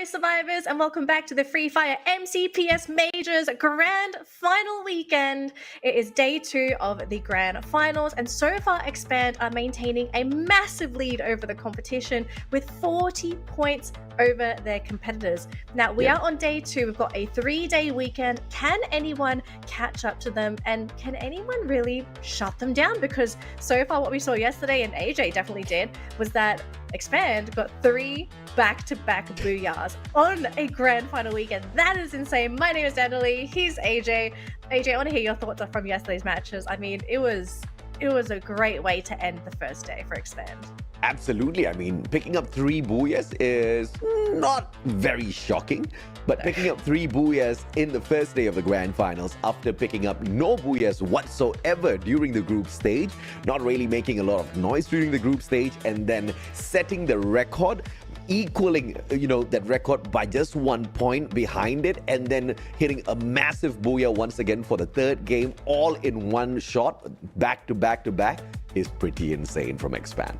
Hello, survivors, and welcome back to the Free Fire MCPS Majors Grand Final weekend. It is day 2 of the Grand Finals, and so far Expand are maintaining a massive lead over the competition with 40 points over their competitors. Now, we are on day 2. We've got a 3-day weekend. Can anyone catch up to them, and can anyone really shut them down? Because so far what we saw yesterday, and AJ definitely did, was that Expand got 3 back-to-back booyahs on a grand final weekend. That is insane. My name is Emily. He's AJ. AJ, I want to hear your thoughts from yesterday's matches. I mean, it was a great way to end the first day for Expand. Absolutely. I mean, picking up 3 booyahs is not very shocking, but picking up 3 booyahs in the first day of the grand finals after picking up no booyahs whatsoever during the group stage, not really making a lot of noise during the group stage, and then setting the record, equaling, that record by just 1 point behind it, and then hitting a massive booyah once again for the 3rd game, all in one shot, back to back to back, is pretty insane from Expand.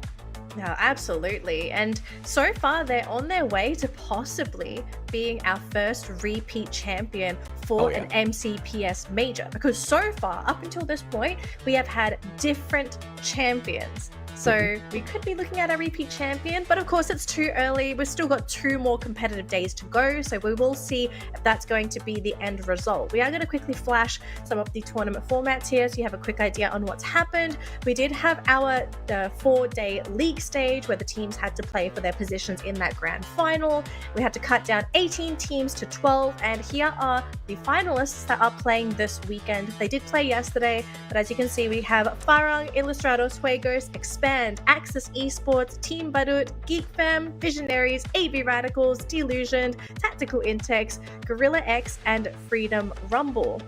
No, absolutely. And so far, they're on their way to possibly being our first repeat champion for an MCPS major. Because so far, up until this point, we have had different champions. So we could be looking at a repeat champion, but of course it's too early. We've still got 2 more competitive days to go, so we will see if that's going to be the end result. We are going to quickly flash some of the tournament formats here so you have a quick idea on what's happened. We did have our 4-day league stage where the teams had to play for their positions in that grand final. We had to cut down 18 teams to 12, and here are the finalists that are playing this weekend. They did play yesterday, but as you can see, we have Farang, Illustrados, Fuegos, Expand, Axis Esports, Team Badut, Geek Fam, Visionaries, AV Radicals, Delusioned, Tactical Intex, Gorilla X, and Freedom Rumble.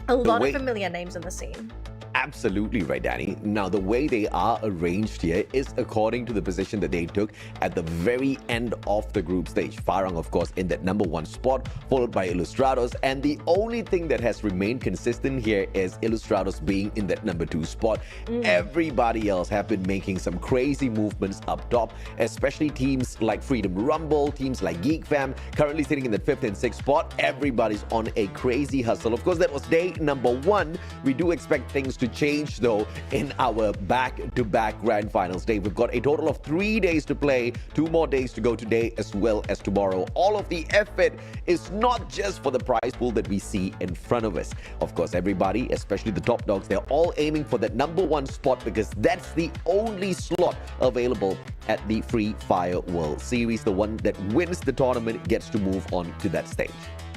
A lot of familiar names in the scene. Absolutely right, Danny. Now, the way they are arranged here is according to the position that they took at the very end of the group stage. Farang, of course, in that number 1 spot, followed by Illustrados. And the only thing that has remained consistent here is Illustrados being in that number 2 spot. Everybody else have been making some crazy movements up top, especially teams like Freedom Rumble, teams like Geek Fam, currently sitting in the 5th and 6th spot. Everybody's on a crazy hustle. Of course, that was day number 1. We do expect things to change though in our back-to-back grand finals day. We've got a total of 3 days to play, 2 more days to go today as well as tomorrow. All of the effort is not just for the prize pool that we see in front of us. Of course, everybody, especially the top dogs, they're all aiming for that number 1 spot because that's the only slot available at the Free Fire World Series. The one that wins the tournament gets to move on to that stage.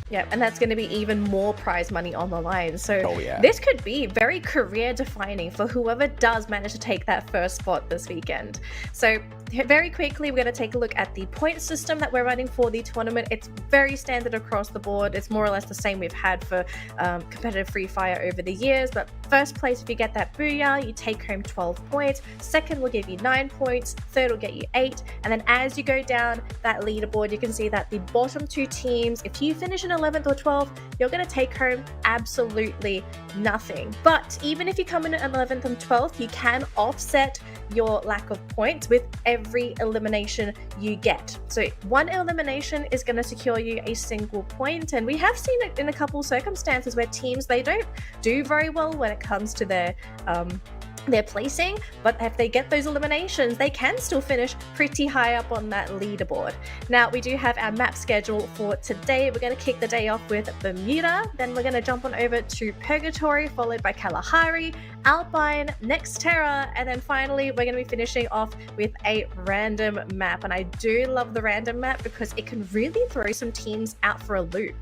Yeah, and that's going to be even more prize money on the line. So this could be very career defining for whoever does manage to take that first spot this weekend. So very quickly, we're going to take a look at the point system that we're running for the tournament. It's very standard across the board. It's more or less the same we've had for competitive Free Fire over the years. But first place, if you get that booyah, you take home 12 points. Second will give you 9 points. Third will get you 8. And then as you go down that leaderboard, you can see that the bottom 2 teams, if you finish in 11th or 12th, you're going to take home absolutely nothing. But even if you come in at 11th and 12th, you can offset your lack of points with every elimination you get. So 1 elimination is going to secure you a single point, and we have seen it in a couple circumstances where teams, they don't do very well when it comes to their placing, but if they get those eliminations, they can still finish pretty high up on that leaderboard. Now, we do have our map schedule for today. We're going to kick the day off with Bermuda, then we're going to jump on over to Purgatory, followed by Kalahari, Alpine, Nextera, and then finally we're going to be finishing off with a random map. And I do love the random map because it can really throw some teams out for a loop.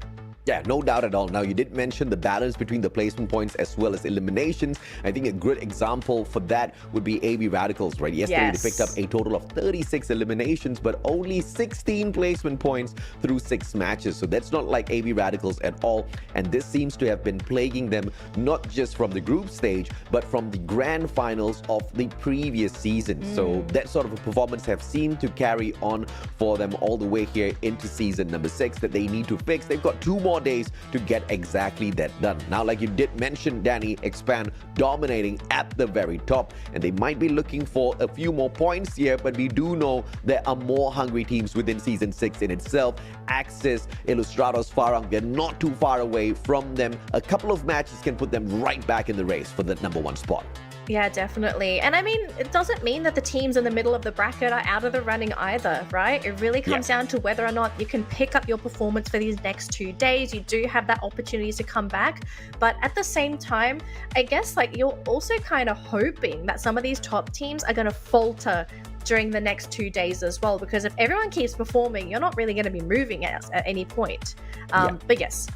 Yeah, no doubt at all. Now, you did mention the balance between the placement points as well as eliminations. I think a good example for that would be AV Radicals, right? Yesterday, they picked up a total of 36 eliminations, but only 16 placement points through 6 matches. So that's not like AV Radicals at all. And this seems to have been plaguing them, not just from the group stage, but from the grand finals of the previous season. So that sort of a performance have seemed to carry on for them all the way here into season number 6 that they need to fix. They've got 2 more more days to get exactly that done. Now, like you did mention, Danny, Expand dominating at the very top, and they might be looking for a few more points here, but we do know there are more hungry teams within Season 6 in itself. Axis, Illustrados, Farang, they're not too far away from them. A couple of matches can put them right back in the race for that number 1 spot. Yeah, definitely. And I mean, it doesn't mean that the teams in the middle of the bracket are out of the running either, right? It really comes down to whether or not you can pick up your performance for these next 2 days. You do have that opportunity to come back. But at the same time, I guess like you're also kind of hoping that some of these top teams are going to falter during the next 2 days as well, because if everyone keeps performing, you're not really going to be moving at any point. But yes.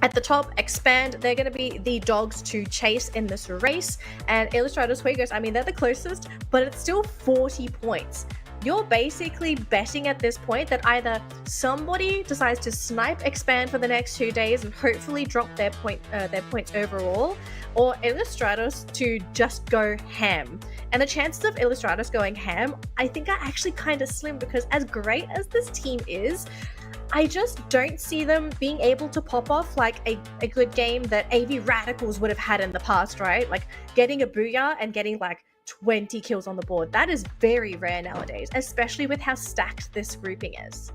At the top, Expand, they're going to be the dogs to chase in this race. And Illustrados Juegos, I mean, they're the closest, but it's still 40 points. You're basically betting at this point that either somebody decides to snipe Expand for the next 2 days and hopefully drop their points overall, or Illustrados to just go ham. And the chances of Illustrados going ham, I think are actually kind of slim, because as great as this team is, I just don't see them being able to pop off like a good game that AV Radicals would have had in the past, right? Like getting a booyah and getting like 20 kills on the board. That is very rare nowadays, especially with how stacked this grouping is.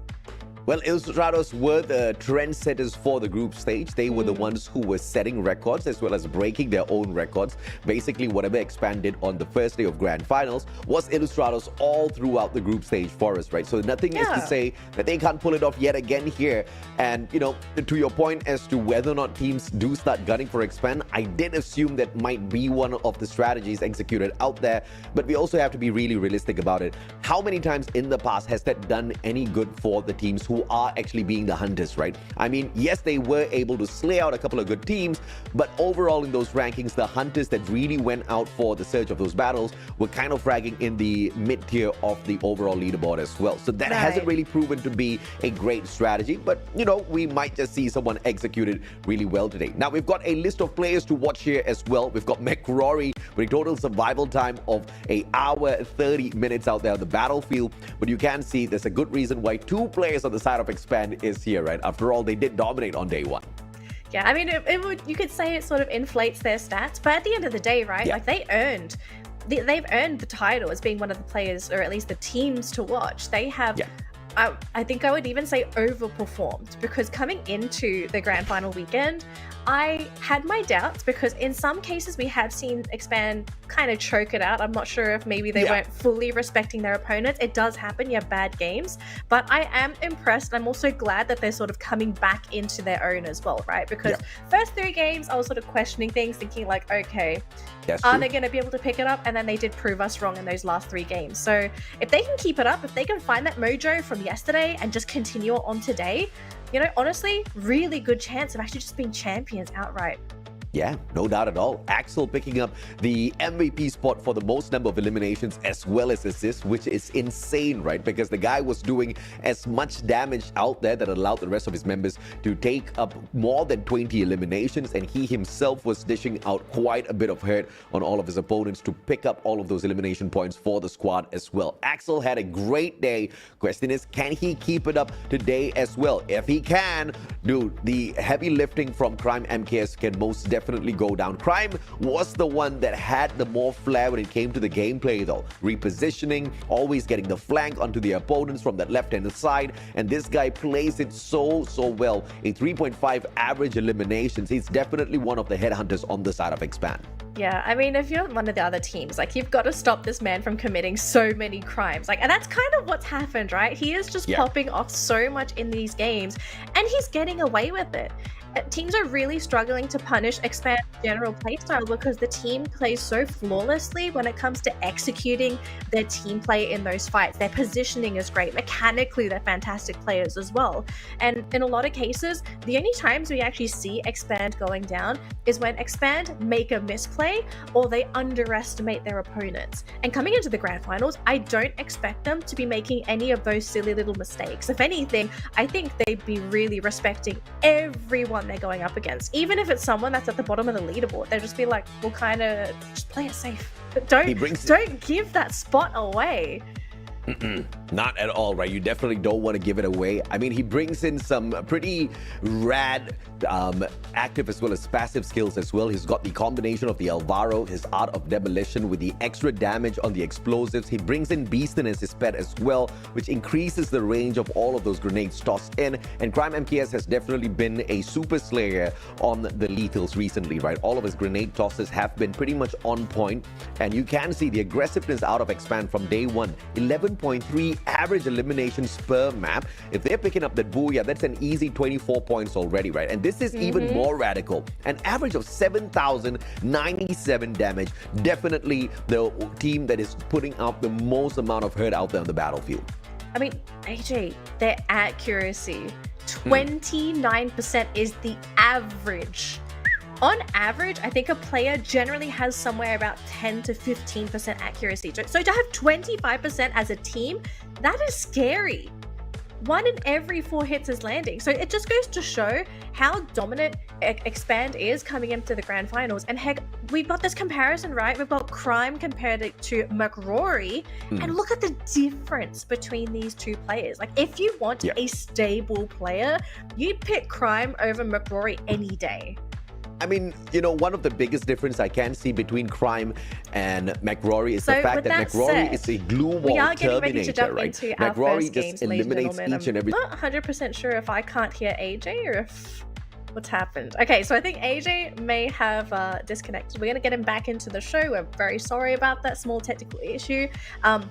Well, Illustrados were the trendsetters for the group stage. They were the ones who were setting records as well as breaking their own records. Basically, whatever Expand did on the first day of Grand Finals was Illustrados all throughout the group stage for us, right? So nothing is to say that they can't pull it off yet again here. And, you know, to your point as to whether or not teams do start gunning for Expand, I did assume that might be one of the strategies executed out there. But we also have to be really realistic about it. How many times in the past has that done any good for the teams who are actually being the hunters, right? I mean, yes, they were able to slay out a couple of good teams, but overall in those rankings, the hunters that really went out for the surge of those battles were kind of fragging in the mid-tier of the overall leaderboard as well. So that hasn't really proven to be a great strategy, but, you know, we might just see someone execute it really well today. Now, we've got a list of players to watch here as well. We've got McRory with a total survival time of an hour 30 minutes out there on the battlefield, but you can see there's a good reason why 2 players on the side of Expand is here, right? After all, they did dominate on day 1. Yeah, I mean, you could say it sort of inflates their stats, but at the end of the day, right? Like they've earned the title as being one of the players, or at least the teams to watch. They have. I think I would even say overperformed, because coming into the grand final weekend, I had my doubts, because in some cases we have seen Expand kind of choke it out. I'm not sure if maybe they weren't fully respecting their opponents. It does happen, you have bad games, but I am impressed. I'm also glad that they're sort of coming back into their own as well, right? Because first 3 games I was sort of questioning things, thinking like, okay, are they going to be able to pick it up? And then they did prove us wrong in those last 3 games. So if they can keep it up, if they can find that mojo from yesterday and just continue on today, you know, honestly, really good chance of actually just being champions outright. Yeah, no doubt at all. Axel picking up the MVP spot for the most number of eliminations as well as assists, which is insane, right? Because the guy was doing as much damage out there that allowed the rest of his members to take up more than 20 eliminations, and he himself was dishing out quite a bit of hurt on all of his opponents to pick up all of those elimination points for the squad as well. Axel had a great day. Question is, can he keep it up today as well? If he can, dude, the heavy lifting from Crime MKS can most definitely go down. Crime was the one that had the more flair when it came to the gameplay though. Repositioning, always getting the flank onto the opponents from that left-hand side, and this guy plays it so well. A 3.5 average eliminations. He's definitely one of the headhunters on the side of Expand. Yeah, I mean, if you're one of the other teams, like, you've got to stop this man from committing so many crimes. Like, and that's kind of what's happened, right? He is just popping off so much in these games, and he's getting away with it. Teams are really struggling to punish Expand's general playstyle, because the team plays so flawlessly when it comes to executing their team play in those fights. Their positioning is great. Mechanically, they're fantastic players as well. And in a lot of cases, the only times we actually see Expand going down is when Expand make a misplay or they underestimate their opponents. And coming into the grand finals, I don't expect them to be making any of those silly little mistakes. If anything, I think they'd be really respecting everyone they're going up against. Even if it's someone that's at the bottom of the leaderboard, they'll just be like, we'll kind of just play it safe. But don't give that spot away. Not at all, right? You definitely don't want to give it away. I mean, he brings in some pretty rad active as well as passive skills as well. He's got the combination of the Alvaro, his art of demolition with the extra damage on the explosives. He brings in Beastin as his pet as well, which increases the range of all of those grenades tossed in. And Crime MKS has definitely been a super slayer on the lethals recently, right? All of his grenade tosses have been pretty much on point. And you can see the aggressiveness out of Expand from day one. 11.3 average eliminations per map. If they're picking up that booyah, that's an easy 24 points already, right? And this is even more radical. An average of 7,097 damage. Definitely the team that is putting out the most amount of hurt out there on the battlefield. I mean, AJ, their accuracy, 29% is the average. On average, I think a player generally has somewhere about 10 to 15% accuracy. So to have 25% as a team, that is scary. 1 in every 4 hits is landing. So it just goes to show how dominant Expand is coming into the grand finals. And heck, we've got this comparison, right? We've got Crime compared to McRory. And look at the difference between these two players. Like, if you want a stable player, you'd pick Crime over McRory any day. I mean, you know, one of the biggest difference I can see between Crime and McRory is the fact that McRory is a glue wall terminator, right? McRory just eliminates each and every... I'm not 100% sure if I can't hear AJ or if... what's happened. Okay, so I think AJ may have disconnected. We're going to get him back into the show. We're very sorry about that small technical issue.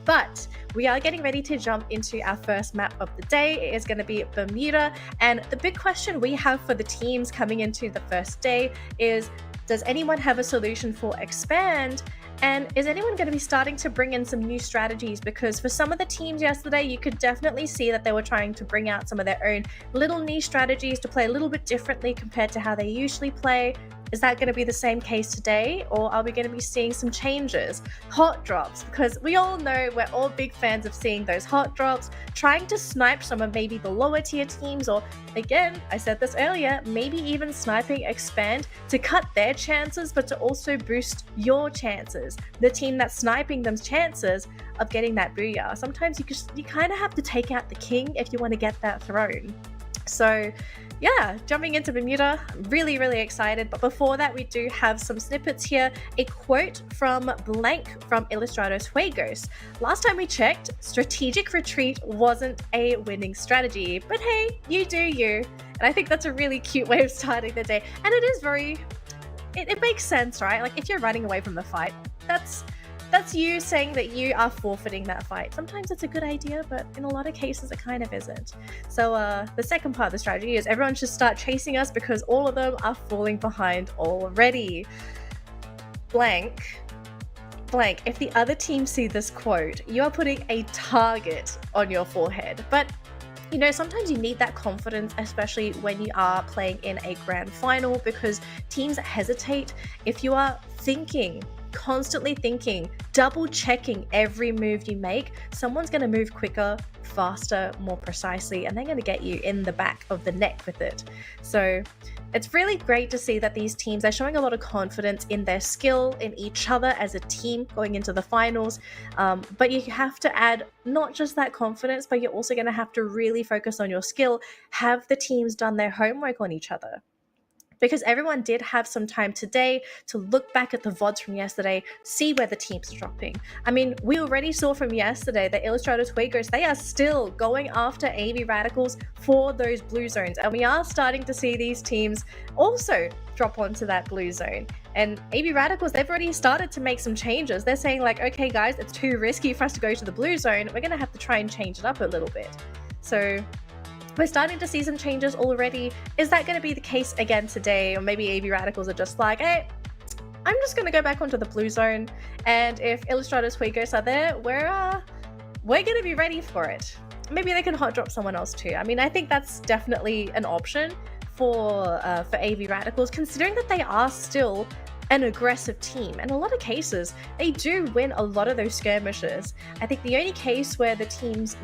But we are getting ready to jump into our first map of the day. It is going to be Bermuda. And the big question we have for the teams coming into the first day is, does anyone have a solution for Expand? And is anyone going to be starting to bring in some new strategies? Because for some of the teams yesterday, you could definitely see that they were trying to bring out some of their own little niche strategies to play a little bit differently compared to how they usually play. Is that going to be the same case today? Or are we going to be seeing some changes? Hot drops, because we all know we're all big fans of seeing those hot drops, trying to snipe some of maybe the lower tier teams, or again, I said this earlier, maybe even sniping Expand to cut their chances, but to also boost your chances. The team that's sniping them's chances of getting that booyah. Sometimes you kind of have to take out the king if you want to get that throne. So yeah, jumping into Bermuda, really, really excited. But before that, we do have some snippets here. A quote from Blank from Ilustrados Juegos. Last time we checked, strategic retreat wasn't a winning strategy. But hey, you do you. And I think that's a really cute way of starting the day. And it is it makes sense, right? Like, if you're running away from the fight, that's you saying that you are forfeiting that fight. Sometimes it's a good idea, but in a lot of cases it kind of isn't. So the second part of the strategy is everyone should start chasing us because all of them are falling behind already. Blank, if the other team see this quote, you are putting a target on your forehead. But you know, sometimes you need that confidence, especially when you are playing in a grand final, because teams hesitate. If you are constantly thinking, double checking every move you make, someone's going to move quicker, faster, more precisely, and they're going to get you in the back of the neck with it. So it's really great to see that these teams are showing a lot of confidence in their skill, in each other as a team going into the finals. But you have to add not just that confidence, but you're also going to have to really focus on your skill. Have the teams done their homework on each other? Because everyone did have some time today to look back at the VODs from yesterday, see where the teams are dropping. I mean, we already saw from yesterday that Ilustrados Juegos, they are still going after AB Radicals for those blue zones. And we are starting to see these teams also drop onto that blue zone. And AB Radicals, they've already started to make some changes. They're saying like, okay guys, it's too risky for us to go to the blue zone. We're going to have to try and change it up a little bit. So we're starting to see some changes already. Is that going to be the case again today? Or maybe AB Radicals are just like, hey, I'm just going to go back onto the blue zone. And if Ilustrados Juegos are there, we're going to be ready for it. Maybe they can hot drop someone else too. I mean, I think that's definitely an option for AB Radicals, considering that they are still an aggressive team. In a lot of cases, they do win a lot of those skirmishes. I think the only case where the teams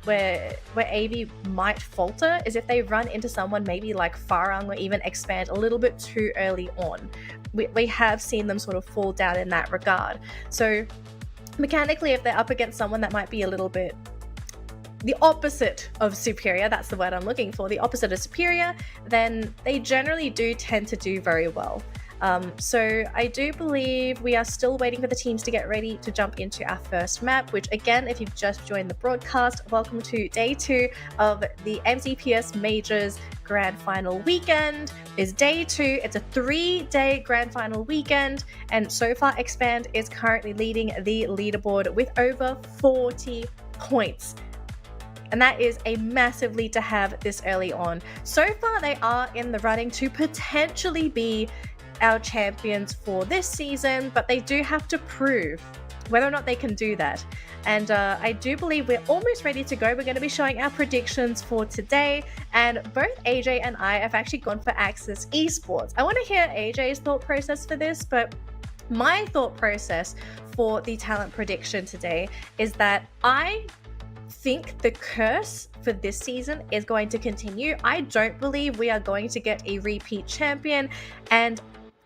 where AB might falter is if they run into someone maybe like Farang or even Expand a little bit too early on. We have seen them sort of fall down in that regard. So mechanically, if they're up against someone that might be a little bit the opposite of superior, that's the word I'm looking for, the opposite of superior, then they generally do tend to do very well. So I do believe we are still waiting for the teams to get ready to jump into our first map, which again, if you've just joined the broadcast, welcome to day 2 of the MCPS Majors Grand Final weekend. Is day 2. It's a 3-day Grand Final weekend, and so far Expand is currently leading the leaderboard with over 40 points. And that is a massive lead to have this early on. So far, they are in the running to potentially be our champions for this season, but they do have to prove whether or not they can do that. And I do believe we're almost ready to go. We're going to be showing our predictions for today, and both AJ and I have actually gone for Axis Esports. I want to hear AJ's thought process for this, but my thought process for the talent prediction today is that I think the curse for this season is going to continue. I don't believe we are going to get a repeat champion, and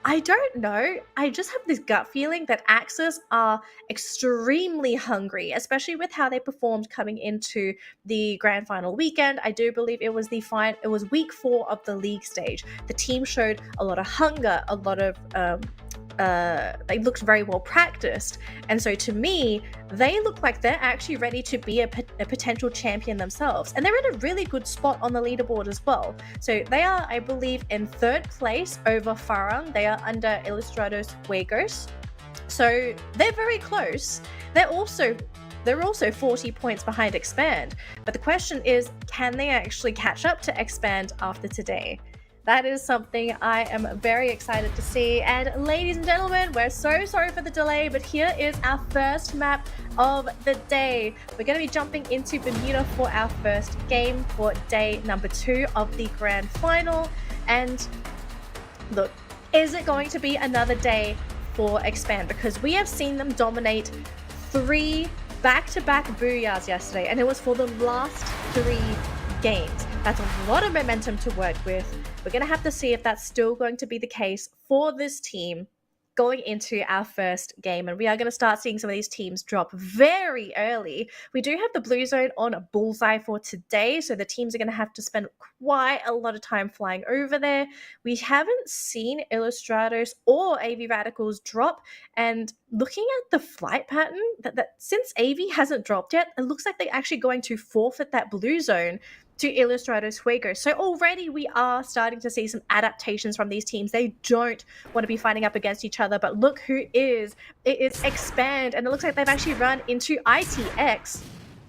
I don't know. I just have this gut feeling that Axis are extremely hungry, especially with how they performed coming into the grand final weekend. I do believe it was week 4 of the league stage. The team showed a lot of hunger, a lot of they looked very well practiced, and so to me they look like they're actually ready to be a potential champion themselves, and they're in a really good spot on the leaderboard as well. So they are, I believe, in 3rd place over Farang. They are under Ilustrados Juegos, so they're very close. They're also 40 points behind Expand, but the question is, can they actually catch up to Expand after today? That is something I am very excited to see. And ladies and gentlemen, we're so sorry for the delay, but here is our first map of the day. We're going to be jumping into Bermuda for our first game for day number 2 of the grand final. And look, is it going to be another day for Expand? Because we have seen them dominate 3 back-to-back booyahs yesterday, and it was for the last 3 games. That's a lot of momentum to work with. We're going to have to see if that's still going to be the case for this team going into our first game. And we are going to start seeing some of these teams drop very early. We do have the blue zone on a bullseye for today, so the teams are going to have to spend quite a lot of time flying over there. We haven't seen Ilustrados or AV Radicals drop, and looking at the flight pattern, that since AV hasn't dropped yet, it looks like they're actually going to forfeit that blue zone to Ilustrados Juegos. So already we are starting to see some adaptations from these teams. They don't want to be fighting up against each other, but look who is. It's Expand, and it looks like they've actually run into ITX.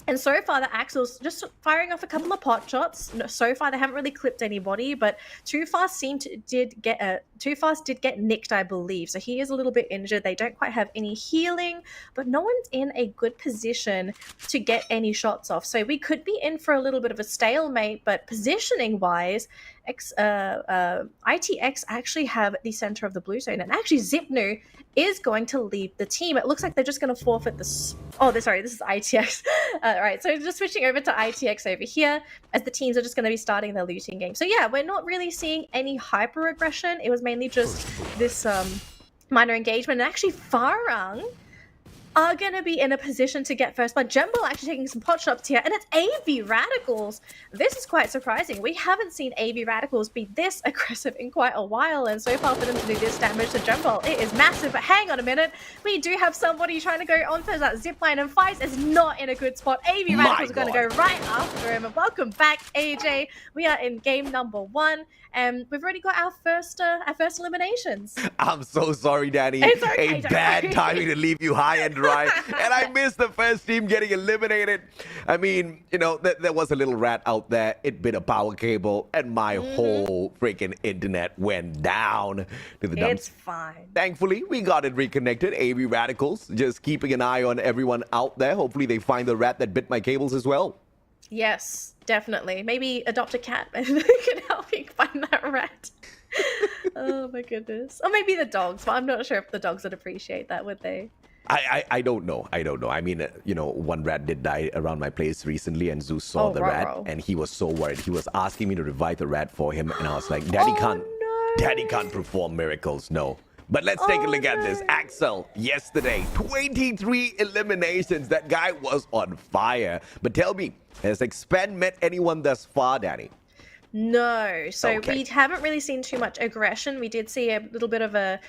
And so far, the Axels just firing off a couple of pot shots. So far, they haven't really clipped anybody, but Too Fast did get nicked, I believe. So he is a little bit injured. They don't quite have any healing, but no one's in a good position to get any shots off. So we could be in for a little bit of a stalemate, but positioning-wise, ITX actually have the center of the blue zone, and actually Zipnu is going to leave the team. It looks like they're just going to forfeit this. Sorry, this is ITX. Right, so just switching over to ITX over here, as the teams are just going to be starting their looting game. So yeah, we're not really seeing any hyper aggression. It was mainly just this minor engagement, and actually Farang are going to be in a position to get first blood. Jembal actually taking some pot shots here, and it's AV Radicals. This is quite surprising. We haven't seen AV Radicals be this aggressive in quite a while, and so far for them to do this damage to Jembal, it is massive. But hang on a minute, we do have somebody trying to go on for that zipline, and Feist is not in a good spot. AV Radicals are going to go right after him, and welcome back, AJ. We are in game number 1, and we've already got our first eliminations. I'm so sorry, Danny. It's okay, a bad timing to leave you high and dry. And I missed the first team getting eliminated. I mean, you know, there was a little rat out there. It bit a power cable, and my whole freaking internet went down to the dumps. It's fine. Thankfully, we got it reconnected. AV Radicals just keeping an eye on everyone out there. Hopefully, they find the rat that bit my cables as well. Yes, definitely. Maybe adopt a cat and they can help you find that rat. Oh my goodness. Or maybe the dogs, but I'm not sure if the dogs would appreciate that, would they? I don't know. I mean, you know, one rat did die around my place recently, and Zeus saw the rat, and he was so worried. He was asking me to revive the rat for him, and I was like, Daddy can't perform miracles. No. But let's take a look at no. this. Axel, yesterday, 23 eliminations. That guy was on fire. But tell me, has Expand met anyone thus far, Danny? No. So we haven't really seen too much aggression. We did see a little bit of a...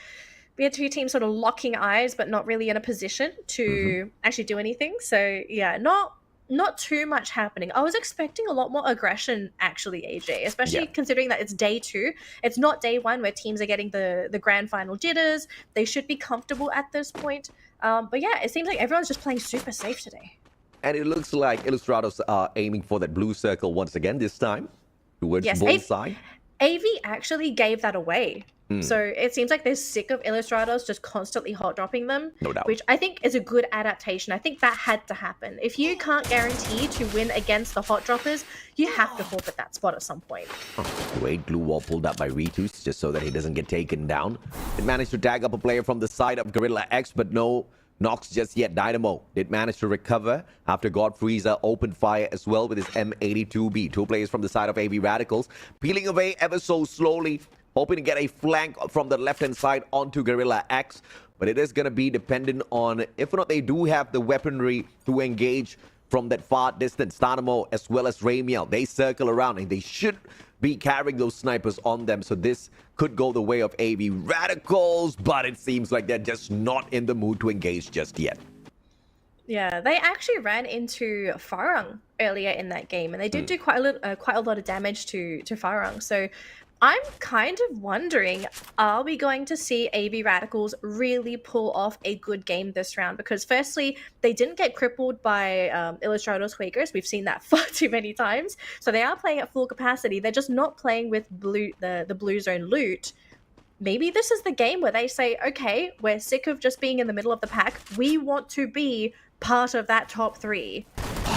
We had two teams sort of locking eyes, but not really in a position to actually do anything. So, yeah, not too much happening. I was expecting a lot more aggression, actually, AJ, especially considering that it's day 2. It's not day 1 where teams are getting the grand final jitters. They should be comfortable at this point. But yeah, it seems like everyone's just playing super safe today. And it looks like Illustrados are aiming for that blue circle once again this time. Towards bullseye. AV actually gave that away. So it seems like they're sick of Illustrados just constantly hot dropping them, no doubt. Which I think is a good adaptation. I think that had to happen. If you can't guarantee to win against the hot droppers, you have to forfeit that spot at some point. Great glue wall pulled up by Ritus just so that he doesn't get taken down. It managed to tag up a player from the side of Gorilla X, but no knocks just yet. Dynamo did manage to recover after God Freezer opened fire as well with his M82B. 2 players from the side of AB Radicals peeling away ever so slowly, hoping to get a flank from the left-hand side onto Gorilla X. But it is going to be dependent on if or not they do have the weaponry to engage from that far distance. Dynamo as well as Ramiel, they circle around and they should be carrying those snipers on them. So this could go the way of AB Radicals, but it seems like they're just not in the mood to engage just yet. Yeah, they actually ran into Farang earlier in that game, and they did do quite a lot of damage to Farang. So I'm kind of wondering, are we going to see AB Radicals really pull off a good game this round? Because firstly, they didn't get crippled by Illustrados Quakers. We've seen that far too many times. So they are playing at full capacity. They're just not playing with the blue zone loot. Maybe this is the game where they say, okay, we're sick of just being in the middle of the pack. We want to be part of that top 3.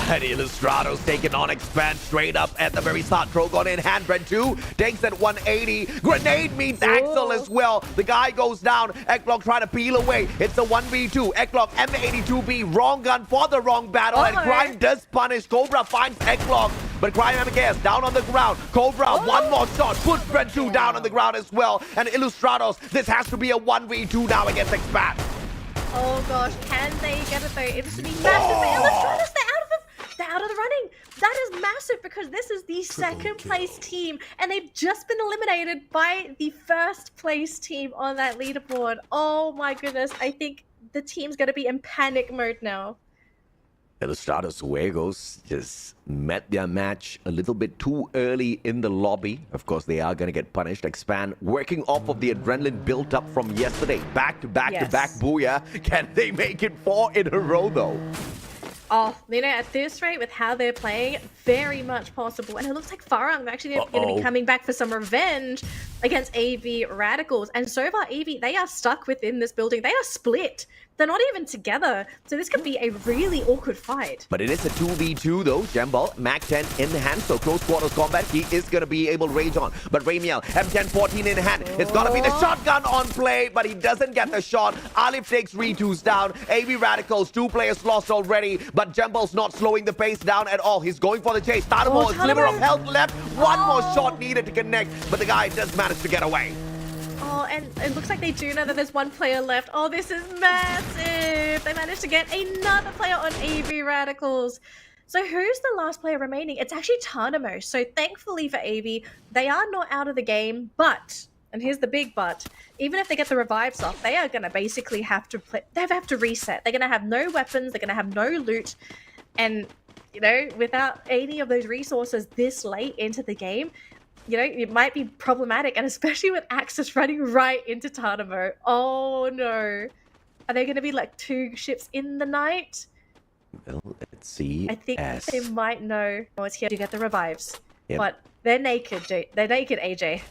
And Illustrados taking on Expand straight up at the very start. Trogon in hand. Brent 2 takes at 180. Grenade meets Axel as well. The guy goes down. Eklock trying to peel away. It's a 1v2. Eklock M82B. Wrong gun for the wrong battle. And Crime does punish. Cobra finds Eklock. But Crime MKS down on the ground. Cobra, one more shot. Puts Brent 2 down on the ground as well. And Illustrados, this has to be a 1v2 now against Expand. Oh gosh, can they get it though? It's to be massive. But Illustrados, they're out of the running. That is massive because this is the second place team and they've just been eliminated by the first place team on that leaderboard. Oh my goodness. I think the team's going to be in panic mode now. Illustrados Fuegos just met their match a little bit too early in the lobby. Of course, they are going to get punished. Expand working off of the adrenaline built up from yesterday. Back to back to back booyah. Can they make it 4 in a row though? Oh, you know, at this rate, with how they're playing, very much possible. And it looks like Farang are actually going to be coming back for some revenge against AV Radicals. And so far, AV, they are stuck within this building. They are split. They're not even together. So this could be a really awkward fight. But it is a 2v2 though. Jambal, Mac 10 in hand. So close quarters combat. He is going to be able to rage on. But Ramiel, M1014 in hand. It's going to be the shotgun on play, but he doesn't get the shot. Alif takes Ritus down. AV Radicals, 2 players lost already. But Jambal's not slowing the pace down at all. He's going for the chase. Taramo, a sliver of health left. One more shot needed to connect. But the guy does manage to get away. Oh, and it looks like they do know that there's 1 player left. Oh, this is massive. They managed to get another player on AV Radicals. So who's the last player remaining? It's actually Tarnamo. So thankfully for AV, they are not out of the game. But, and here's the big but, even if they get the revives off, they are going to basically have to play. They have to reset. They're going to have no weapons. They're going to have no loot. And, you know, without any of those resources this late into the game, you know, it might be problematic, and especially with Axis running right into Tarnamo. Oh no. Are they going to be like 2 ships in the night? Well, let's see. I think they might know. Oh, it's here to get the revives. Yep. But they're naked, they're naked, AJ.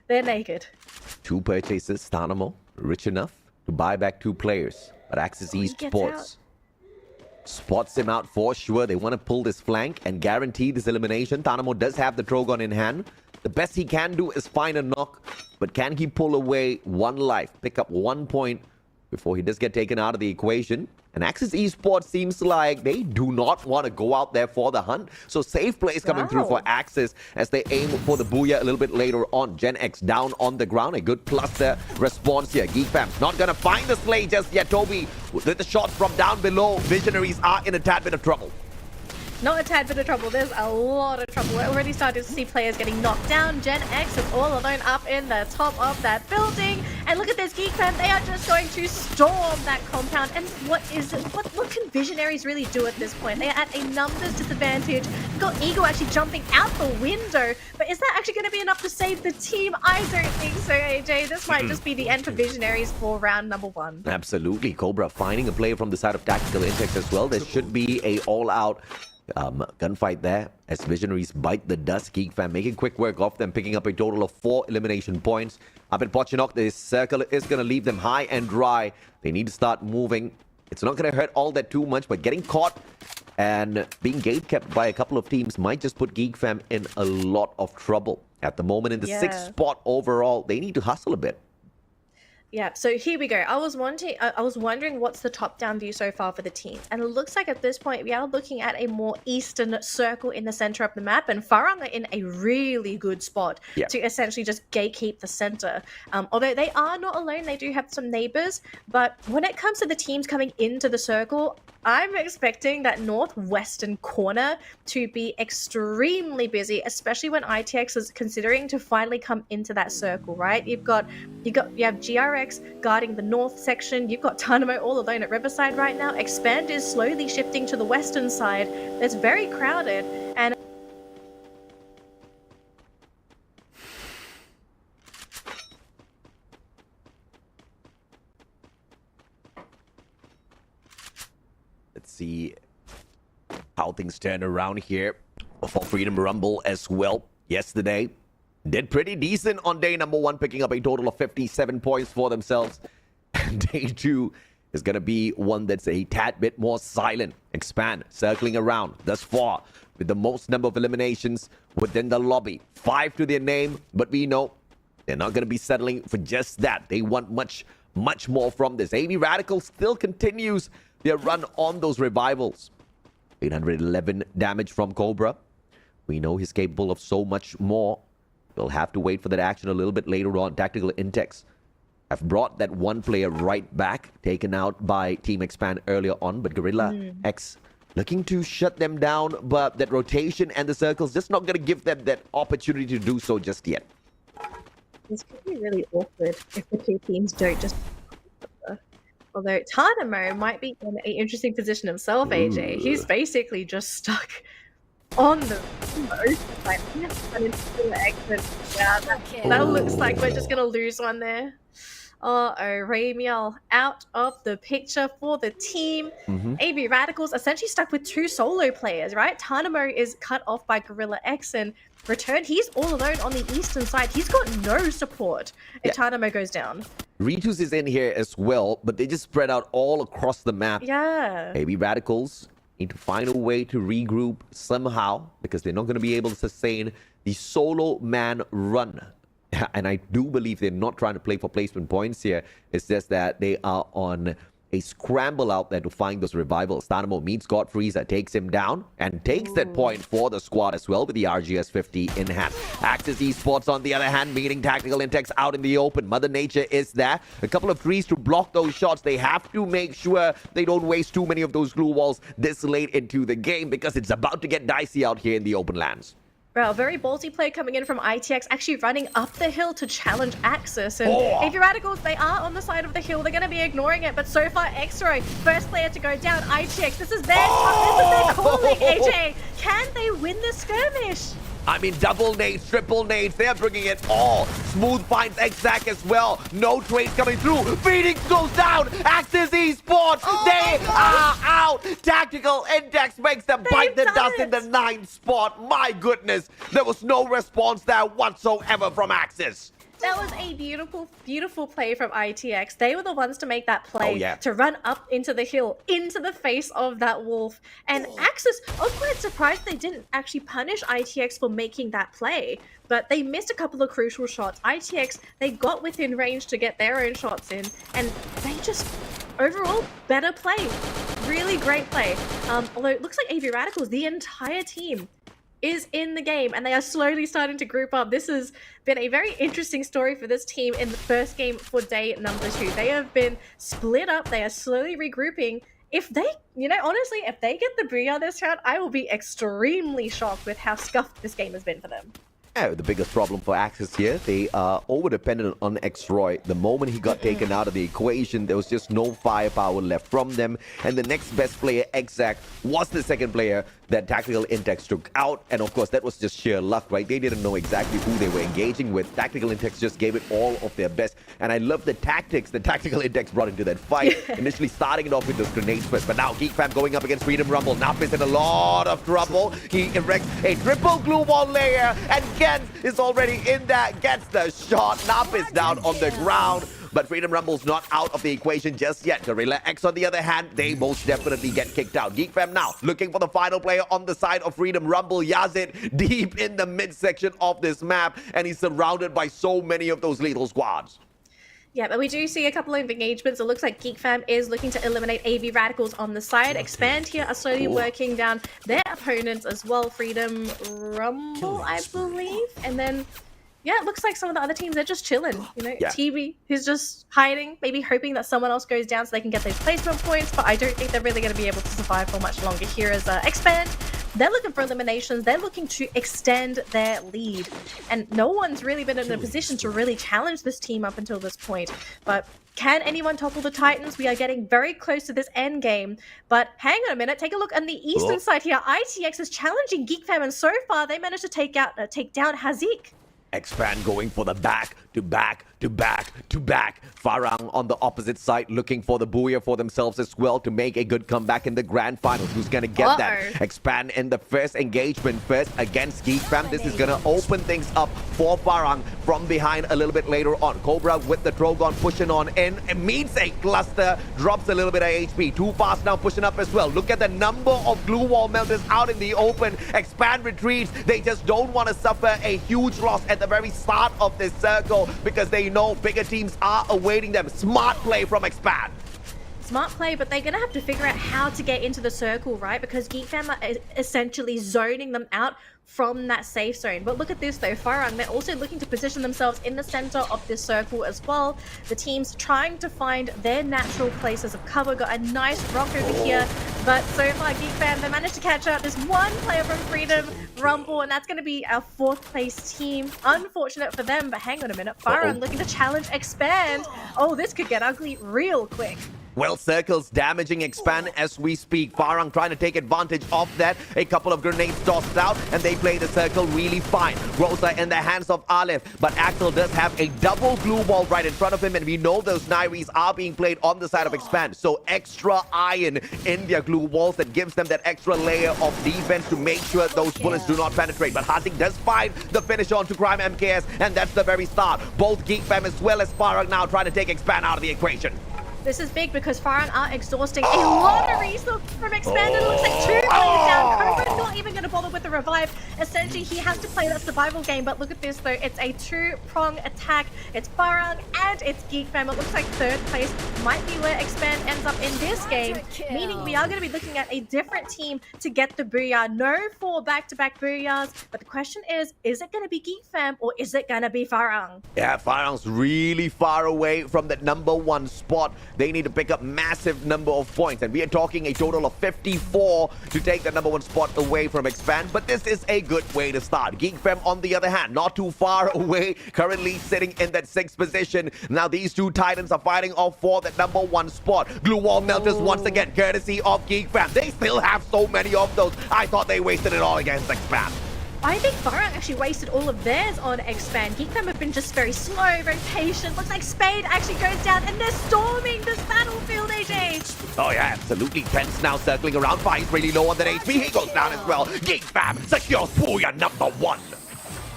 They're naked. 2 purchases, Tarnamo, rich enough to buy back 2 players. But Axis Esports spots him out for sure. They want to pull this flank and guarantee this elimination. Tarnamo does have the Trogon in hand. The best he can do is find a knock, but can he pull away 1 life, pick up 1 point before he does get taken out of the equation? And Axis Esports seems like they do not want to go out there for the hunt. So safe plays coming through for Axis as they aim for the booyah a little bit later on. Gen X down on the ground. A good cluster response here. Geek Fam's not going to find the slay just yet. Toby with the shots from down below. Visionaries are in a tad bit of trouble. Not a tad bit of trouble. There's a lot of trouble. We're already starting to see players getting knocked down. Gen X is all alone up in the top of that building. And look at this Geek Fam. They are just going to storm that compound. And what can Visionaries really do at this point? They are at a numbers disadvantage. We've got Eagle actually jumping out the window. But is that actually going to be enough to save the team? I don't think so, AJ. This might just be the end for Visionaries for round number 1. Absolutely. Cobra finding a player from the side of Tactical Intex as well. There should be a all-out gunfight there as Visionaries bite the dust. Geek Fam making quick work of them, picking up a total of 4 elimination points. Up at Pochinok, this circle is going to leave them high and dry. They need to start moving. It's not going to hurt all that too much, but getting caught and being gate kept by a couple of teams might just put Geek Fam in a lot of trouble. At the moment, in the 6th spot overall, they need to hustle a bit. Yeah, so here we go. I was wondering what's the top-down view so far for the team, and it looks like at this point we are looking at a more eastern circle in the center of the map, and Farang are in a really good spot to essentially just gatekeep the center. Although they are not alone, they do have some neighbors, but when it comes to the teams coming into the circle, I'm expecting that northwestern corner to be extremely busy, especially when ITX is considering to finally come into that circle, right? You have GRX guarding the north section. You've got Tanamo all alone at Riverside right now. Expand is slowly shifting to the western side. It's very crowded, and let's see how things turn around here for Freedom Rumble as well. Yesterday did pretty decent on day number 1, picking up a total of 57 points for themselves. Day 2 is going to be one that's a tad bit more silent. Expand circling around thus far with the most number of eliminations within the lobby. 5 to their name, but we know they're not going to be settling for just that. They want much more from this. AV Radical still continues their run on those revivals. 811 damage from Cobra. We know he's capable of so much more. We'll have to wait for that action a little bit later on. Tactical Intex have brought that one player right back, taken out by Team Expand earlier on, but Gorilla X looking to shut them down, but that rotation and the circles just not going to give them that opportunity to do so just yet. This could be really awkward if the two teams don't just... Although Tanamo might be in an interesting position himself, AJ. He's basically just stuck on the exit. Yeah, that looks like we're just gonna lose one there. Ramiel out of the picture for the team. AV Radicals essentially stuck with 2 solo players, right? Tanamo is cut off by Gorilla X, and Return, he's all alone on the eastern side. He's got no support if Tanamo goes down. Ritus is in here as well, but they just spread out all across the map. Yeah. AV Radicals need to find a way to regroup somehow, because they're not going to be able to sustain the solo man run. And I do believe they're not trying to play for placement points here. It's just that they are on a scramble out there to find those revivals. Stanamo meets Godfreezer, takes him down, and takes that point for the squad as well with the RGS 50 in hand. Axis Esports, on the other hand, meeting Tactical Intex out in the open. Mother Nature is there. A couple of trees to block those shots. They have to make sure they don't waste too many of those glue walls this late into the game, because it's about to get dicey out here in the open lands. Well, very ballsy play coming in from ITX, actually running up the hill to challenge Axis. And AV Radicals, they are on the side of the hill. They're going to be ignoring it. But so far, X-Ray, first player to go down. ITX, this is their calling, AJ. Can they win this skirmish? I mean, double nades, triple nades, they're bringing it all. Smooth finds Exact as well. No trades coming through. Phoenix goes down. Axis Esports, they are out. Tactical Index makes them bite the dust in the 9th spot. My goodness, there was no response there whatsoever from Axis. That was a beautiful, beautiful play from ITX. They were the ones to make that play, to run up into the hill, into the face of that wolf. And Axis, I was quite surprised they didn't actually punish ITX for making that play. But they missed a couple of crucial shots. ITX, they got within range to get their own shots in. And they just, overall, better play. really great play. Although it looks like AV Radicals, the entire team is in the game and they are slowly starting to group up. This has been a very interesting story for this team in the first game for day number 2. They have been split up. They are slowly regrouping. If they, honestly, if they get the Booyah this round, I will be extremely shocked with how scuffed this game has been for them. Yeah, the biggest problem for Axis here, they are over-dependent on X-Roy. The moment he got taken out of the equation, there was just no firepower left from them. And the next best player, Exact, was the second player that Tactical Intex took out. And of course, that was just sheer luck, right? They didn't know exactly who they were engaging with. Tactical Intex just gave it all of their best. And I love the tactics that Tactical Intex brought into that fight. Initially starting it off with those grenades first, but now Geek Fam going up against Freedom Rumble. Nap is in a lot of trouble. He erects a triple glue wall layer, and Gens is already in that, gets the shot. Nap is down on the ground. But Freedom Rumble's not out of the equation just yet. Gorilla X, on the other hand, they most definitely get kicked out. Geek Fam now looking for the final player on the side of Freedom Rumble. Yazid deep in the midsection of this map, and he's surrounded by so many of those lethal squads. Yeah, but we do see a couple of engagements. It looks like Geek Fam is looking to eliminate AV Radicals on the side. Expand here are slowly working down their opponents as well. Freedom Rumble, I believe. And then, yeah, it looks like some of the other teams are just chilling. TB, who's just hiding, maybe hoping that someone else goes down so they can get those placement points. But I don't think they're really going to be able to survive for much longer here as Expand. They're looking for eliminations. They're looking to extend their lead. And no one's really been in a position to really challenge this team up until this point. But can anyone topple the Titans? We are getting very close to this end game. But hang on a minute. Take a look on the eastern side here. ITX is challenging Geek Fam, and so far they managed to take down Hazik. Expand going for the back to back to back to back. Farang on the opposite side looking for the Booyah for themselves as well to make a good comeback in the grand finals. Who's going to get that? Expand in the first engagement first against Geek Fam. This is going to open things up for Farang from behind a little bit later on. Cobra with the Trogon pushing on in. It meets a cluster. Drops a little bit of HP. Too fast now pushing up as well. Look at the number of glue wall melters out in the open. Expand retreats. They just don't want to suffer a huge loss at the very start of this circle because they know bigger teams are awaiting them. Smart play from Expand. Smart play, but they're going to have to figure out how to get into the circle, right? Because Geek Fam are essentially zoning them out from that safe zone. But look at this though, Farang, they're also looking to position themselves in the center of this circle as well. The team's trying to find their natural places of cover. Got a nice rock over here, but so far Geek Fam, they managed to catch up. There's one player from Freedom Rumble, and that's going to be our 4th place team. Unfortunate for them, but hang on a minute. Farang looking to challenge Expand. Oh, this could get ugly real quick. Well, Circle's damaging Expand as we speak. Farang trying to take advantage of that. A couple of grenades tossed out, and they play the Circle really fine. Rosa in the hands of Aleph, but Axel does have a double glue wall right in front of him, and we know those Nairis are being played on the side of Expand. So extra iron in their glue walls that gives them that extra layer of defense to make sure those bullets do not penetrate. But Hazik does find the finish on to Crime MKS, and that's the very start. Both Geek Fam as well as Farang now trying to take Expand out of the equation. This is big because Farang are exhausting a lot of resources from Expand. It looks like 2 players down. Cobra not even going to bother with the revive. Essentially, he has to play that survival game. But look at this, though. It's a 2-prong attack. It's Farang and it's Geek Fam. It looks like 3rd place might be where Expand ends up in this game, meaning we are going to be looking at a different team to get the Booyah. No 4 back-to-back Booyahs. But the question is it going to be Geek Fam or is it going to be Farang? Yeah, Farang's really far away from that #1 spot. They need to pick up massive number of points, and we are talking a total of 54 to take the #1 spot away from Expand, but this is a good way to start. Geek Fam, on the other hand, not too far away, currently sitting in that 6th position. Now these 2 Titans are fighting off for that #1 spot. Glue wall melters once again, courtesy of Geek Fam. They still have so many of those. I thought they wasted it all against Expand. I think Farang actually wasted all of theirs on Expand. Geek Fam have been just very slow, very patient. Looks like Spade actually goes down, and they're storming this battlefield, AJ. Oh yeah, absolutely. Tense now circling around. Fire's really low on that HP. He goes down as well. Geek Fam secures Booyah #1.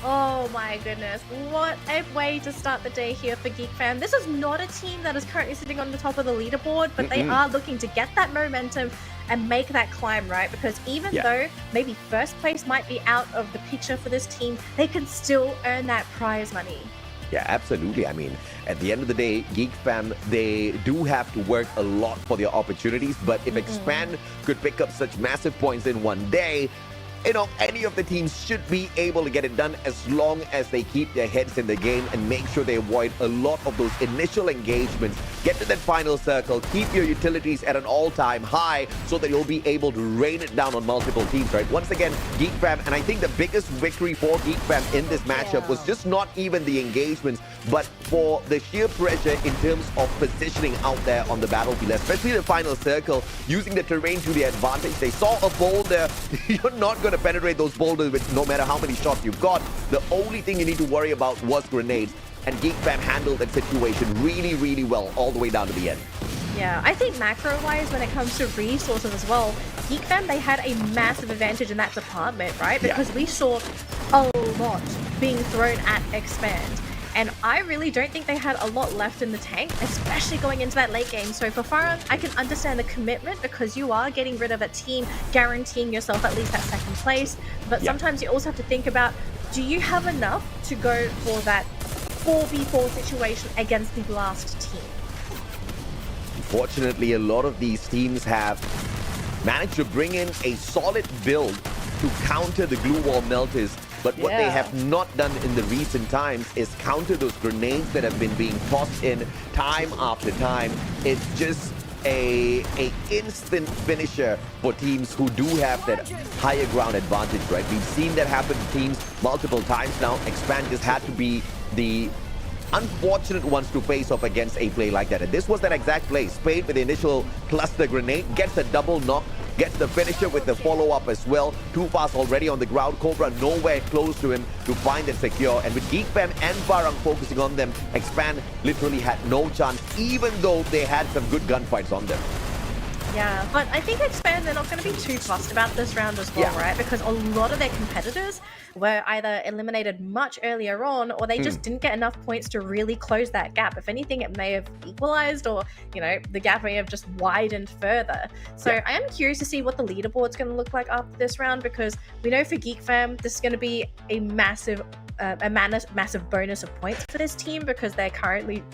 Oh my goodness, what a way to start the day here for Geek Fam. This is not a team that is currently sitting on the top of the leaderboard, but they are looking to get that momentum and make that climb, right? Because even though maybe 1st place might be out of the picture for this team, they can still earn that prize money. Yeah, absolutely. I mean, at the end of the day, Geek Fam, they do have to work a lot for their opportunities. But if Expand could pick up such massive points in one day, any of the teams should be able to get it done as long as they keep their heads in the game and make sure they avoid a lot of those initial engagements. Get to that final circle, keep your utilities at an all-time high so that you'll be able to rain it down on multiple teams, right? Once again, Geek Fam, and I think the biggest victory for Geek Fam in this matchup was just not even the engagements, but for the sheer pressure in terms of positioning out there on the battlefield, especially the final circle, using the terrain to their advantage. They saw a boulder. You're not going to penetrate those boulders with no matter how many shots you've got. The only thing you need to worry about was grenades, and Geek Fam handled that situation really, really well all the way down to the end. Yeah, I think macro-wise, when it comes to resources as well, Geek Fam, they had a massive advantage in that department, right? Because we saw a lot being thrown at Expand. And I really don't think they had a lot left in the tank, especially going into that late game. So for Farah, I can understand the commitment because you are getting rid of a team, guaranteeing yourself at least that second place. But sometimes you also have to think about, do you have enough to go for that 4v4 situation against the last team? Unfortunately, a lot of these teams have managed to bring in a solid build to counter the glue wall melters. But what they have not done in the recent times is counter those grenades that have been being tossed in time after time. It's just a instant finisher for teams who do have that higher ground advantage, right? We've seen that happen to teams multiple times now. Expand just had to be the unfortunate ones to face off against a play like that. And this was that exact play. Spade with the initial cluster grenade, gets a double knock, gets the finisher with the follow-up as well. Too fast already on the ground. Cobra nowhere close to him to find it secure. And with Geek Fam and Farang focusing on them, Expand literally had no chance, even though they had some good gunfights on them. Yeah, but I think Expand, they're not going to be too fussed about this round as well, right? Because a lot of their competitors were either eliminated much earlier on, or they just didn't get enough points to really close that gap. If anything, it may have equalized, or, the gap may have just widened further. So I am curious to see what the leaderboard's going to look like after this round, because we know for Geek Fam, this is going to be a massive bonus of points for this team, because they're currently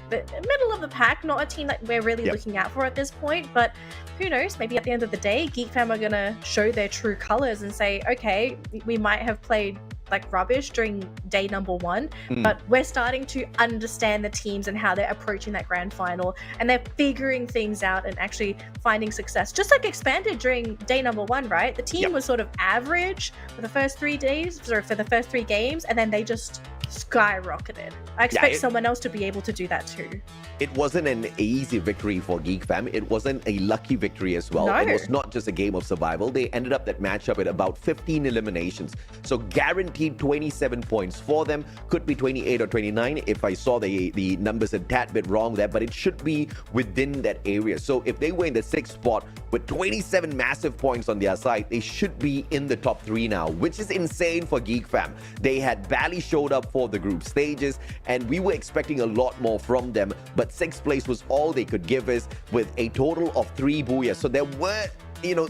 the middle of the pack, not a team that we're really looking out for at this point. But who knows, maybe at the end of the day, Geek Fam are gonna show their true colors and say, okay, we might have played like rubbish during day number one, but we're starting to understand the teams and how they're approaching that grand final, and they're figuring things out and actually finding success, just like Expanded during day number one, right? The team was sort of average for the first 3 days, for the first 3 games, and then they just skyrocketed. I expect someone else to be able to do that too. It wasn't an easy victory for Geek Fam. It wasn't a lucky victory as well. It was not just a game of survival. They ended up that matchup at about 15 eliminations. So guaranteed 27 points for them. Could be 28 or 29 if I saw the numbers a tad bit wrong there, but it should be within that area. So if they were in the 6th spot with 27 massive points on their side, they should be in the top 3 now, which is insane for Geek Fam. They had barely showed up for the group stages, and we were expecting a lot more from them, but 6th place was all they could give us with a total of 3 booyahs. So there were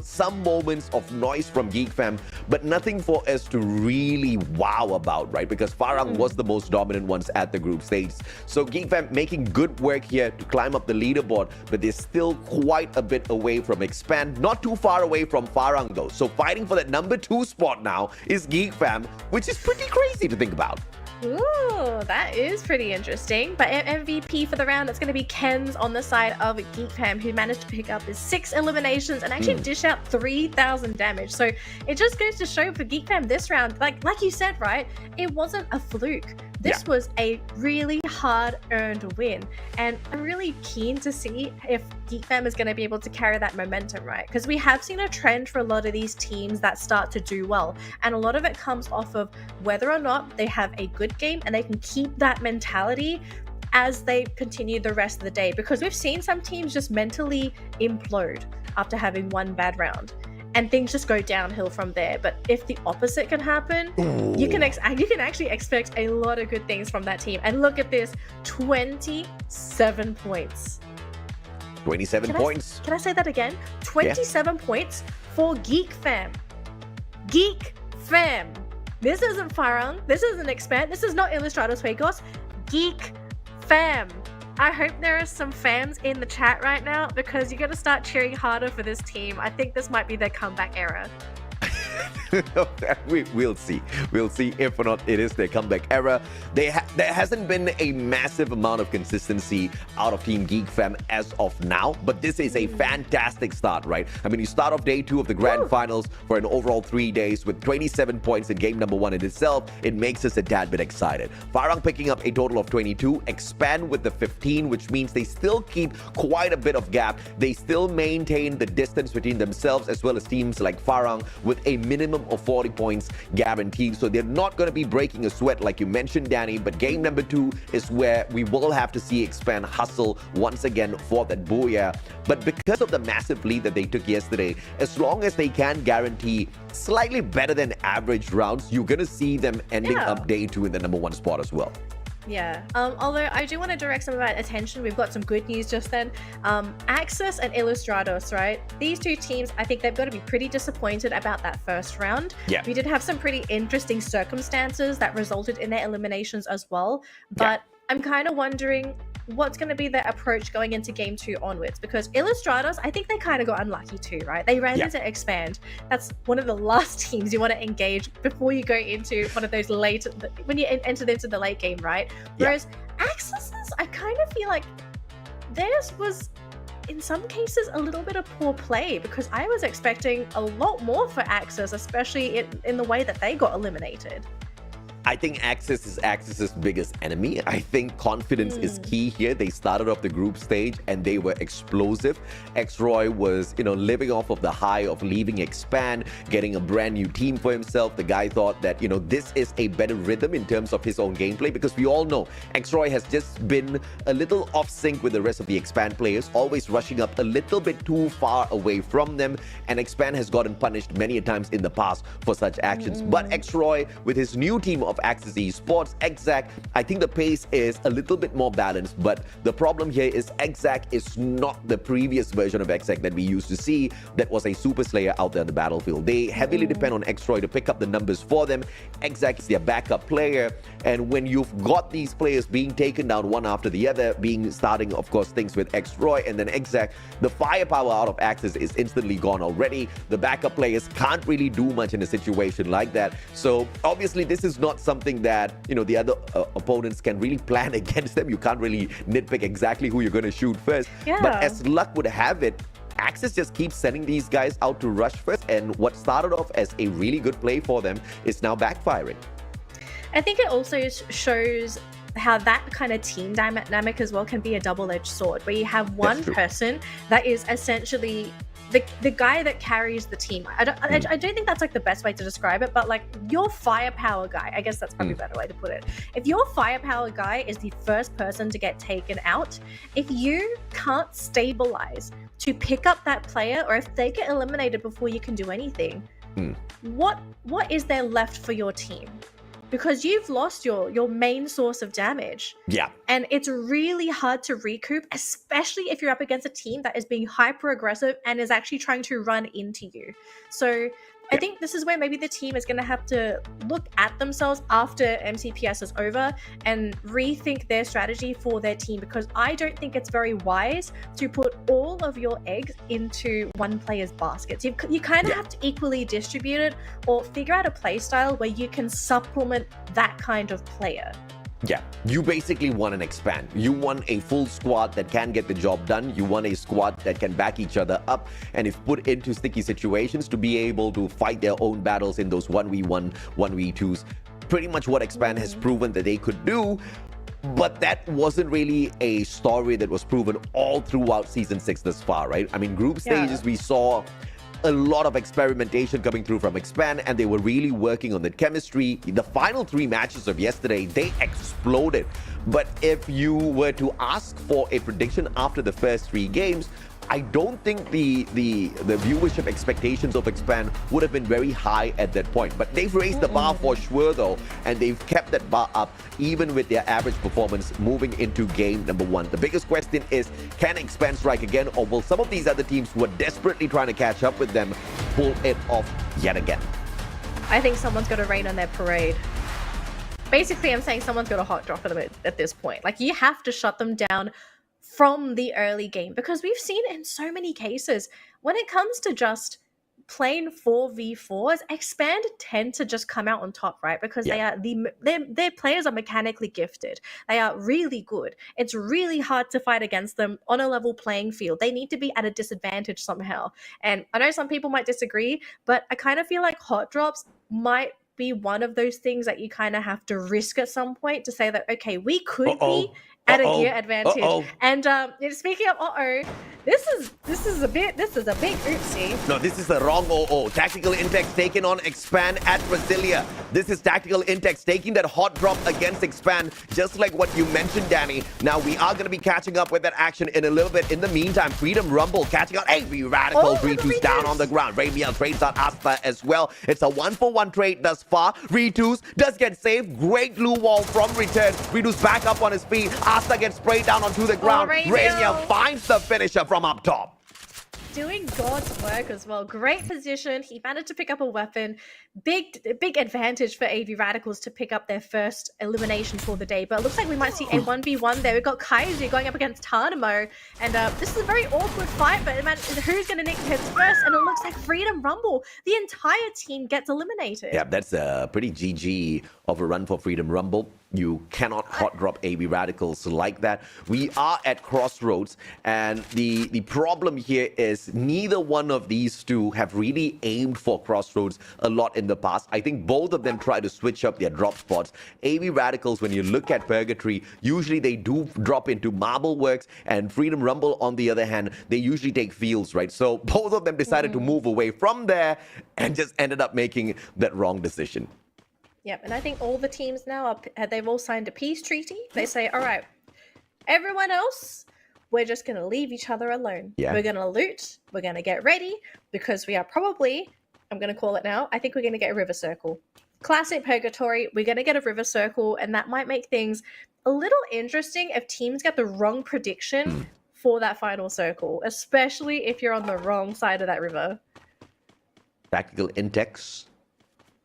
some moments of noise from Geek Fam, but nothing for us to really wow about, right? Because Farang was the most dominant ones at the group stage. So Geek Fam making good work here to climb up the leaderboard, but they're still quite a bit away from Expand. Not too far away from Farang though. So fighting for that number 2 spot now is Geek Fam, which is pretty crazy to think about. Ooh, that is pretty interesting. But MVP for the round, it's going to be Ken's on the side of Geek Fam, who managed to pick up his 6 eliminations and actually dish out 3,000 damage. So it just goes to show for Geek Fam this round, like you said, right? It wasn't a fluke. This was a really hard-earned win, and I'm really keen to see if Geek Fam is going to be able to carry that momentum, right? Because we have seen a trend for a lot of these teams that start to do well, and a lot of it comes off of whether or not they have a good game and they can keep that mentality as they continue the rest of the day. Because we've seen some teams just mentally implode after having one bad round, and things just go downhill from there. But if the opposite can happen, you can actually expect a lot of good things from that team. And look at this, 27 points. 27 points. Can I say that again? 27 points for Geek Fam. Geek Fam. This isn't Farang. This isn't Expand. This is not Ilustrados Juegos. Geek fam. I hope there are some fams in the chat right now because you're going to start cheering harder for this team. I think this might be their comeback era. We'll see. We'll see. If or not, it is their comeback era. There hasn't been a massive amount of consistency out of Team Geek Fam as of now, but this is a fantastic start, right? I mean, you start off day 2 of the grand finals for an overall 3 days with 27 points in game number 1 in itself. It makes us a tad bit excited. Farang picking up a total of 22, expand with the 15, which means they still keep quite a bit of gap. They still maintain the distance between themselves as well as teams like Farang with a minimum of 40 points guaranteed. So they're not going to be breaking a sweat like you mentioned, Danny, but game number 2 is where we will have to see Expand hustle once again for that booyah. But because of the massive lead that they took yesterday, as long as they can guarantee slightly better than average rounds, you're going to see them ending up day 2 in the number 1 spot as well. Yeah, although I do want to direct some of our attention. We've got some good news just then. Axis and Illustrados, right? These two teams, I think they've got to be pretty disappointed about that first round. Yeah. We did have some pretty interesting circumstances that resulted in their eliminations as well. But I'm kind of wondering what's going to be their approach going into game 2 onwards, because Illustrados, I think they kind of got unlucky too, right? They ran into Expand. That's one of the last teams you want to engage before you go into one of those late, when you enter into the late game, right? Whereas Axis, I kind of feel like theirs was in some cases a little bit of poor play, because I was expecting a lot more for Axis, especially in the way that they got eliminated. I think Axis is Axis's biggest enemy. I think confidence is key here. They started off the group stage and they were explosive. Xroy was, living off of the high of leaving Expand, getting a brand new team for himself. The guy thought that, this is a better rhythm in terms of his own gameplay, because we all know Xroy has just been a little off sync with the rest of the Expand players, always rushing up a little bit too far away from them. And Expand has gotten punished many a times in the past for such actions. But Xroy, with his new team of Axis Esports, Exact, I think the pace is a little bit more balanced, but the problem here is Exact is not the previous version of Exact that we used to see that was a super slayer out there on the battlefield. They heavily depend on Xroy to pick up the numbers for them. Exact is their backup player, and when you've got these players being taken down one after the other, starting of course things with Xroy and then Exact, the firepower out of Axis is instantly gone already. The backup players can't really do much in a situation like that. So obviously this is not something that the other opponents can really plan against them. You can't really nitpick exactly who you're going to shoot first. But as luck would have it, Axis just keeps sending these guys out to rush first, and what started off as a really good play for them is now backfiring. I think it also shows how that kind of team dynamic as well can be a double-edged sword, where you have one person that is essentially the guy that carries the team. I don't think that's like the best way to describe it, but like your firepower guy, I guess that's probably a better way to put it. If your firepower guy is the first person to get taken out, if you can't stabilize to pick up that player, or if they get eliminated before you can do anything, what is there left for your team? Because you've lost your main source of damage. Yeah. And it's really hard to recoup, especially if you're up against a team that is being hyper aggressive and is actually trying to run into you. So I think this is where maybe the team is going to have to look at themselves after MCPS is over and rethink their strategy for their team, because I don't think it's very wise to put all of your eggs into one player's baskets. You kind of have to equally distribute it, or figure out a play style where you can supplement that kind of player. Yeah, you basically want an Expand. You want a full squad that can get the job done. You want a squad that can back each other up, and if put into sticky situations, to be able to fight their own battles in those 1v1, 1v2s. Pretty much what Expand has proven that they could do. But that wasn't really a story that was proven all throughout Season 6 thus far, right? I mean, group stages, we saw a lot of experimentation coming through from Expand, and they were really working on the chemistry. The final 3 matches of yesterday, they exploded. But if you were to ask for a prediction after the first 3 games, I don't think the viewership expectations of Expand would have been very high at that point. But they've raised the bar for sure, though, and they've kept that bar up even with their average performance moving into game number 1. The biggest question is, can Expand strike again, or will some of these other teams who are desperately trying to catch up with them pull it off yet again? I think someone's got to rain on their parade. Basically, I'm saying someone's got a hot drop at this point. Like, you have to shut them down from the early game, because we've seen it in so many cases. When it comes to just plain 4v4s, Expand tend to just come out on top, right? Because their players are mechanically gifted. They are really good. It's really hard to fight against them on a level playing field. They need to be at a disadvantage somehow. And I know some people might disagree, but I kind of feel like hot drops might be one of those things that you kind of have to risk at some point to say that, okay, we could be at a gear advantage. And speaking of this is a big oopsie. No, this is the wrong Tactical Intex taken on Expand at Brasilia. This is Tactical Intex taking that hot drop against Expand, just like what you mentioned, Danny. Now we are going to be catching up with that action in a little bit. In the meantime, Freedom Rumble catching out AB Radical. Ritus down on the ground. Ramiel trades out Asta as well. It's a 1-for-1 trade thus far. Ritus does get saved. Great blue wall from return. Ritus back up on his feet. Asta gets sprayed down onto the ground. Ramiel finds the finisher from up top. Doing God's work as well. Great position. He managed to pick up a weapon. Big advantage for AV Radicals to pick up their first elimination for the day. But it looks like we might see a 1v1 there. We've got Kaiser going up against Tarnamo. And this is a very awkward fight, but man, who's going to nick heads first? And it looks like Freedom Rumble. The entire team gets eliminated. Yeah, that's a pretty GG of a run for Freedom Rumble. You cannot hot drop AB Radicals like that. We are at crossroads, and the problem here is neither one of these two have really aimed for crossroads a lot in the past. I think both of them try to switch up their drop spots. AB Radicals, when you look at Purgatory, usually they do drop into Marble Works, and Freedom Rumble, on the other hand, they usually take fields, right? So both of them decided to move away from there and just ended up making that wrong decision. Yep, and I think all the teams now, they've all signed a peace treaty. They say, all right, everyone else, we're just going to leave each other alone. Yeah. We're going to loot. We're going to get ready, because we are probably, I'm going to call it now, I think we're going to get a river circle. Classic Purgatory, we're going to get a river circle, and that might make things a little interesting if teams get the wrong prediction for that final circle, especially if you're on the wrong side of that river. Tactical Intex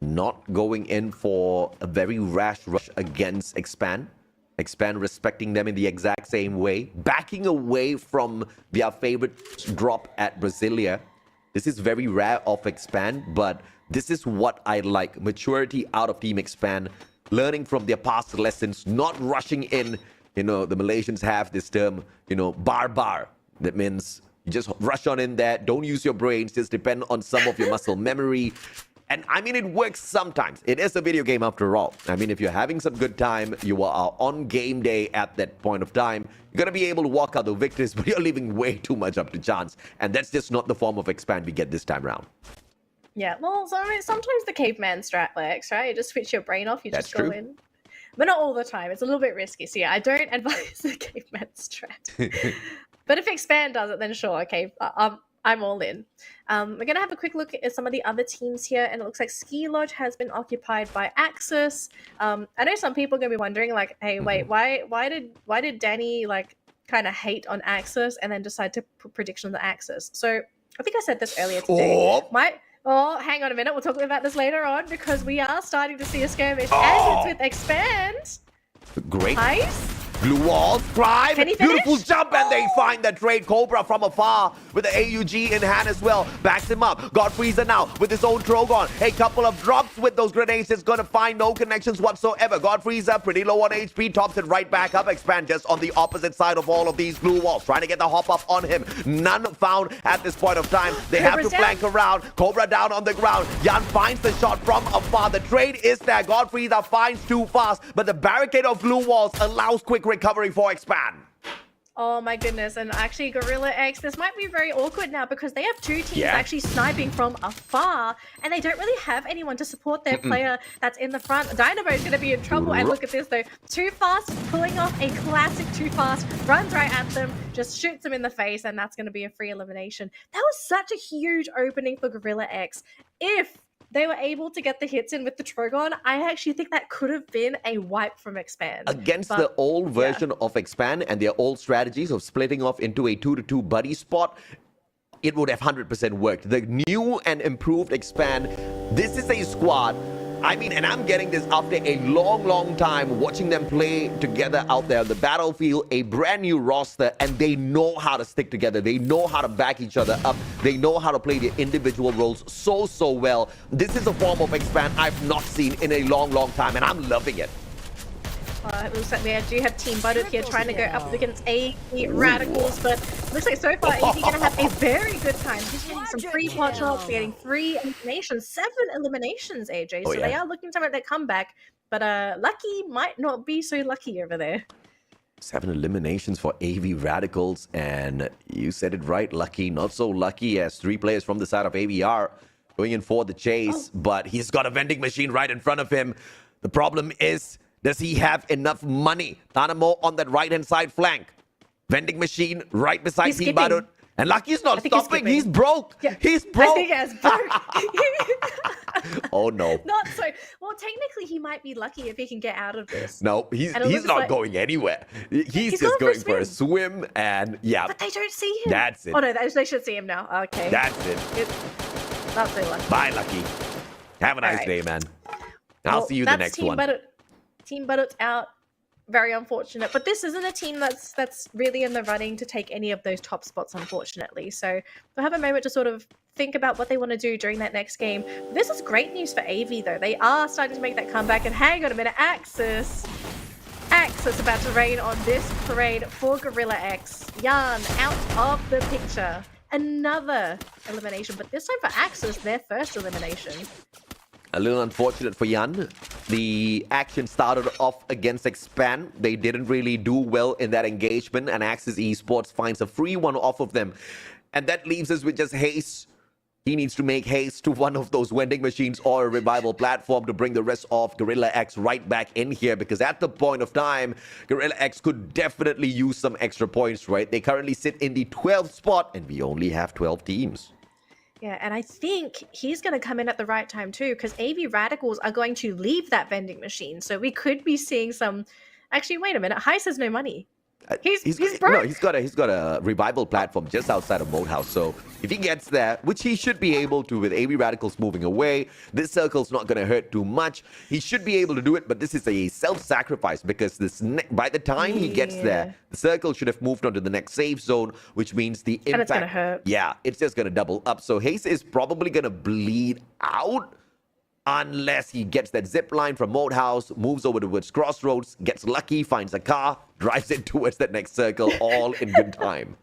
not going in for a very rash rush against Expand. Expand respecting them in the exact same way, backing away from their favorite drop at Brasilia. This is very rare of Expand, but this is what I like. Maturity out of Team Expand, learning from their past lessons, not rushing in. You know, the Malaysians have this term, bar. That means you just rush on in there, don't use your brains, just depend on some of your muscle memory. And I mean, it works sometimes. It is a video game after all. I mean, if you're having some good time, you are on game day at that point of time, you're going to be able to walk out the victors, but you're leaving way too much up to chance. And that's just not the form of Expand we get this time around. Yeah, well, so, I mean, sometimes the caveman strat works, right? You just switch your brain off, you That's just go true. in. But not all the time. It's a little bit risky. So yeah, I don't advise the caveman strat. But if Expand does it, then sure, okay, I'm all in. We're going to have a quick look at some of the other teams here, and it looks like Ski Lodge has been occupied by Axis. I know some people are going to be wondering, like, hey, wait, why did Danny, like, kind of hate on Axis and then decide to put prediction on the Axis? So I think I said this earlier today. Hang on a minute. We'll talk about this later on, because we are starting to see a skirmish, as it's with Expand. Great. Nice. Blue walls, Prime, beautiful jump, and they find the trade. Cobra from afar with the AUG in hand as well. Backs him up. Godfreezer now with his own Drogon. A couple of drops with those grenades. Is going to find no connections whatsoever. Godfreezer pretty low on HP. Tops it right back up. Expand just on the opposite side of all of these blue walls. Trying to get the hop up on him. None found at this point of time. They have to flank around. Cobra down on the ground. Yan finds the shot from afar. The trade is there. Godfreezer finds too fast. But the barricade of blue walls allows quick recovery for Expand. Oh my goodness, and actually Gorilla X, this might be very awkward now, because they have two teams actually sniping from afar, and they don't really have anyone to support their player that's in the front. Dynamo is going to be in trouble, and look at this though. Too Fast pulling off a classic Too Fast, runs right at them, just shoots them in the face, and that's going to be a free elimination. That was such a huge opening for Gorilla X. If they were able to get the hits in with the Trogon, I actually think that could have been a wipe from Expand. Against the old version of Expand and their old strategies of splitting off into a 2-2 buddy spot, it would have 100% worked. The new and improved Expand, this is a squad I mean, and I'm getting this after a long time watching them play together out there on the battlefield, a brand new roster, and they know how to stick together. They know how to back each other up. They know how to play their individual roles so well. This is a form of expand I've not seen in a long time, and I'm loving it. It looks like we do have Team Butter here trying to go up against AV Radicals, but looks like so far AV going to have a very good time. He's getting some free pot shots, getting 3 eliminations, 7 eliminations, AJ. So they are looking to make that comeback, but Lucky might not be so lucky over there. 7 eliminations for AV Radicals, and you said it right, Lucky. Not so lucky as 3 players from the side of AVR going in for the chase, but he's got a vending machine right in front of him. The problem is, does he have enough money? Tanamo on that right-hand side flank. Vending machine right beside Team Badut. And Lucky's not stopping. He's broke. Yeah. He's broke. I think he has broke. Oh, no. Not so. Well, technically, he might be lucky if he can get out of this. No, he's not going anywhere. He's just going for a swim, and yeah. But they don't see him. That's it. Oh, no, they should see him now. Okay. That's it. Not so lucky. Bye, Lucky. Have a nice day, man. I'll see you the next one. Team Badut's out. Very unfortunate. But this isn't a team that's really in the running to take any of those top spots, unfortunately. So we'll have a moment to sort of think about what they want to do during that next game. This is great news for AV, though. They are starting to make that comeback. And hang on a minute, Axis about to rain on this parade for Gorilla X. Yan out of the picture. Another elimination, but this time for Axis, their first elimination. A little unfortunate for Yan. The action started off against Expand. They didn't really do well in that engagement, and Axis Esports finds a free one off of them. And that leaves us with just Haste. He needs to make haste to one of those vending machines or a revival platform to bring the rest of Gorilla X right back in here, because at the point of time, Gorilla X could definitely use some extra points, right? They currently sit in the 12th spot, and we only have 12 teams. Yeah, and I think he's going to come in at the right time too, because AV Radicals are going to leave that vending machine. So we could be seeing some... Actually, wait a minute. Heist has no money. He's broke. No, he's got a revival platform just outside of Mode House. So if he gets there, which he should be able to with AV Radicals moving away, this circle's not going to hurt too much. He should be able to do it, but this is a self-sacrifice, because by the time he gets there, the circle should have moved on to the next safe zone, which means the impact... And it's going to hurt. Yeah, it's just going to double up. So Haste is probably going to bleed out, unless he gets that zip line from Mode House, moves over towards Crossroads, gets lucky, finds a car, drives it towards that next circle, all in good time.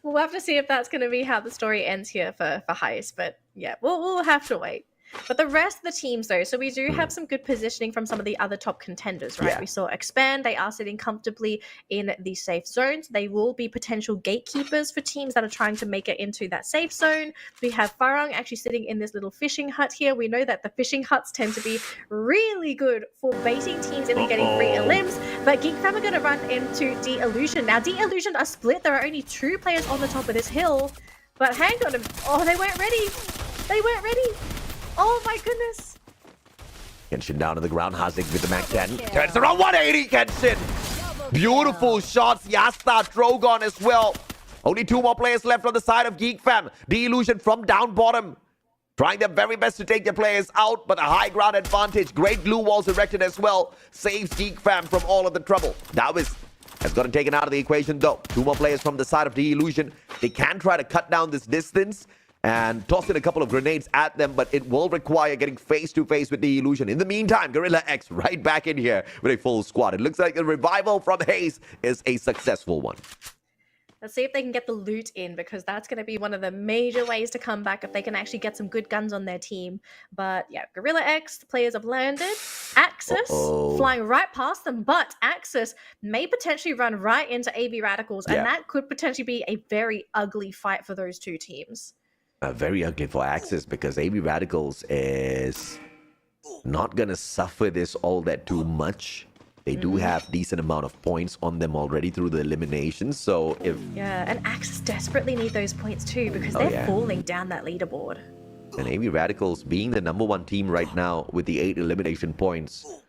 We'll have to see if that's going to be how the story ends here for Heist, but yeah, we'll have to wait. But the rest of the teams, though, so we do have some good positioning from some of the other top contenders, right? Yeah. We saw Expand. They are sitting comfortably in the safe zones. They will be potential gatekeepers for teams that are trying to make it into that safe zone. We have Farang actually sitting in this little fishing hut here. We know that the fishing huts tend to be really good for baiting teams into getting free elims. But Geek Fam are going to run into De-Illusion. Now, De-Illusion are split. There are only 2 players on the top of this hill. But hang on. Oh, they weren't ready. They weren't ready. Oh my goodness. Kenshin down to the ground. Hazik with the Mac 10. Turns around 180, Kenshin. Beautiful shots. Yasta, Drogon as well. Only 2 more players left on the side of Geek Fam. De-Illusion from down bottom, trying their very best to take their players out, but a high ground advantage. Great blue walls erected as well. Saves Geek Fam from all of the trouble. Davis has gotten taken out of the equation though. 2 more players from the side of De-Illusion. They can try to cut down this distance and toss in a couple of grenades at them, but it will require getting face-to-face with De-Illusion. In the meantime, Gorilla X right back in here with a full squad. It looks like the revival from Haze is a successful one. Let's see if they can get the loot in, because that's going to be one of the major ways to come back if they can actually get some good guns on their team. But yeah, Gorilla X, the players have landed. Axis flying right past them, but Axis may potentially run right into AV Radicals, and that could potentially be a very ugly fight for those 2 teams. Very ugly for Axis, because AV Radicals is not going to suffer this all that too much. They do have decent amount of points on them already through the eliminations. So if... Yeah, and Axis desperately need those points too, because they're falling down that leaderboard. And AV Radicals, being the #1 team right now with the 8 elimination points,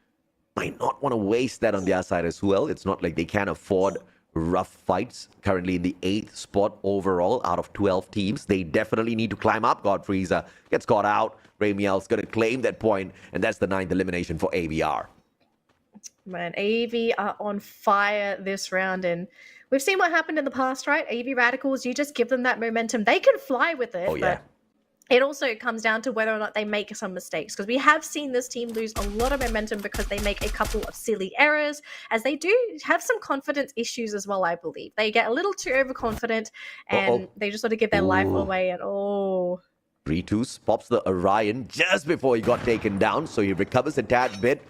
might not want to waste that on their side as well. It's not like they can't afford rough fights, currently in the 8th spot overall out of 12 teams. They definitely need to climb up. Godfrey's gets caught out. Ramiel's going to claim that point, and that's the 9th elimination for AVR. Man, AV are on fire this round, and we've seen what happened in the past, right? AV Radicals, you just give them that momentum. They can fly with it, but it also comes down to whether or not they make some mistakes, because we have seen this team lose a lot of momentum because they make a couple of silly errors, as they do have some confidence issues as well, I believe. They get a little too overconfident, and they just sort of give their life away, and Ritus pops the Orion just before he got taken down, so he recovers a tad bit.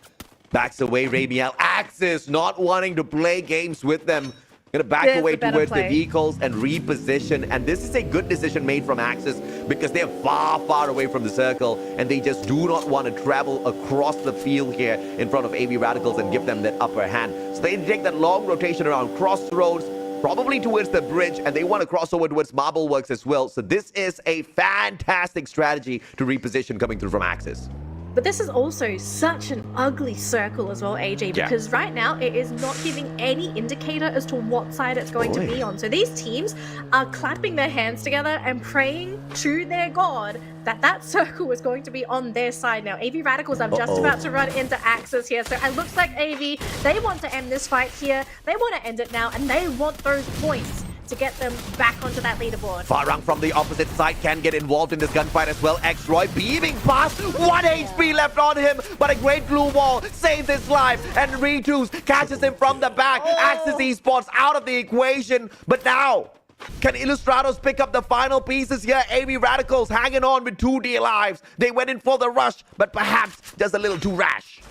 Backs away, Ramiel. Axis not wanting to play games with them. Gonna back away towards the vehicles and reposition. And this is a good decision made from Axis, because they're far, far away from the circle, and they just do not want to travel across the field here in front of AV Radicals and give them that upper hand. So they take that long rotation around Crossroads, probably towards the bridge, and they want to cross over towards Marble Works as well. So this is a fantastic strategy to reposition coming through from Axis. But this is also such an ugly circle as well, AJ, because right now it is not giving any indicator as to what side it's going to be on. So these teams are clapping their hands together and praying to their god that that circle is going to be on their side now. AV Radicals are just about to run into Axis here. So it looks like AV, they want to end this fight here. They want to end it now, and they want those points to get them back onto that leaderboard. Farang from the opposite side can get involved in this gunfight as well. X-Roy beaming past, 1 HP left on him, but a great glue wall saves his life, and Ritus catches him from the back. Axis Esports out of the equation, but now, can Illustrados pick up the final pieces here? AV Radicals hanging on with 2D lives. They went in for the rush, but perhaps just a little too rash.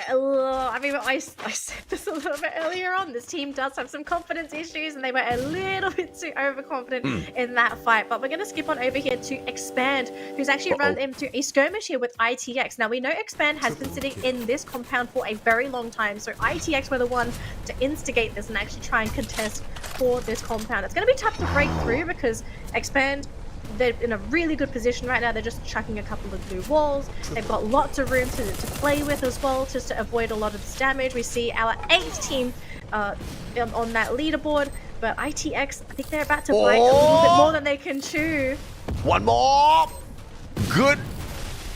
I mean, I said this a little bit earlier on. This team does have some confidence issues, and they were a little bit too overconfident in that fight. But we're going to skip on over here to Expand, who's actually run into a skirmish here with ITX. Now, we know Expand has been sitting in this compound for a very long time, so ITX were the ones to instigate this and actually try and contest for this compound. It's going to be tough to break through because Expand, they're in a really good position right now. They're just chucking a couple of blue walls. They've got lots of room to play with as well, just to avoid a lot of this damage. We see our 8th team on that leaderboard, but ITX, I think they're about to bite a little bit more than they can chew. One more. Good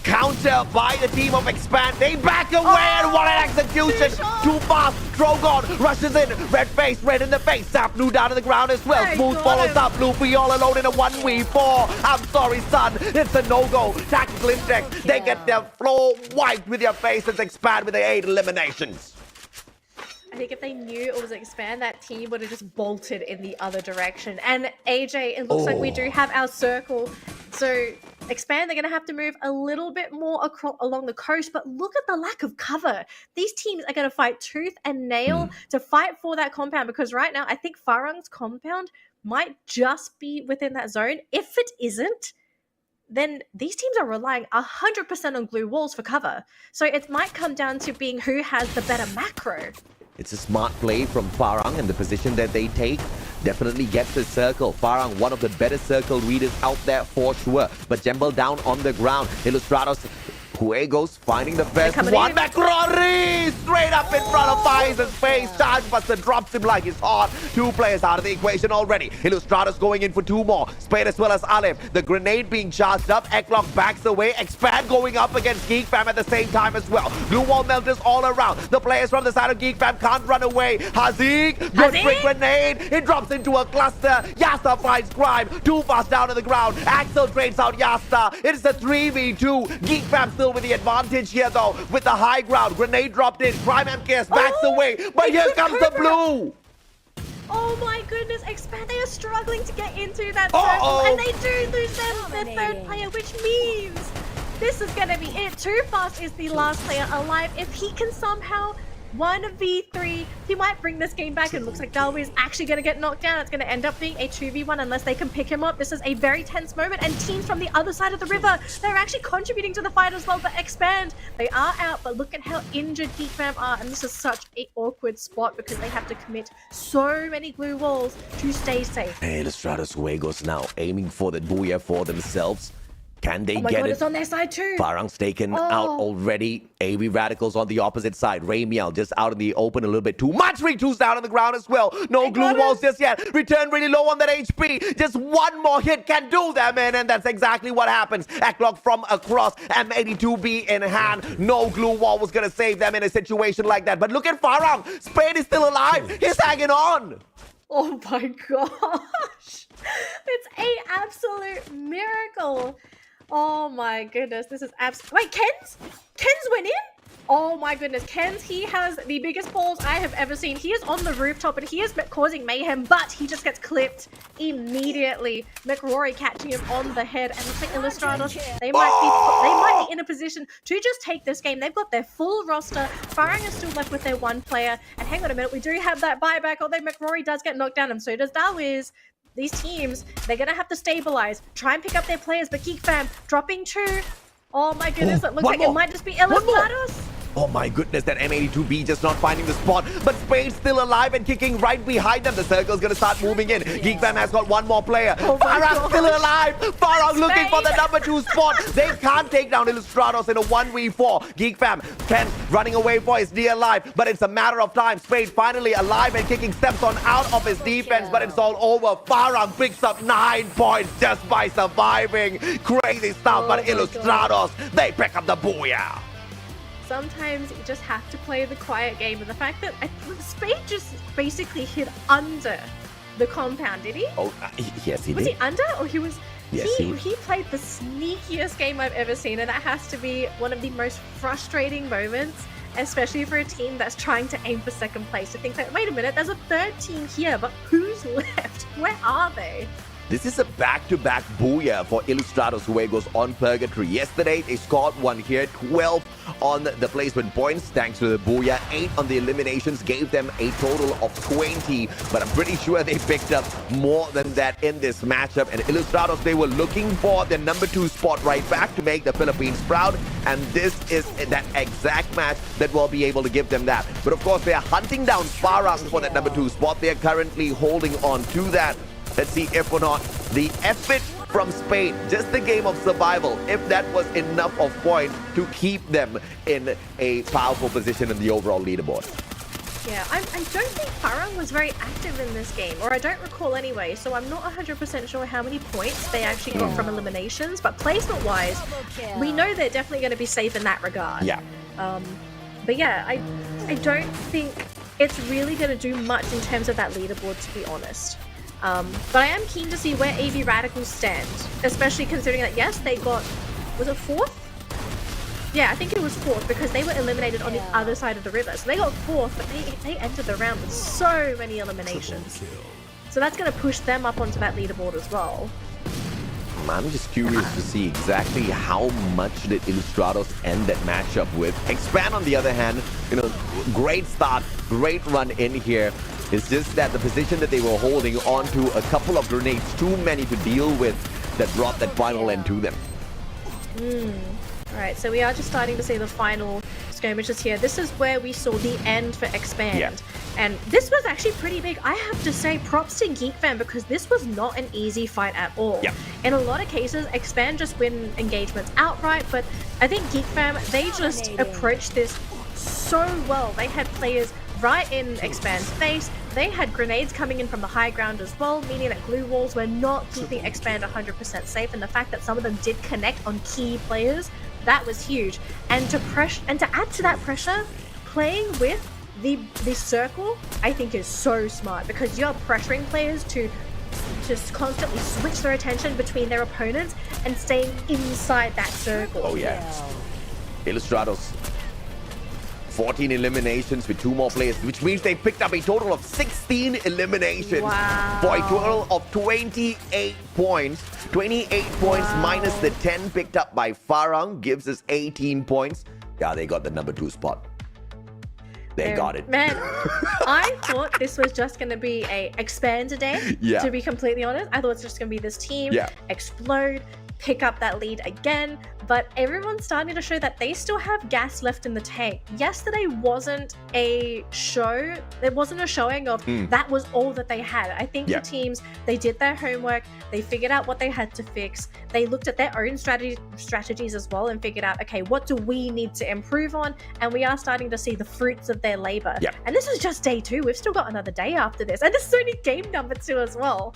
counter by the team of Expand. They back away, and what an execution. Too fast. Drogon rushes in. Red face, red in the face. Zap Blue down to the ground as well. Smooth follows up. Luffy all alone in a 1v4. I'm sorry, son. It's a no-go. Tactical index. They get their floor wiped with your face as Expand with the 8 eliminations. I think if they knew it was Expand, that team would have just bolted in the other direction. And AJ, it looks like we do have our circle. So Expand, they're going to have to move a little bit more along the coast, but look at the lack of cover. These teams are going to fight tooth and nail to fight for that compound, because right now I think Farang's compound might just be within that zone. If it isn't, then these teams are relying 100% on glue walls for cover. So it might come down to being who has the better macro. It's a smart play from Farang, and the position that they take definitely gets the circle. Farang, one of the better circle readers out there for sure. But Jembel down on the ground. Illustrados, Fuego's finding the first one. McCrory straight up in front of Fizer's face. Chargebuster drops him like it's hot. 2 players out of the equation already. Illustrados going in for 2 more. Spade as well as Aleph. The grenade being charged up. Eklock backs away. Expand going up against Geek Fam at the same time as well. Blue wall melters all around. The players from the side of Geek Fam can't run away. Hazik, good quick grenade. It drops into a cluster. Yasta finds Crime. Too fast down to the ground. Axel trades out Yasta. It's a 3v2. Geek Fam still with the advantage here though, with the high ground. Grenade dropped in. Prime MKS backs away, but here comes the blue. Oh my goodness, Expand, they are struggling to get into that circle, and they do lose their 3rd player, which means this is going to be it. Too Fast is the last player alive. If he can somehow 1v3, he might bring this game back, and looks like Darwin is actually going to get knocked down. It's going to end up being a 2v1 unless they can pick him up. This is a very tense moment, and teams from the other side of the river, they're actually contributing to the fight as well. But Expand, they are out, but look at how injured Geek Fam are, and this is such an awkward spot because they have to commit so many glue walls to stay safe. Hey, Illustrados Fuegos now aiming for the booyah for themselves. Can they Oh my get god, it? it's on their side too. Farang's taken out already. AV Radicals on the opposite side. Ramiel just out in the open a little bit too much. Retools down on the ground as well. No glue walls just yet. Return really low on that HP. Just one more hit can do them in, and that's exactly what happens. Eklock from across. M82B in hand. No glue wall was going to save them in a situation like that. But look at Farang. Spade is still alive. He's hanging on. Oh my gosh. It's an absolute miracle. Oh my goodness, this is Wait, Ken's went in? Oh my goodness, he has the biggest balls I have ever seen. He is on the rooftop and he is causing mayhem, but he just gets clipped immediately. McRory catching him on the head, and looks like Illustrados, they might be in a position to just take this game. They've got their full roster. Farang is still left with their one player, and hang on a minute, we do have that buyback, although McRory does get knocked down, and so does Dawiz. These teams, they're going to have to stabilize, try and pick up their players, but Geek Fam dropping 2. Oh my goodness, it looks like it might just be Illustrados. Oh my goodness, that M82B just not finding the spot, but Spade's still alive and kicking right behind them. The circle's gonna start moving in. Yeah. Geek Fam has got one more player. Farang still alive. Farang looking for the number 2 spot. They can't take down Illustrados in a 1v4. Geek Fam, Ken running away for his dear life, but it's a matter of time. Spade finally alive and kicking steps on out of his defense, but it's all over. Farang picks up 9 points just by surviving. Crazy stuff, but Illustrados, they pick up the booyah. Sometimes you just have to play the quiet game, and the fact that Spade just basically hid under the compound, did he? Oh, yes, he did. Was he under, or he was... Yes, he played the sneakiest game I've ever seen, and that has to be one of the most frustrating moments, especially for a team that's trying to aim for second place. To think that, wait a minute, there's a third team here, but who's left? Where are they? This is a back-to-back booyah for Illustrados, who goes on purgatory. Yesterday, they scored one here, 12 on the placement points, thanks to the booyah. 8 on the eliminations, gave them a total of 20. But I'm pretty sure they picked up more than that in this matchup. And Illustrados, they were looking for the number 2 spot right back to make the Philippines proud. And this is that exact match that will be able to give them that. But of course, they are hunting down Farang for that number 2 spot. They are currently holding on to that. Let's see if or not the effort from Spade, just the game of survival, if that was enough of points to keep them in a powerful position in the overall leaderboard. Yeah, I don't think Farang was very active in this game, or I don't recall anyway, so I'm not 100% sure how many points they actually got from eliminations, but placement-wise, we know they're definitely going to be safe in that regard. Yeah. But yeah, I don't think it's really going to do much in terms of that leaderboard, to be honest. But I am keen to see where AV Radicals stand, especially considering that, yes, they got, was it 4th? Yeah, I think it was 4th, because they were eliminated on the other side of the river. So they got 4th, but they entered the round with so many eliminations. So that's going to push them up onto that leaderboard as well. I'm just curious to see exactly how much did Illustrados end that matchup with. Expand, on the other hand, great start, great run in here. It's just that the position that they were holding on to, a couple of grenades, too many to deal with, that brought that final end to them. Alright, so we are just starting to see the final skirmishes here. This is where we saw the end for Expand. Yeah. And this was actually pretty big. I have to say props to Geek Fam, because this was not an easy fight at all. Yeah. In a lot of cases, Expand just win engagements outright, but I think Geek Fam, they just approached this so well. They had players right in Expand's face. They had grenades coming in from the high ground as well, meaning that glue walls were not keeping Expand 100% safe, and the fact that some of them did connect on key players, that was huge. And to add to that pressure, playing with the circle, I think is so smart, because you're pressuring players to just constantly switch their attention between their opponents and staying inside that circle. Oh yeah. Illustrados, 14 eliminations with 2 more players, which means they picked up a total of 16 eliminations. Wow. For a total of 28 points. 28 points minus the 10 picked up by Farang gives us 18 points. Yeah, they got the number 2 spot. They got it. Man, I thought this was just going to be a Expand day, to be completely honest. I thought it's just going to be this team explode, pick up that lead again, but everyone's starting to show that they still have gas left in the tank. Yesterday wasn't a show. It wasn't a showing of that was all that they had. I think the teams, they did their homework. They figured out what they had to fix. They looked at their own strategies as well and figured out, okay, what do we need to improve on? And we are starting to see the fruits of their labor. And this is just day 2. We've still got another day after this. And this is only game number 2 as well.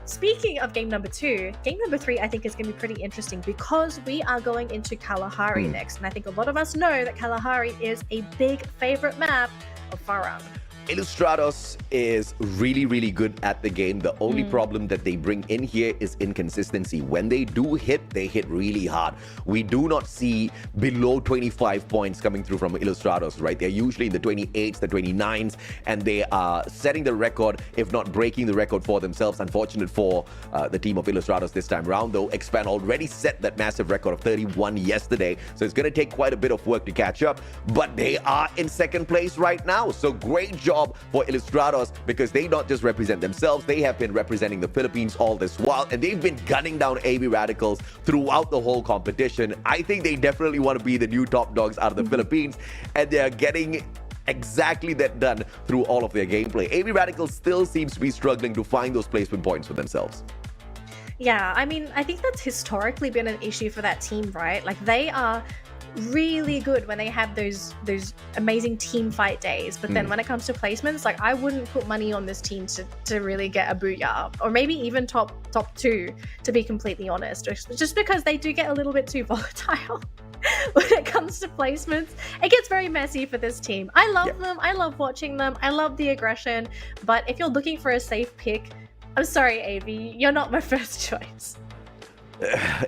Speaking of game number 2, game number 3 I think is going to be pretty interesting because we are going into Kalahari next. And I think a lot of us know that Kalahari is a big favorite map of Farang. Ilustrados is really, really good at the game. The only problem that they bring in here is inconsistency. When they do hit, they hit really hard. We do not see below 25 points coming through from Ilustrados, right? They're usually in the 28s, the 29s, and they are setting the record, if not breaking the record for themselves. Unfortunate for the team of Ilustrados this time around, though. Expand already set that massive record of 31 yesterday, so it's going to take quite a bit of work to catch up, but they are in second place right now. So great job for Ilustrados because they not just represent themselves, they have been representing the Philippines all this while, and they've been gunning down AB Radicals throughout the whole competition. I think they definitely want to be the new top dogs out of the Philippines, and they're getting exactly that done through all of their gameplay. AB Radicals still seems to be struggling to find those placement points for themselves. Yeah, I mean, I think that's historically been an issue for that team, right? Like, they are really good when they have those amazing team fight days, but then when it comes to placements, like, I wouldn't put money on this team to really get a booyah, or maybe even top 2, to be completely honest, just because they do get a little bit too volatile when it comes to placements. It gets very messy for this team. I love them, I love watching them, I love the aggression, but if you're looking for a safe pick, I'm sorry, AV, you're not my first choice.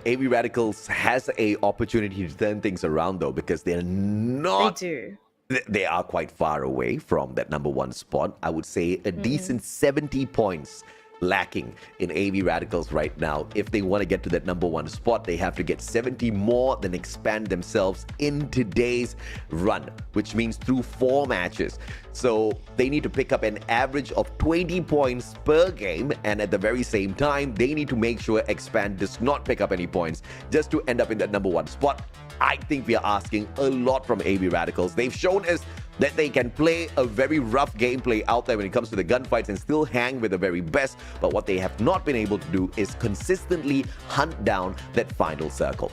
AB Radicals has a opportunity to turn things around, though, because they're not... They do. They are quite far away from that number 1 spot. I would say a decent 70 points lacking in AB Radicals right now. If they want to get to that number 1 spot, they have to get 70 more than expand themselves in today's run, which means through 4 matches. So they need to pick up an average of 20 points per game, and at the very same time, they need to make sure Expand does not pick up any points just to end up in that number 1 spot. I think we are asking a lot from AB Radicals. They've shown us that they can play a very rough gameplay out there when it comes to the gunfights and still hang with the very best, but what they have not been able to do is consistently hunt down that final circle.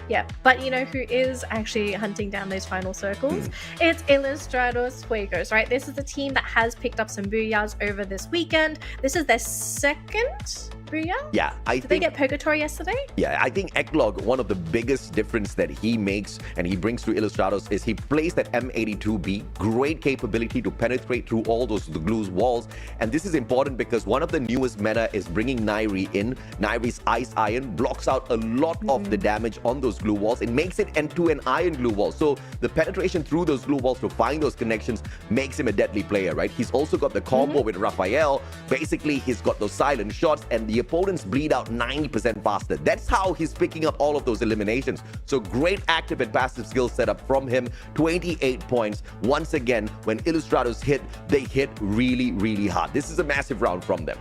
Yeah, but you know who is actually hunting down those final circles? It's Ilustrados Fuegos, right? This is the team that has picked up some booyahs over this weekend. This is their second booyah? Yeah, Did they get Purgatory yesterday? Yeah, I think Eklog, one of the biggest difference that he makes and he brings to Ilustrados is he plays that M82B, great capability to penetrate through all those glues walls. And this is important because one of the newest meta is bringing Nairi in. Nairi's Ice Iron blocks out a lot of the damage on those glue walls. It makes it into an iron glue wall. So the penetration through those glue walls to find those connections makes him a deadly player, right? He's also got the combo with Raphael. Basically, he's got those silent shots and the opponents bleed out 90% faster. That's how he's picking up all of those eliminations. So great active and passive skill setup from him. 28 points. Once again, when Ilustrados hit, they hit really, really hard. This is a massive round from them.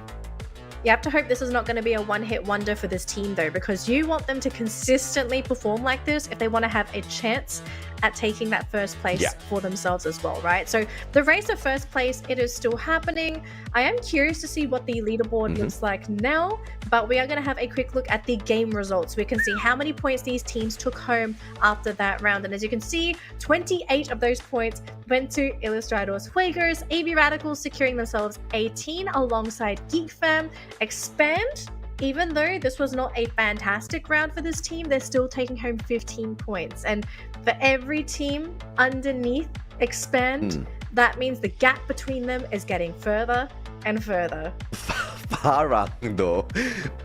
You have to hope this is not going to be a one-hit wonder for this team, though, because you want them to consistently perform like this if they want to have a chance at taking that first place for themselves as well, right? So the race of first place, it is still happening. I am curious to see what the leaderboard looks like now, but we are going to have a quick look at the game results. We can see how many points these teams took home after that round. And as you can see, 28 of those points went to Ilustrados Fuegos, AB Radicals securing themselves 18 alongside Geek Fam. Expand, even though this was not a fantastic round for this team, they're still taking home 15 points. And for every team underneath Expand, that means the gap between them is getting further and further. Farang, though,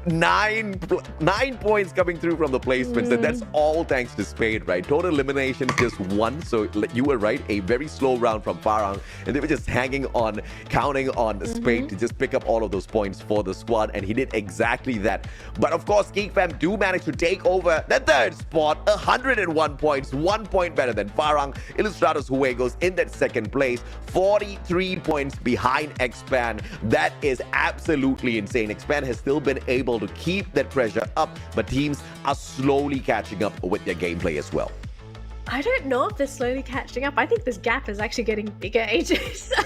9 points coming through from the placements, and that's all thanks to Spade, right? Total eliminations just 1, so you were right, a very slow round from Farang, and they were just hanging on, counting on Spade to just pick up all of those points for the squad, and he did exactly that. But of course, Geek Fam do manage to take over the 3rd spot, 101 points, 1 point better than Farang. Ilustrados Fuegos in that 2nd place, 43 points behind Expand. That is absolutely absolutely insane. Expand has still been able to keep that pressure up, but teams are slowly catching up with their gameplay as well. I don't know if they're slowly catching up. I think this gap is actually getting bigger, AJ. So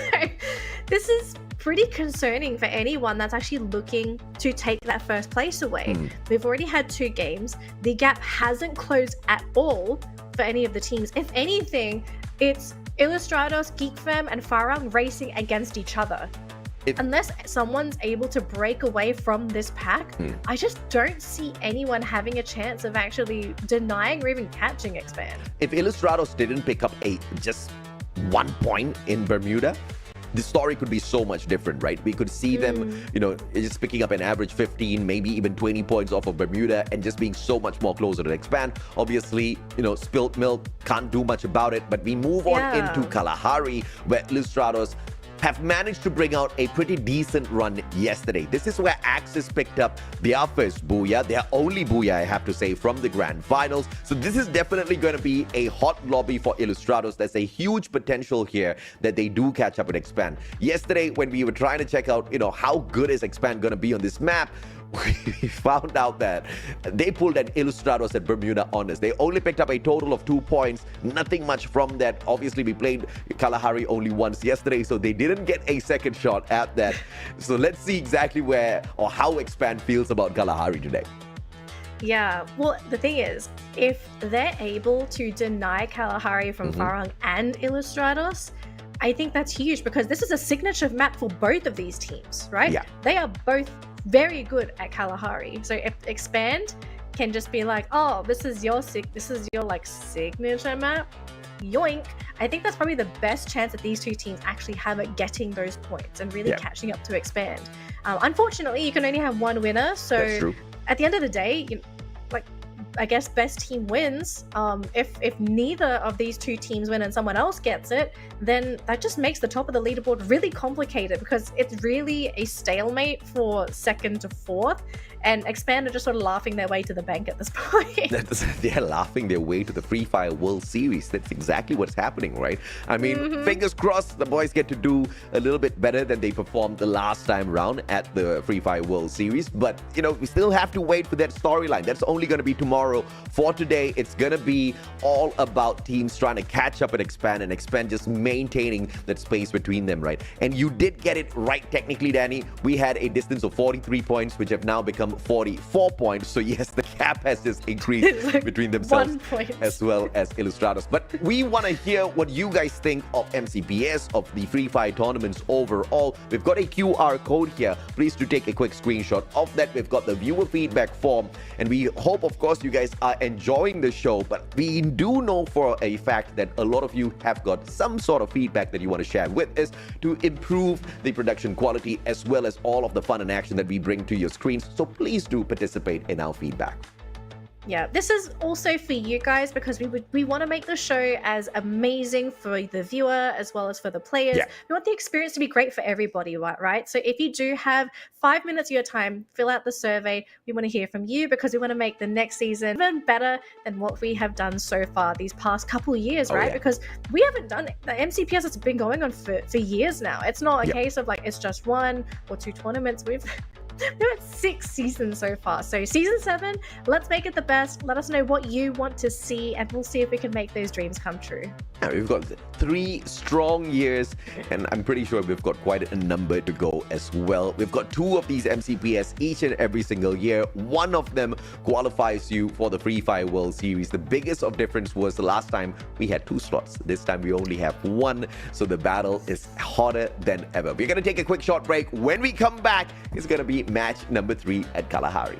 this is pretty concerning for anyone that's actually looking to take that first place away. We've already had 2 games. The gap hasn't closed at all for any of the teams. If anything, it's Illustrados, GeekFam, and Farang racing against each other. Unless someone's able to break away from this pack, I just don't see anyone having a chance of actually denying or even catching Expand. If Illustrados didn't pick up just 1 point in Bermuda, the story could be so much different, right? We could see them, just picking up an average 15, maybe even 20 points off of Bermuda and just being so much more closer to Expand. Obviously, spilt milk, can't do much about it, but we move on into Kalahari, where Illustrados have managed to bring out a pretty decent run yesterday. This is where Axis picked up their first booyah, their only booyah, I have to say, from the grand finals. So this is definitely going to be a hot lobby for Illustrados. There's a huge potential here that they do catch up with Expand. Yesterday, when we were trying to check out, how good is Expand going to be on this map, we found out that they pulled an Illustrados at Bermuda Honors. They only picked up a total of 2 points, nothing much from that. Obviously, we played Kalahari only once yesterday, so they didn't get a second shot at that. So let's see exactly where or how Expand feels about Kalahari today. Yeah, well, the thing is, if they're able to deny Kalahari from Farang and Illustrados, I think that's huge because this is a signature map for both of these teams, right? Yeah. They are both very good at Kalahari. So if Expand can just be like, oh, this is your like signature map, yoink. I think that's probably the best chance that these 2 teams actually have at getting those points and really catching up to Expand. Unfortunately, you can only have 1 winner. So at the end of the day, I guess best team wins. If neither of these 2 teams win and someone else gets it, then that just makes the top of the leaderboard really complicated because it's really a stalemate for 2nd to 4th, and Expand are just sort of laughing their way to the bank at this point. They're laughing their way to the Free Fire World Series. That's exactly what's happening, right? I mean, fingers crossed the boys get to do a little bit better than they performed the last time round at the Free Fire World Series. But, we still have to wait for that storyline. That's only going to be tomorrow. For today, it's going to be all about teams trying to catch up and Expand just maintaining that space between them, right? And you did get it right technically, Danny. We had a distance of 43 points, which have now become 44 points. So yes, the gap has just increased between themselves as well as Illustrados. But we want to hear what you guys think of MCPS, of the Free Fire tournaments overall. We've got a QR code here. Please do take a quick screenshot of that. We've got the viewer feedback form, and we hope, of course, you guys are enjoying the show. But we do know for a fact that a lot of you have got some sort of feedback that you want to share with us to improve the production quality as well as all of the fun and action that we bring to your screens. So please do participate in our feedback. Yeah, this is also for you guys because we want to make the show as amazing for the viewer as well as for the players. Yeah. We want the experience to be great for everybody, right? So if you do have 5 minutes of your time, fill out the survey. We want to hear from you because we want to make the next season even better than what we have done so far these past couple of years, right? Yeah. Because we haven't done it. The MCPS has been going on for years now. It's not a case of like it's just 1 or 2 tournaments. We've had 6 seasons so far. So season 7, let's make it the best. Let us know what you want to see and we'll see if we can make those dreams come true. Now, we've got 3 strong years and I'm pretty sure we've got quite a number to go as well. We've got 2 of these MCPS each and every single year. 1 of them qualifies you for the Free Fire World Series. The biggest of difference was the last time we had 2 slots. This time we only have 1. So the battle is hotter than ever. We're going to take a quick short break. When we come back, it's going to be match number 3 at Kalahari.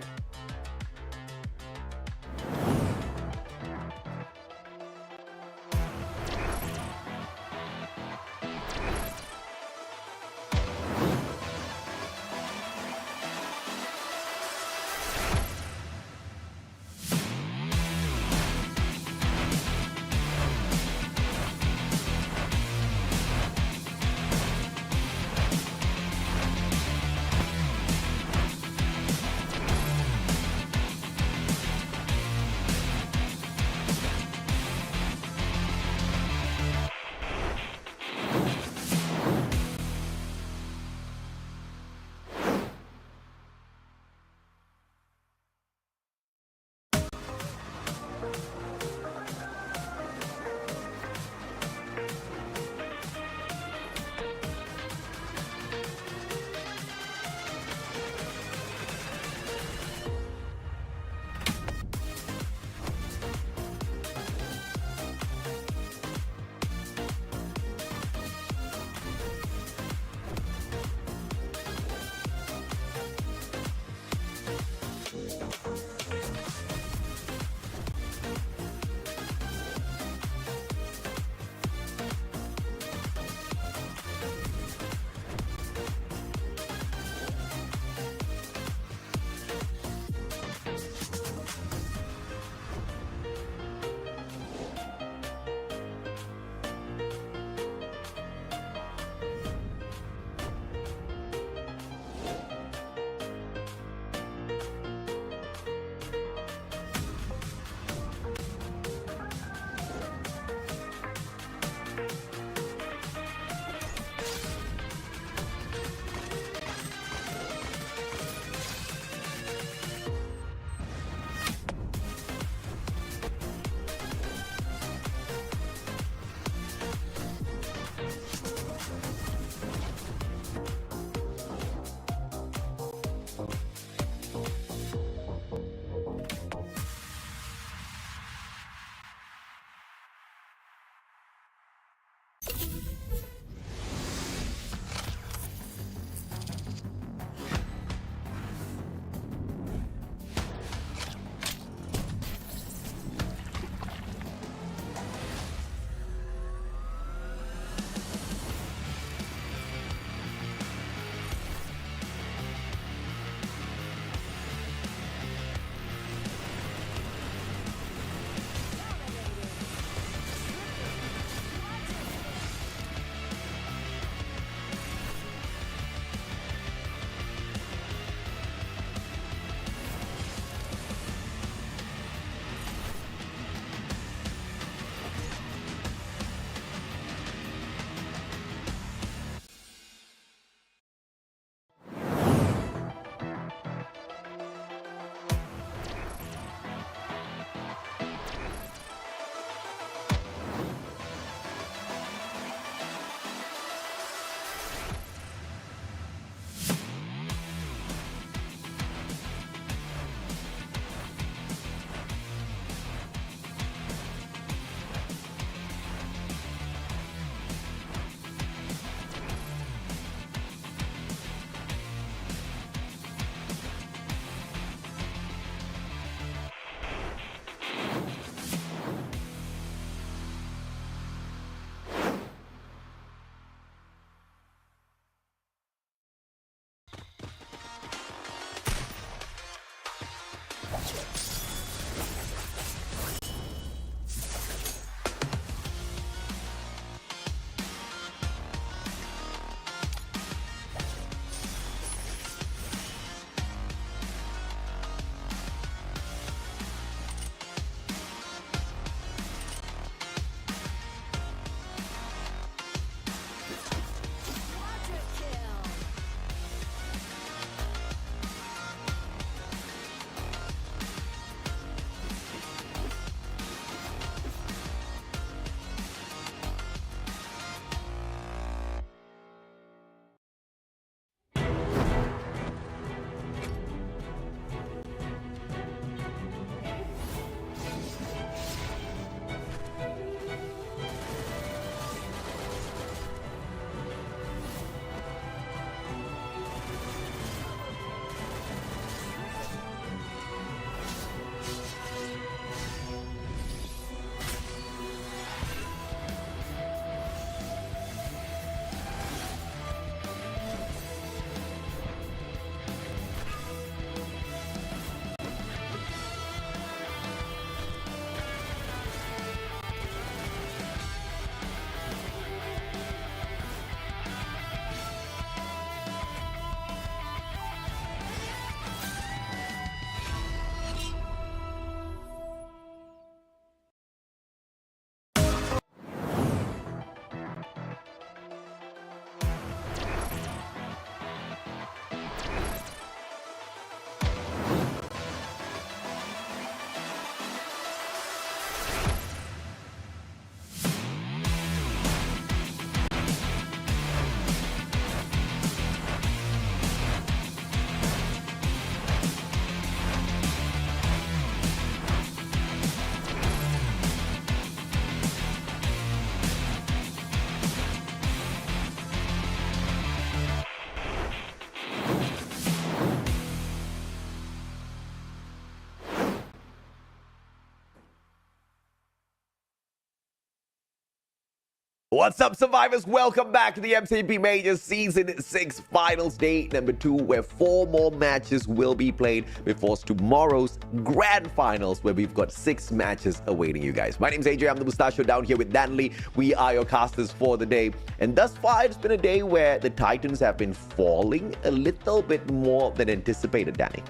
What's up, survivors? Welcome back to the MCP Majors Season 6 Finals Day number 2, where 4 more matches will be played before tomorrow's Grand Finals, where we've got 6 matches awaiting you guys. My name's AJ, I'm the Mustachio, down here with Danley. We are your casters for the day. And thus far, it's been a day where the Titans have been falling a little bit more than anticipated, Danny.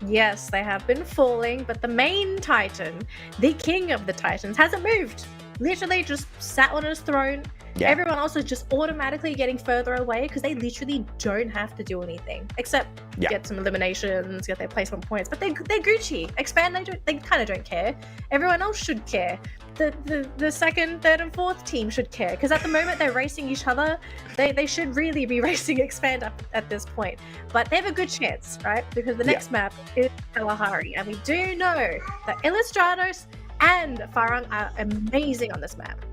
Yes, they have been falling, but the main Titan, the king of the Titans, hasn't moved. Literally just sat on his throne. Yeah. Everyone else is just automatically getting further away because they literally don't have to do anything except get some eliminations, get their placement points. But they're Gucci. Expand, they kind of don't care. Everyone else should care. The second, third, and fourth team should care because at the moment they're racing each other. They should really be racing Expand up at this point. But they have a good chance, right? Because the next map is Kalahari, and we do know that Illustrados and Farang are amazing on this map.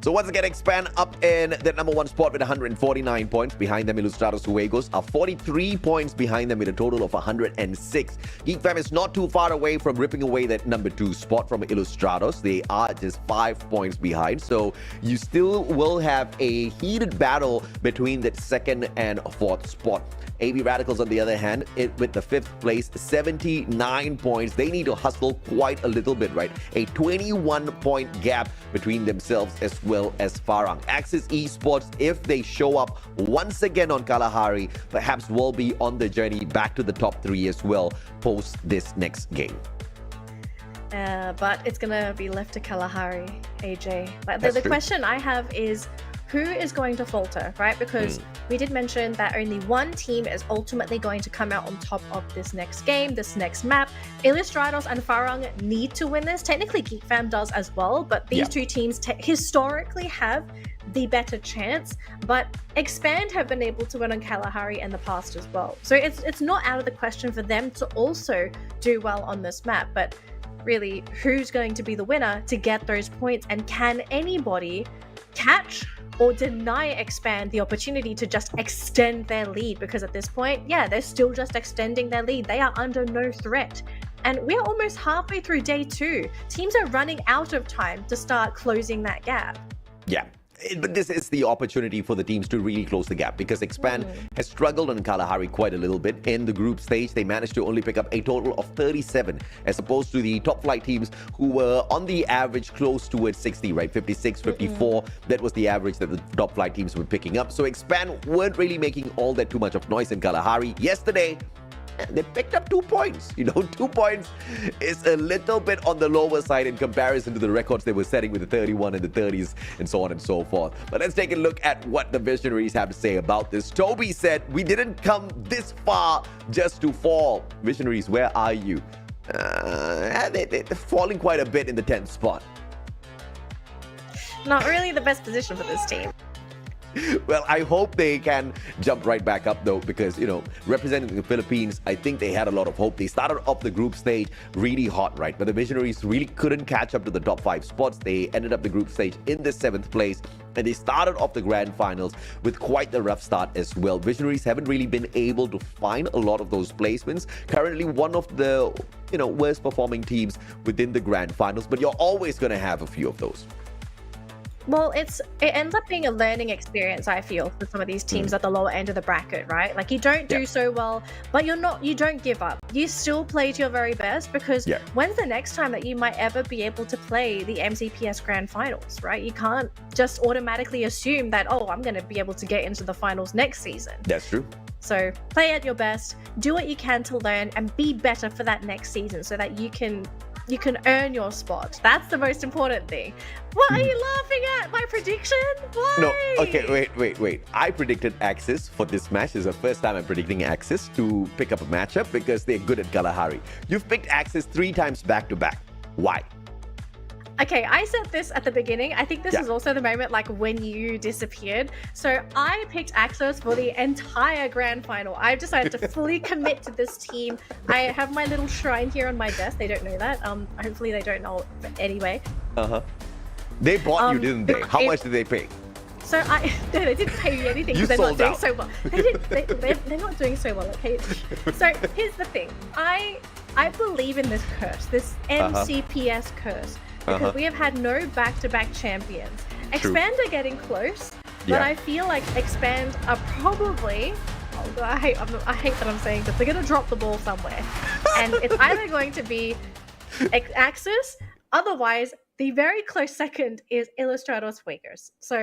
So once again, Expand up in the number one spot with 149 points. Behind them, Ilustrados Juegos are 43 points behind them with a total of 106. Geek Fam is not too far away from ripping away that number two spot from Ilustrados. They are just 5 points behind. So you still will have a heated battle between that second and fourth spot. AB Radicals, on the other hand, with the fifth place, 79 points. They need to hustle quite a little bit, right? A 21-point gap between themselves as well as Farang. Axis Esports, if they show up once again on Kalahari, perhaps will be on the journey back to the top 3 as well post this next game. But it's going to be left to Kalahari, AJ. But the question I have is, who is going to falter, right? Because we did mention that only one team is ultimately going to come out on top of this next game, this next map. Ilustrados and Farang need to win this. Technically, Geek Fam does as well, but these two teams historically have the better chance. But Expand have been able to win on Kalahari in the past as well. So it's not out of the question for them to also do well on this map. But really, who's going to be the winner to get those points? And can anybody catch or deny Expand the opportunity to just extend their lead? Because at this point, they're still just extending their lead. They are under no threat. And we're almost halfway through day 2. Teams are running out of time to start closing that gap. Yeah. But this is the opportunity for the teams to really close the gap, because Expand has struggled on Kalahari quite a little bit. In the group stage, they managed to only pick up a total of 37, as opposed to the top flight teams who were on the average close towards 60, right? 56, 54. That was the average that the top flight teams were picking up. So Expand weren't really making all that too much of noise in Kalahari. Yesterday, they picked up 2 points. 2 points is a little bit on the lower side in comparison to the records they were setting with the 31 and the 30s and so on and so forth. But let's take a look at what the Visionaries have to say about this. Toby said, "We didn't come this far just to fall." Visionaries, where are you? They're falling quite a bit in the 10th spot. Not really the best position for this team. Well, I hope they can jump right back up, though, because, representing the Philippines, I think they had a lot of hope. They started off the group stage really hot, right? But the Visionaries really couldn't catch up to the top 5 spots. They ended up the group stage in the 7th place, and they started off the grand finals with quite the rough start as well. Visionaries haven't really been able to find a lot of those placements. Currently, one of the, worst performing teams within the grand finals, but you're always going to have a few of those. Well, it ends up being a learning experience, I feel, for some of these teams at the lower end of the bracket, right? Like, you don't do so well, but you don't give up. You still play to your very best, because when's the next time that you might ever be able to play the MCPS Grand Finals, right? You can't just automatically assume that, I'm going to be able to get into the finals next season. That's true. So play at your best, do what you can to learn, and be better for that next season so that you can earn your spot. That's the most important thing. What are you laughing at? My prediction? Why? No, okay, wait. I predicted Axis for this match. This is the first time I'm predicting Axis to pick up a matchup, because they're good at Kalahari. You've picked Axis 3 times back to back. Why? Okay, I said this at the beginning. I think this is also the moment when you disappeared. So I picked Axis for the entire grand final. I've decided to fully commit to this team. I have my little shrine here on my desk. They don't know that. Hopefully they don't know. But anyway. They bought you, didn't they? How much did they pay? So they didn't pay me anything because they're not doing so well. They're not doing so well, okay? So here's the thing. I believe in this curse, this MCPS curse. Because we have had no back-to-back champions. Expand are getting close, but I feel like Expand are probably... I hate that I'm saying this. They're going to drop the ball somewhere. And it's either going to be Axis, otherwise the very close second is Ilustrados Juegos. So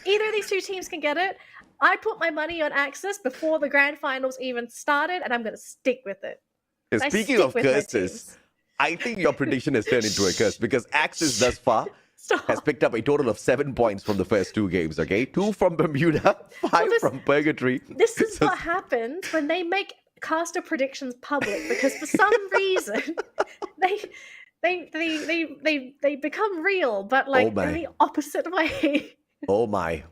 either of these two teams can get it. I put my money on Axis before the grand finals even started, and I'm going to stick with it. Speaking of curses... I think your prediction has turned into a curse, because Axis thus far has picked up a total of 7 points from the first 2 games, okay? 2 from Bermuda, 5 from Purgatory. This is what happens when they make caster predictions public, because for some reason they become real, but in the opposite way. Oh my.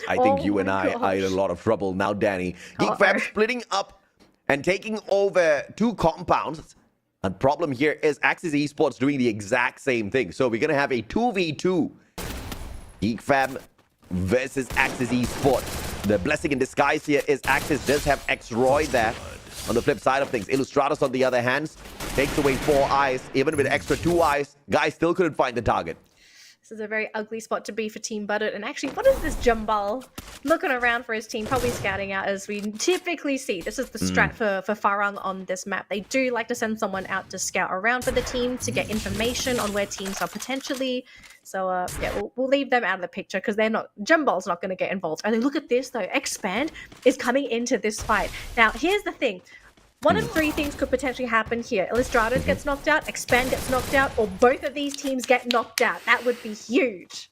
I think you and I are in a lot of trouble now, Danny. Geek Fam splitting up and taking over 2 compounds. The problem here is Axis Esports doing the exact same thing. So we're going to have a 2v2. Geek Fam versus Axis Esports. The blessing in disguise here is Axis does have X-Roy there. On the flip side of things, Illustratus, on the other hand, takes away 4 eyes. Even with extra 2 eyes, guys still couldn't find the target. This is a very ugly spot to be for Team Budded. And actually, what is this Jumbal looking around for his team? Probably scouting out, as we typically see. This is the strat for Farang on this map. They do like to send someone out to scout around for the team to get information on where teams are potentially. So, yeah, we'll leave them out of the picture because they're not... Jumbal's not going to get involved. And look at this, though. Expand is coming into this fight. Now, here's the thing. One of 3 things could potentially happen here. Illustratus gets knocked out, Expand gets knocked out, or both of these teams get knocked out. That would be huge.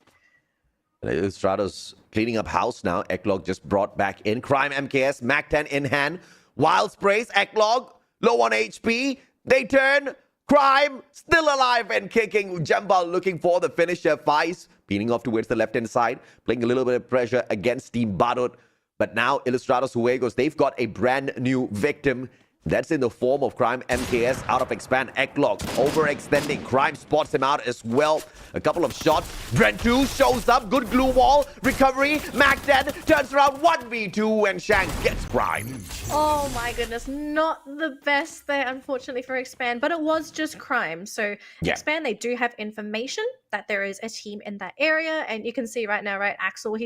Illustratus cleaning up house now. Eklog just brought back in. Crime MKS, Mac 10 in hand. Wild sprays, Eklog, low on HP. They turn. Crime, still alive and kicking. Jambal looking for the finisher. Vice, peeling off towards the left-hand side. Playing a little bit of pressure against Team Badut. But now Illustratus Juegos, they've got a brand new victim. That's in the form of Crime MKS out of Expand. Eklog overextending. Crime spots him out as well. A couple of shots. Brent 2 shows up. Good glue wall. Recovery. Mac 10 turns around 1v2 and Shanks gets Crime. Oh my goodness. Not the best there, unfortunately, for Expand. But it was just Crime. So Expand, they do have information that there is a team in that area. And you can see right now, right, Axel,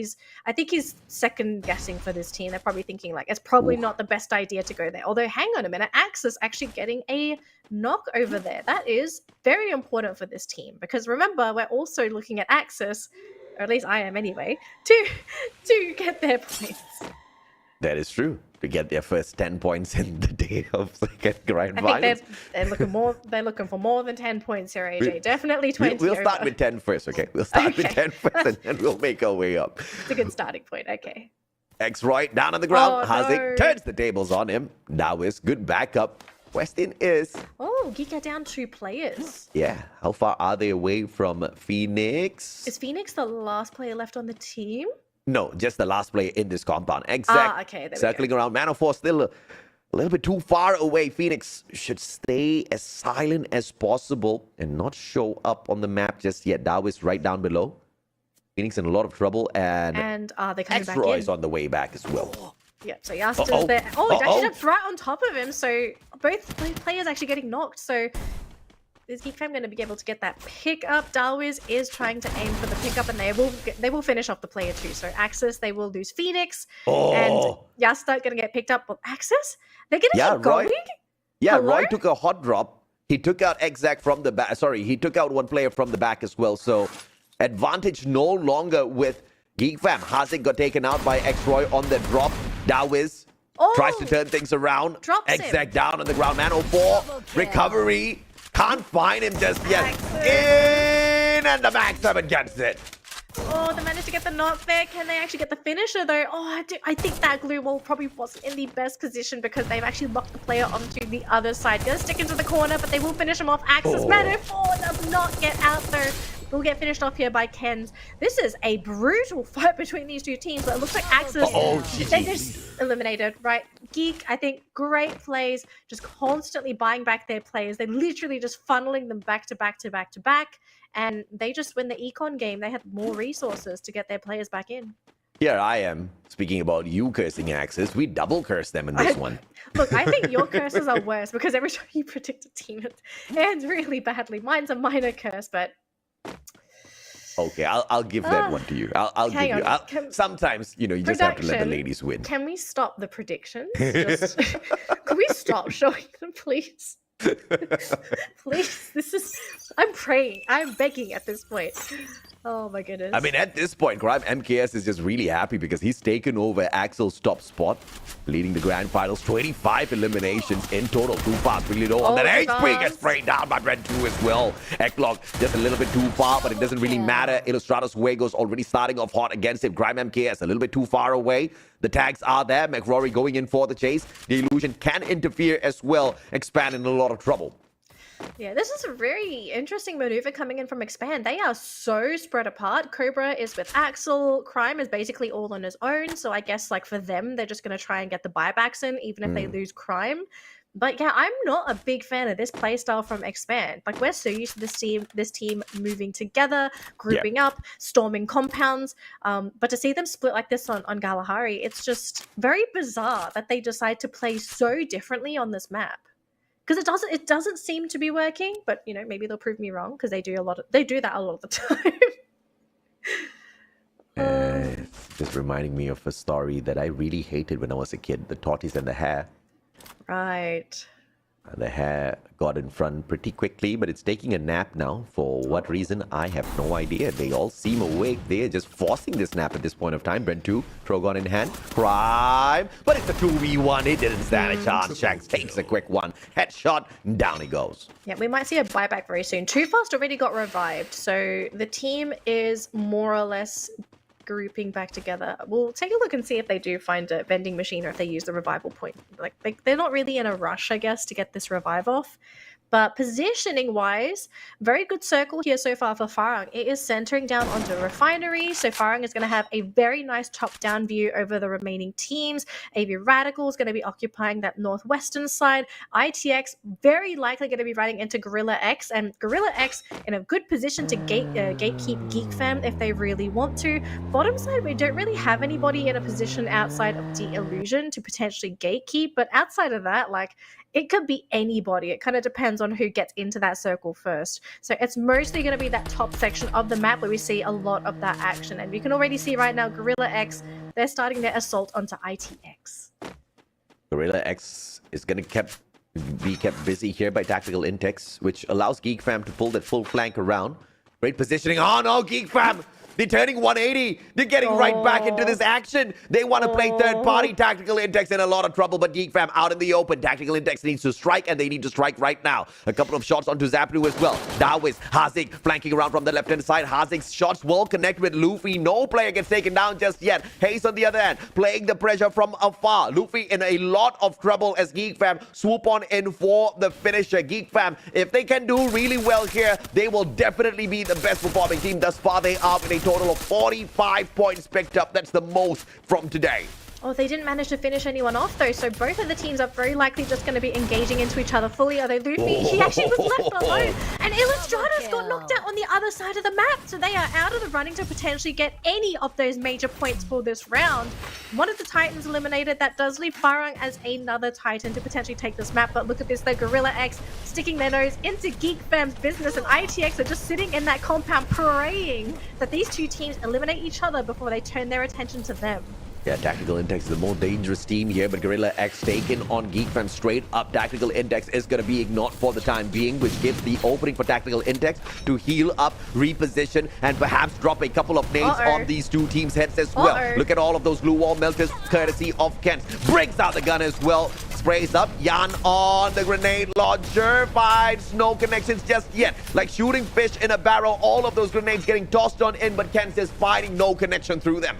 I think he's second guessing for this team. They're probably thinking like, it's probably not the best idea to go there. Although, hang on a minute, Axis actually getting a knock over there. That is very important for this team because remember, we're also looking at Axis, or at least I am anyway, to get their points. That is true. To get their first 10 points in the day of second grand finals. I think they're looking for more than 10 points here, AJ. Definitely 20. We'll start with 10 first, okay? We'll start with 10 first and then we'll make our way up. It's a good starting point, okay. X-Roy down on the ground. Oh, Hazik turns the tables on him. Now is good backup. Question is... Oh, Giga down 2 players. Yeah. How far are they away from Phoenix? Is Phoenix the last player left on the team? No, just the last player in this compound. Exactly. Okay. Circling around. Man of 4 still a little bit too far away. Phoenix should stay as silent as possible and not show up on the map just yet. Darwis right down below. Phoenix in a lot of trouble, and they coming back in? X-Roy's on the way back as well. Yeah, so Yasta's there. Oh, it actually jumps right on top of him, so both players actually getting knocked, so is Geek Fam going to be able to get that pick up? Darwiz is trying to aim for the pickup, and they will finish off the player too. So Axis, they will lose Phoenix, and Yasta going to get picked up. But Axis, they're going to keep going? Roy took a hot drop. He took out Exact from the back. Sorry, he took out one player from the back as well. So advantage no longer with Geek Fam. Hazik got taken out by X-Roy on the drop. Darwiz tries to turn things around. Exact down on the ground. Man 04, recovery. Can't find him just yet. In, and the Max 7 gets it. Oh, they managed to get the knock there. Can they actually get the finisher though? Oh, I think that glue wall probably wasn't in the best position because they've actually locked the player onto the other side. Gonna stick into the corner, but they will finish him off. Axis Man 04 does not get out though. Will get finished off here by Kens. This is a brutal fight between these two teams, but it looks like Axis, they just eliminated, right? Geek, I think, great plays, just constantly buying back their players. They're literally just funneling them back to back to back to back, and they just win the econ game. They had more resources to get their players back in. Here I am, speaking about you cursing Axis. We double curse them in this one. Look, I think your curses are worse because every time you predict a team, it ends really badly. Mine's a minor curse, but... Okay, I'll give that one to you. I'll give you. Sometimes, you just have to let the ladies win. Can we stop the predictions? Can we stop showing them, please? Please, I'm praying. I'm begging at this point. Oh my goodness. I mean, at this point, Crime MKS is just really happy because he's taken over Axel's top spot, leading the grand finals. 25 eliminations in total. Too fast, really low. And then HP gets sprayed down by Red 2 as well. Eklog just a little bit too far, but it doesn't really matter. Illustratus Juegos already starting off hot against him. Crime MKS a little bit too far away. The tags are there. McRory going in for the chase. The illusion can interfere as well. Expand in a lot of trouble. Yeah, this is a very interesting maneuver coming in from Expand. They are so spread apart. Cobra is with Axel. Crime is basically all on his own. So I guess like for them, they're just going to try and get the buybacks in, even if they lose Crime. But yeah, I'm not a big fan of this playstyle from Expand. Like, we're so used to this team moving together, grouping up, storming compounds. But to see them split like this on Galahari, it's just very bizarre that they decide to play so differently on this map. Because it doesn't seem to be working. But you know, maybe they'll prove me wrong because they do that a lot of the time. It's just reminding me of a story that I really hated when I was a kid: the tortoise and the hare. Right. The hare got in front pretty quickly, but it's taking a nap now. For what reason, I have no idea. They all seem awake. They are just forcing this nap at this point of time. Brent 2, Trogon in hand. Prime. But it's a 2v1. It didn't stand a chance. Shanks takes a quick one. Headshot. Down he goes. Yeah, we might see a buyback very soon. Too Fast already got revived. So the team is more or less grouping back together. We'll take a look and see if they do find a vending machine or if they use the revival point. Like they're not really in a rush, I guess, to get this revive off. But positioning wise, very good circle here so far for Farang. It is centering down onto a refinery. So Farang is going to have a very nice top-down view over the remaining teams. AV Radical is going to be occupying that northwestern side. ITX very likely going to be riding into Gorilla X, and Gorilla X in a good position to gatekeep Geek Fam if they really want to. Bottom side, we don't really have anybody in a position outside of De-Illusion to potentially gatekeep, but outside of that, like, it could be anybody. It kind of depends on who gets into that circle first. So it's mostly going to be that top section of the map where we see a lot of that action. And we can already see right now, Gorilla X, they're starting their assault onto ITX. Gorilla X is going to be kept busy here by Tactical Intex, which allows Geek Fam to pull that full flank around. Great positioning. Oh no, Geek Fam! They're turning 180. They're getting right back into this action. They want to play third party. Tactical Intex in a lot of trouble, but Geek Fam out in the open. Tactical Intex needs to strike, and they need to strike right now. A couple of shots onto Zapru as well. Dawis, Hazik flanking around from the left-hand side. Hazik's shots will connect with Luffy. No player gets taken down just yet. Haze on the other end, playing the pressure from afar. Luffy in a lot of trouble as Geek Fam swoop on in for the finisher. Geek Fam, if they can do really well here, they will definitely be the best performing team. Thus far, they are with a total of 45 points picked up. That's the most from today. Oh, they didn't manage to finish anyone off, though, so both of the teams are very likely just going to be engaging into each other fully. Although Luffy, he actually was left alone. And Illustratus got knocked out on the other side of the map, so they are out of the running to potentially get any of those major points for this round. One of the Titans eliminated. That does leave Farang as another Titan to potentially take this map. But look at this, though. Gorilla X sticking their nose into Geek Fam's business, and ITX are just sitting in that compound praying that these two teams eliminate each other before they turn their attention to them. Yeah, Tactical Intex is the more dangerous team here, but Gorilla X taken on Geek Fam straight up. Tactical Intex is going to be ignored for the time being, which gives the opening for Tactical Intex to heal up, reposition, and perhaps drop a couple of nades on these two teams' heads as well. Look at all of those glue wall melters, courtesy of Kent. Breaks out the gun as well. Sprays up. Yan on the grenade launcher. Finds no connections just yet. Like shooting fish in a barrel, all of those grenades getting tossed on in, but Kent is finding no connection through them.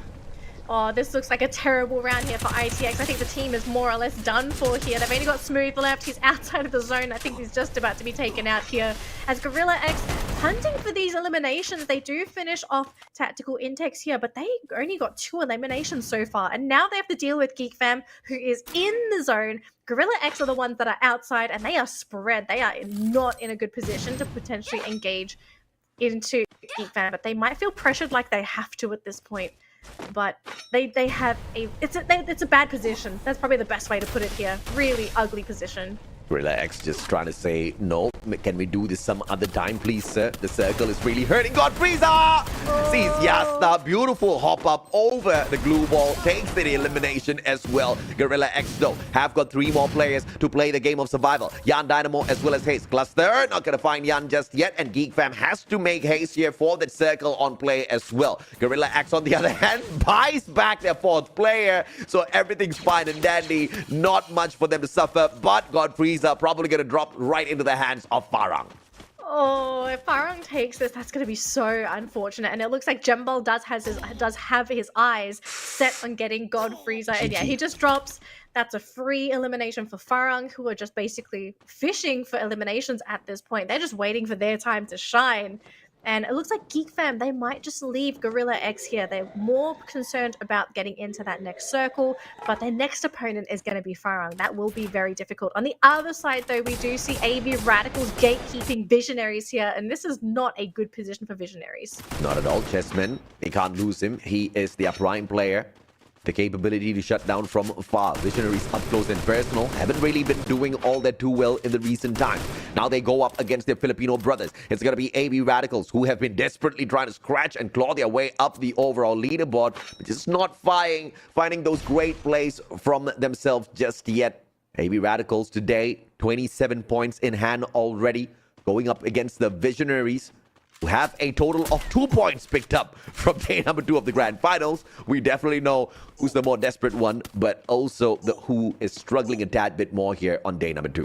Oh, this looks like a terrible round here for ITX. I think the team is more or less done for here. They've only got Smooth left. He's outside of the zone. I think he's just about to be taken out here. As Gorilla X hunting for these eliminations, they do finish off Tactical Intex here, but they only got 2 eliminations so far. And now they have to deal with Geek Fam, who is in the zone. Gorilla X are the ones that are outside, and they are spread. They are not in a good position to potentially engage into Geek Fam, but they might feel pressured like they have to at this point. But they have it's a bad position. That's probably the best way to put it here. Really ugly position. Gorilla X just trying to say, no, can we do this some other time, please, sir? The circle is really hurting. God, Frieza! Sees Yasta. Beautiful hop up over the glue wall. Takes the elimination as well. Gorilla X, though, have got 3 more players to play the game of survival. Yan Dynamo as well as Haze. Cluster, not going to find Yan just yet. And Geek Fam has to make Haze here for that circle on play as well. Gorilla X, on the other hand, buys back their 4th player. So everything's fine and dandy. Not much for them to suffer. But God, Frieza are probably going to drop right into the hands of Farang. Oh, if Farang takes this, that's going to be so unfortunate. And it looks like Jembal does have his eyes set on getting God Frieza. And yeah, he just drops. That's a free elimination for Farang, who are just basically fishing for eliminations at this point. They're just waiting for their time to shine. And it looks like Geek Fam, they might just leave Gorilla X here. They're more concerned about getting into that next circle, but their next opponent is going to be Farang. That will be very difficult. On the other side, though, we do see AV Radicals gatekeeping Visionaries here, and this is not a good position for Visionaries. Not at all, Chessman. They can't lose him. He is their prime player. The capability to shut down from far. Visionaries up close and personal haven't really been doing all that too well in the recent times. Now they go up against their Filipino brothers. It's going to be AV Radicals, who have been desperately trying to scratch and claw their way up the overall leaderboard, but just not finding those great plays from themselves just yet. AV Radicals today, 27 points in hand already, going up against the Visionaries, who have a total of 2 points picked up from day number 2 of the grand finals. We definitely know who's the more desperate one, but also who is struggling a tad bit more here on day number 2.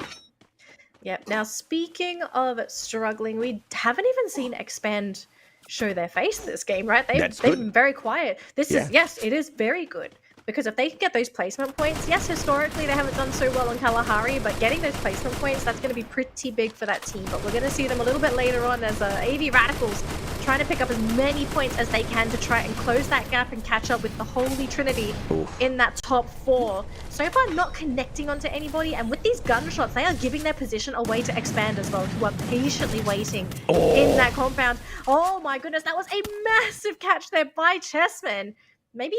Yep. Now, speaking of struggling, we haven't even seen Expand show their face this game, right? They've been very quiet. This is, yes, it is very good. Because if they can get those placement points, yes, historically they haven't done so well on Kalahari, but getting those placement points, that's going to be pretty big for that team. But we're going to see them a little bit later on as AV Radicals trying to pick up as many points as they can to try and close that gap and catch up with the Holy Trinity in that top 4. So far, not connecting onto anybody, and with these gunshots, they are giving their position away to Expand as well, who are patiently waiting in that compound. Oh my goodness, that was a massive catch there by Chessman. Maybe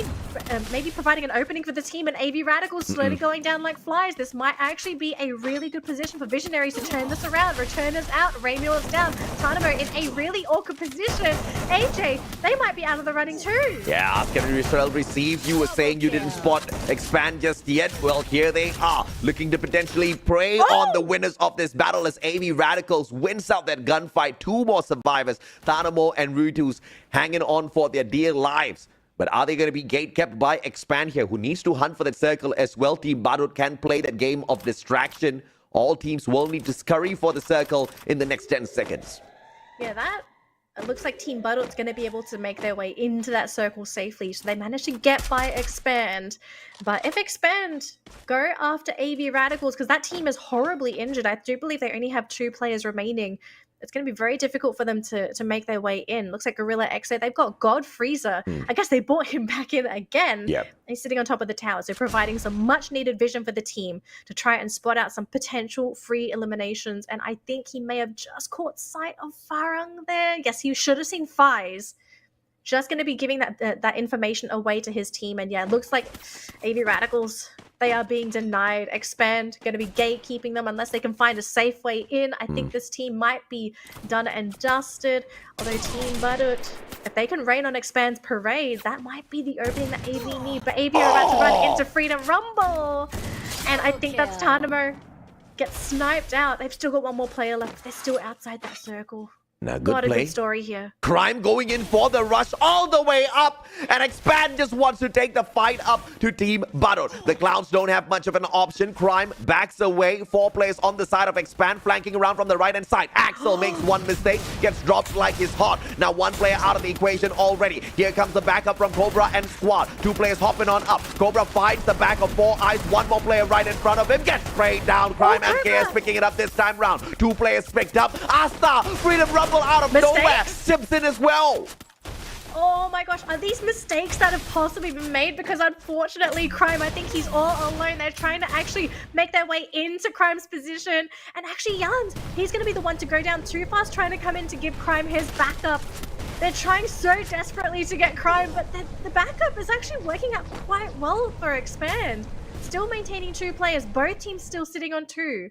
providing an opening for the team, and AV Radicals slowly going down like flies. This might actually be a really good position for Visionaries to turn this around. Returners out, Raymule is down, Tanamo in a really awkward position. AJ, they might be out of the running too. Yeah, Kevin Israel received. You were saying you didn't spot Expand just yet. Well, here they are, looking to potentially prey on the winners of this battle as AV Radicals wins out that gunfight. 2 more survivors, Tanamo and Rutus, hanging on for their dear lives. But are they going to be gate-kept by Expand here, who needs to hunt for that circle as well? Team Badut can play that game of distraction. All teams will need to scurry for the circle in the next 10 seconds. Yeah, it looks like Team Badut's going to be able to make their way into that circle safely. So they managed to get by Expand. But if Expand go after AV Radicals, because that team is horribly injured, I do believe they only have 2 players remaining. It's going to be very difficult for them to make their way in. Looks like Gorilla Exo, they've got God Freezer. I guess they brought him back in again. Yep. He's sitting on top of the tower, so providing some much-needed vision for the team to try and spot out some potential free eliminations. And I think he may have just caught sight of Farang there. Yes, he should have seen Fies. Just going to be giving that information away to his team. And yeah, it looks like AV Radicals, they are being denied. Expand going to be gatekeeping them unless they can find a safe way in. I think this team might be done and dusted. Although Team Badut, if they can rain on Expand's parade, that might be the opening that AV need. But AV are about to run into Freedom Rumble. And I think that's Tanamo gets sniped out. They've still got 1 more player left. They're still outside that circle. Now, good Got play. a good story here. Crime going in for the rush all the way up, and Expand just wants to take the fight up to Team Badut. The Clowns don't have much of an option. Crime backs away. 4 players on the side of Expand, flanking around from the right-hand side. Axel makes 1 mistake, gets dropped like his hot. Now 1 player out of the equation already. Here comes the backup from Cobra and Squad. 2 players hopping on up. Cobra finds the back of 4 Eyes. 1 more player right in front of him, gets sprayed down. Crime and KS picking it up this time round. 2 players picked up. Asta, Freedom Rumble out of nowhere, chips in as well. Oh my gosh, are these mistakes that have possibly been made? Because unfortunately, Crime, I think he's all alone. They're trying to actually make their way into Crime's position. And actually, Jans, he's going to be the one to go down too fast, trying to come in to give Crime his backup. They're trying so desperately to get Crime, but the backup is actually working out quite well for Expand. Still maintaining 2 players, both teams still sitting on 2.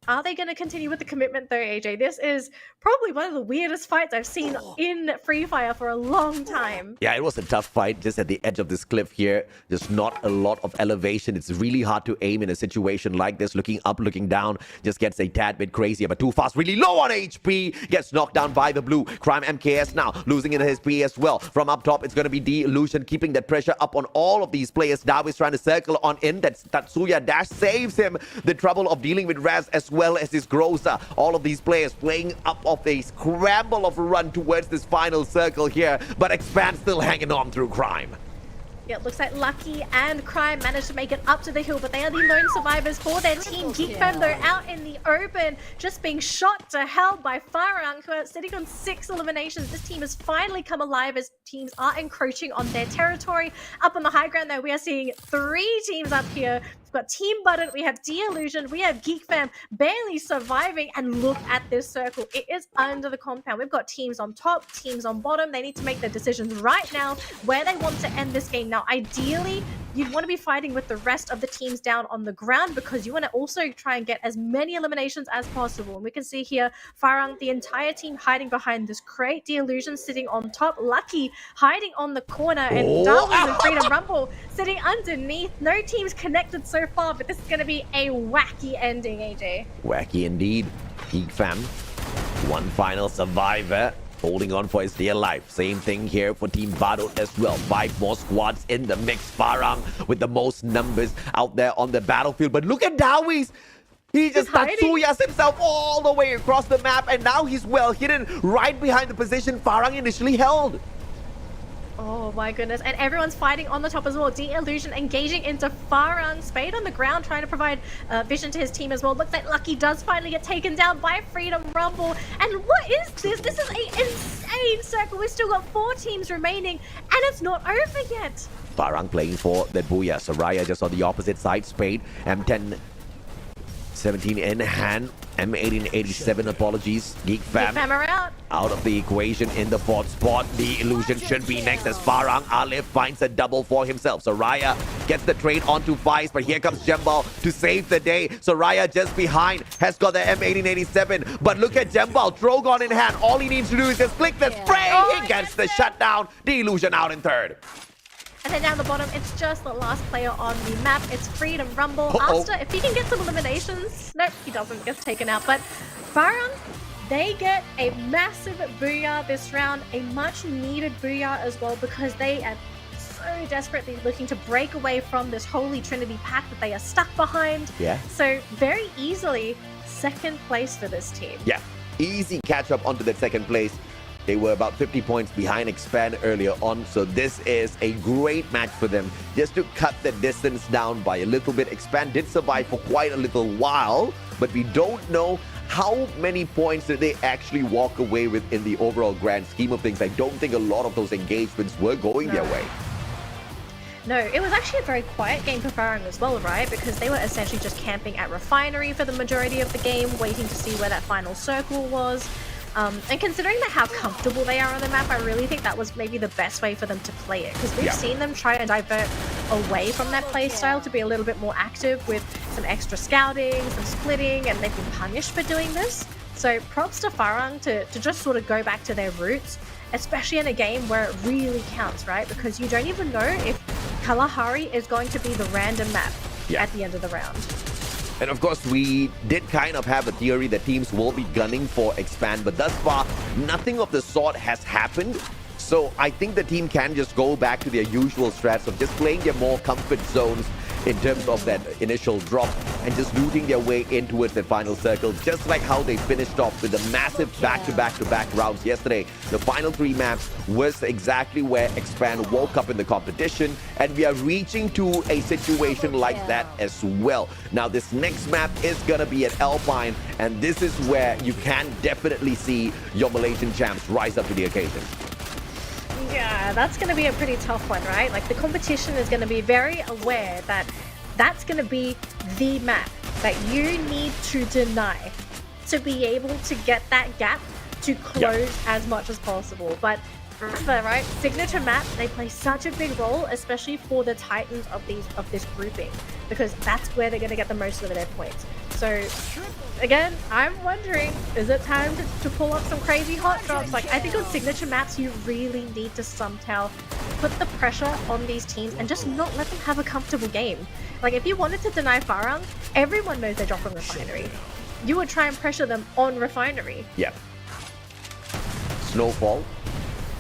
Are they going to continue with the commitment though, AJ? This is probably one of the weirdest fights I've seen in Free Fire for a long time. Yeah, it was a tough fight just at the edge of this cliff here. There's not a lot of elevation. It's really hard to aim in a situation like this. Looking up, looking down just gets a tad bit crazier, but too fast, really low on HP. Gets knocked down by the blue. Crime MKS now losing in his P as well. From up top, it's going to be D-Illusion keeping that pressure up on all of these players. Darwis trying to circle on in. That's Tatsuya Dash saves him the trouble of dealing with Raz as well as his Groza. All of these players playing up of a scramble of a run towards this final circle here, but Expand still hanging on through Crime. It looks like Lucky and Crime managed to make it up to the hill, but they are the lone survivors for their team. Geek Fam, though, out in the open, just being shot to hell by Farang, who are sitting on 6 eliminations. This team has finally come alive as teams are encroaching on their territory. Up on the high ground, though, we are seeing 3 teams up here. We've got Team Button, we have De-Illusion, we have Geek Fam barely surviving, and look at this circle. It is under the compound. We've got teams on top, teams on bottom. They need to make their decisions right now where they want to end this game. Now, ideally, you'd want to be fighting with the rest of the teams down on the ground because you want to also try and get as many eliminations as possible. And we can see here, Farang, the entire team hiding behind this crate. De-Illusion sitting on top. Lucky hiding on the corner. And Darwin and Freedom Rumble sitting underneath. No teams connected so far, but this is going to be a wacky ending, AJ. Wacky indeed. Geek Fam, one final survivor, holding on for his dear life. Same thing here for Team Badut as well. 5 more squads in the mix. Farang with the most numbers out there on the battlefield. But look at Dawies. He just Tatsuyas himself all the way across the map, and now he's well hidden right behind the position Farang initially held. Oh my goodness, and everyone's fighting on the top as well. De-Illusion engaging into Farang. Spade on the ground trying to provide vision to his team as well. Looks like Lucky does finally get taken down by Freedom Rumble. And what is this? This is an insane circle. We've still got 4 teams remaining, and it's not over yet. Farang playing for that Booyah. Soraya just on the opposite side. Spade, M10, 17 in hand. M1887, apologies. Geek Fam are out of the equation in the 4th spot. The illusion should be next as Farang Alif finds a double for himself. Soraya gets the trade onto Vice, but here comes Jembal to save the day. Soraya just behind has got the M1887, but look at Jembal, Drogon in hand. All he needs to do is just flick the spray. He gets the shutdown. The illusion out in 3rd. And then down the bottom, it's just the last player on the map. It's Freedom Rumble. After, if he can get some eliminations, nope, he doesn't, gets taken out. But Farang, they get a massive booyah this round, a much needed booyah as well, because they are so desperately looking to break away from this Holy Trinity pack that they are stuck behind. Yeah. So very easily, 2nd place for this team. Yeah, easy catch up onto that 2nd place. They were about 50 points behind Expand earlier on, so this is a great match for them just to cut the distance down by a little bit. Expand did survive for quite a little while, but we don't know how many points did they actually walk away with in the overall grand scheme of things. I don't think a lot of those engagements were going their way. No, it was actually a very quiet game for Farang as well, right? Because they were essentially just camping at Refinery for the majority of the game, waiting to see where that final circle was. And considering how comfortable they are on the map, I really think that was maybe the best way for them to play it. Because we've seen them try and divert away from that play style to be a little bit more active with some extra scouting, some splitting, and they've been punished for doing this. So props to Farang to just sort of go back to their roots, especially in a game where it really counts, right? Because you don't even know if Kalahari is going to be the random map at the end of the round. And of course, we did kind of have a theory that teams will be gunning for Expand, but thus far, nothing of the sort has happened. So I think the team can just go back to their usual strats of just playing their more comfort zones in terms of that initial drop and just looting their way into it, the final circle, just like how they finished off with the massive back-to-back rounds yesterday. The final 3 maps was exactly where Expand woke up in the competition, and we are reaching to a situation like that as well. Now, this next map is gonna be at Alpine, and this is where you can definitely see your Malaysian champs rise up to the occasion. Yeah, that's going to be a pretty tough one, right? Like, the competition is going to be very aware that that's going to be the map that you need to deny to be able to get that gap to close as much as possible. But remember, right, signature map, they play such a big role, especially for the titans of this grouping, because that's where they're going to get the most of their points. So again, I'm wondering, is it time to pull up some crazy hot drops? Like, I think on signature maps, you really need to somehow put the pressure on these teams and just not let them have a comfortable game. Like, if you wanted to deny Farang, everyone knows they drop from Refinery. You would try and pressure them on Refinery. Yeah. Snowfall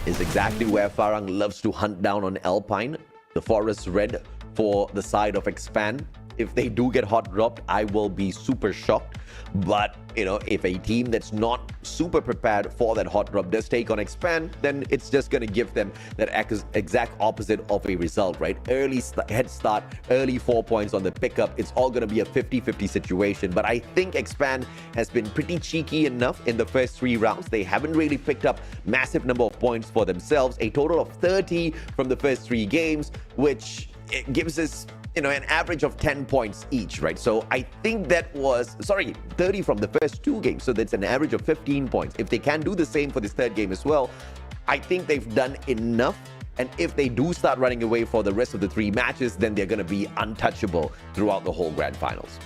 is exactly where Farang loves to hunt down on Alpine. The forest red for the side of Expand if they do get hot dropped, I will be super shocked. But, if a team that's not super prepared for that hot drop does take on Expand, then it's just going to give them that exact opposite of a result, right? Early head start, early 4 points on the pickup. It's all going to be a 50-50 situation. But I think Expand has been pretty cheeky enough in the first 3 rounds. They haven't really picked up massive number of points for themselves. A total of 30 from the first 3 games, which it gives us an average of 10 points each, right? So I think that was, 30 from the first 2 games. So that's an average of 15 points. If they can do the same for this 3rd game as well, I think they've done enough. And if they do start running away for the rest of the 3 matches, then they're going to be untouchable throughout the whole grand finals.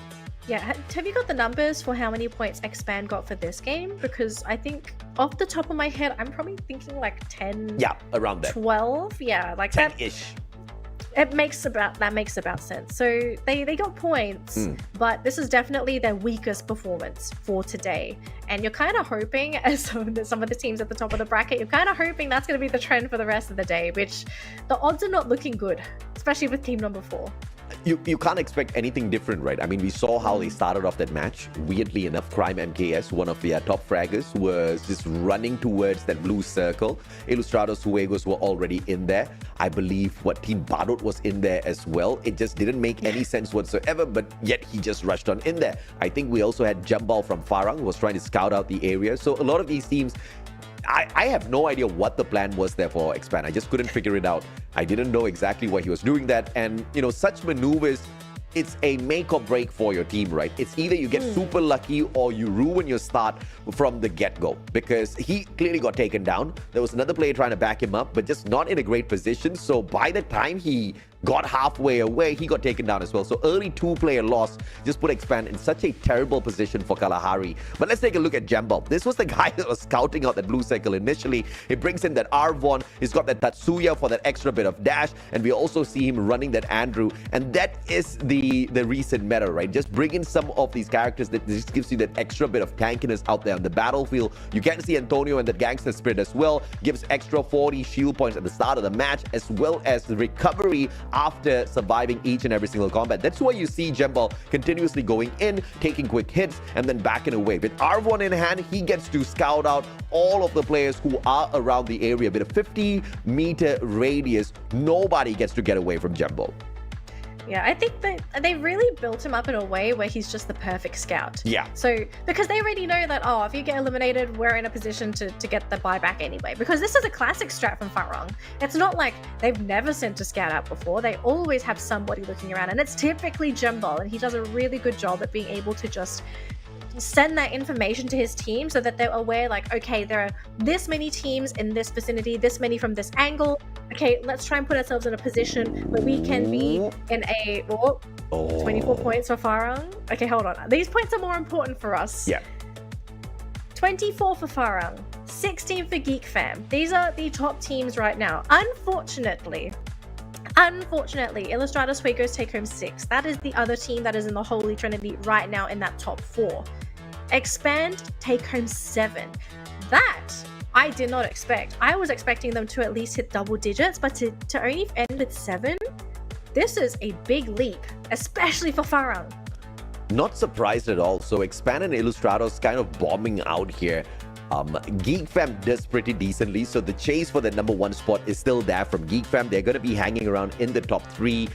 Yeah, have you got the numbers for how many points Expand got for this game? Because I think off the top of my head, I'm probably thinking like 10. Yeah, around there. 12. Yeah, like 10-ish. That makes about sense. So they got points, but this is definitely their weakest performance for today. And you're kind of hoping, as some of the teams at the top of the bracket, you're kind of hoping that's going to be the trend for the rest of the day, which the odds are not looking good, especially with team number 4. You can't expect anything different, right? I mean, we saw how they started off that match. Weirdly enough, Crime MKS, one of their top fraggers, was just running towards that blue circle. Ilustrados Juegos were already in there. I believe Team Badut was in there as well. It just didn't make any sense whatsoever, but yet he just rushed on in there. I think we also had Jambal from Farang, who was trying to scout out the area. So a lot of these teams, I have no idea what the plan was there for Expand. I just couldn't figure it out. I didn't know exactly why he was doing that. And, such maneuvers, it's a make or break for your team, right? It's either you get super lucky or you ruin your start from the get-go, because he clearly got taken down. There was another player trying to back him up, but just not in a great position. So by the time he got halfway away, he got taken down as well. So early 2-player loss just put Expand in such a terrible position for Kalahari. But let's take a look at Jambal. This was the guy that was scouting out that blue circle initially. He brings in that Arvon. He's got that Tatsuya for that extra bit of dash. And we also see him running that Andrew. And that is the recent meta, right? Just bring in some of these characters that just gives you that extra bit of tankiness out there on the battlefield. You can see Antonio and that Gangster Spirit as well. Gives extra 40 shield points at the start of the match, as well as the recovery after surviving each and every single combat. That's why you see Jambal continuously going in, taking quick hits, and then backing away. With Arvon in hand, he gets to scout out all of the players who are around the area. With a 50-meter radius, nobody gets to get away from Jambal. Yeah, I think they really built him up in a way where he's just the perfect scout. Yeah. So, because they already know that, if you get eliminated, we're in a position to get the buyback anyway. Because this is a classic strat from Farang. It's not like they've never sent a scout out before. They always have somebody looking around. And it's typically Jambal, and he does a really good job at being able to just send that information to his team so that they're aware, like, okay, there are this many teams in this vicinity, this many from this angle. Okay, let's try and put ourselves in a position where we can be in a 24 points for Farang. Okay, hold on. These points are more important for us. Yeah. 24 for Farang, 16 for Geek Fam. These are the top teams right now. Unfortunately, Ilustrados Juegos take home 6. That is the other team that is in the Holy Trinity right now in that top 4. Expand take home 7. That I did not expect. I was expecting them to at least hit double digits, but to only end with 7, this is a big leap, especially for Farang. Not surprised at all. So Expand and Ilustrados kind of bombing out here. Geek Fam does pretty decently, so the chase for the number 1 spot is still there from Geek Fam. They're going to be hanging around in the top 3.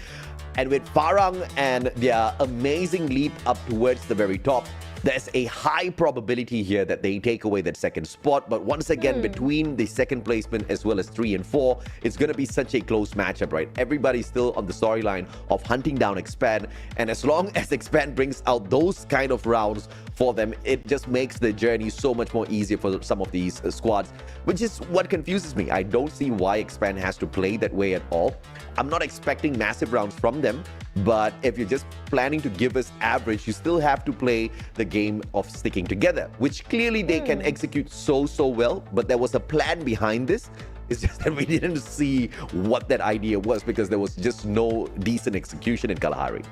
And with Farang and their amazing leap up towards the very top, there's a high probability here that they take away that second spot. But once again, between the second placement as well as 3 and 4, it's going to be such a close matchup, right? Everybody's still on the storyline of hunting down Expand. And as long as Expand brings out those kind of rounds for them, it just makes the journey so much more easier for some of these squads, which is what confuses me. I don't see why Expand has to play that way at all. I'm not expecting massive rounds from them, but if you're just planning to give us average, you still have to play the game of sticking together, which clearly they can execute so well. But there was a plan behind this. It's just that we didn't see what that idea was because there was just no decent execution in Kalahari.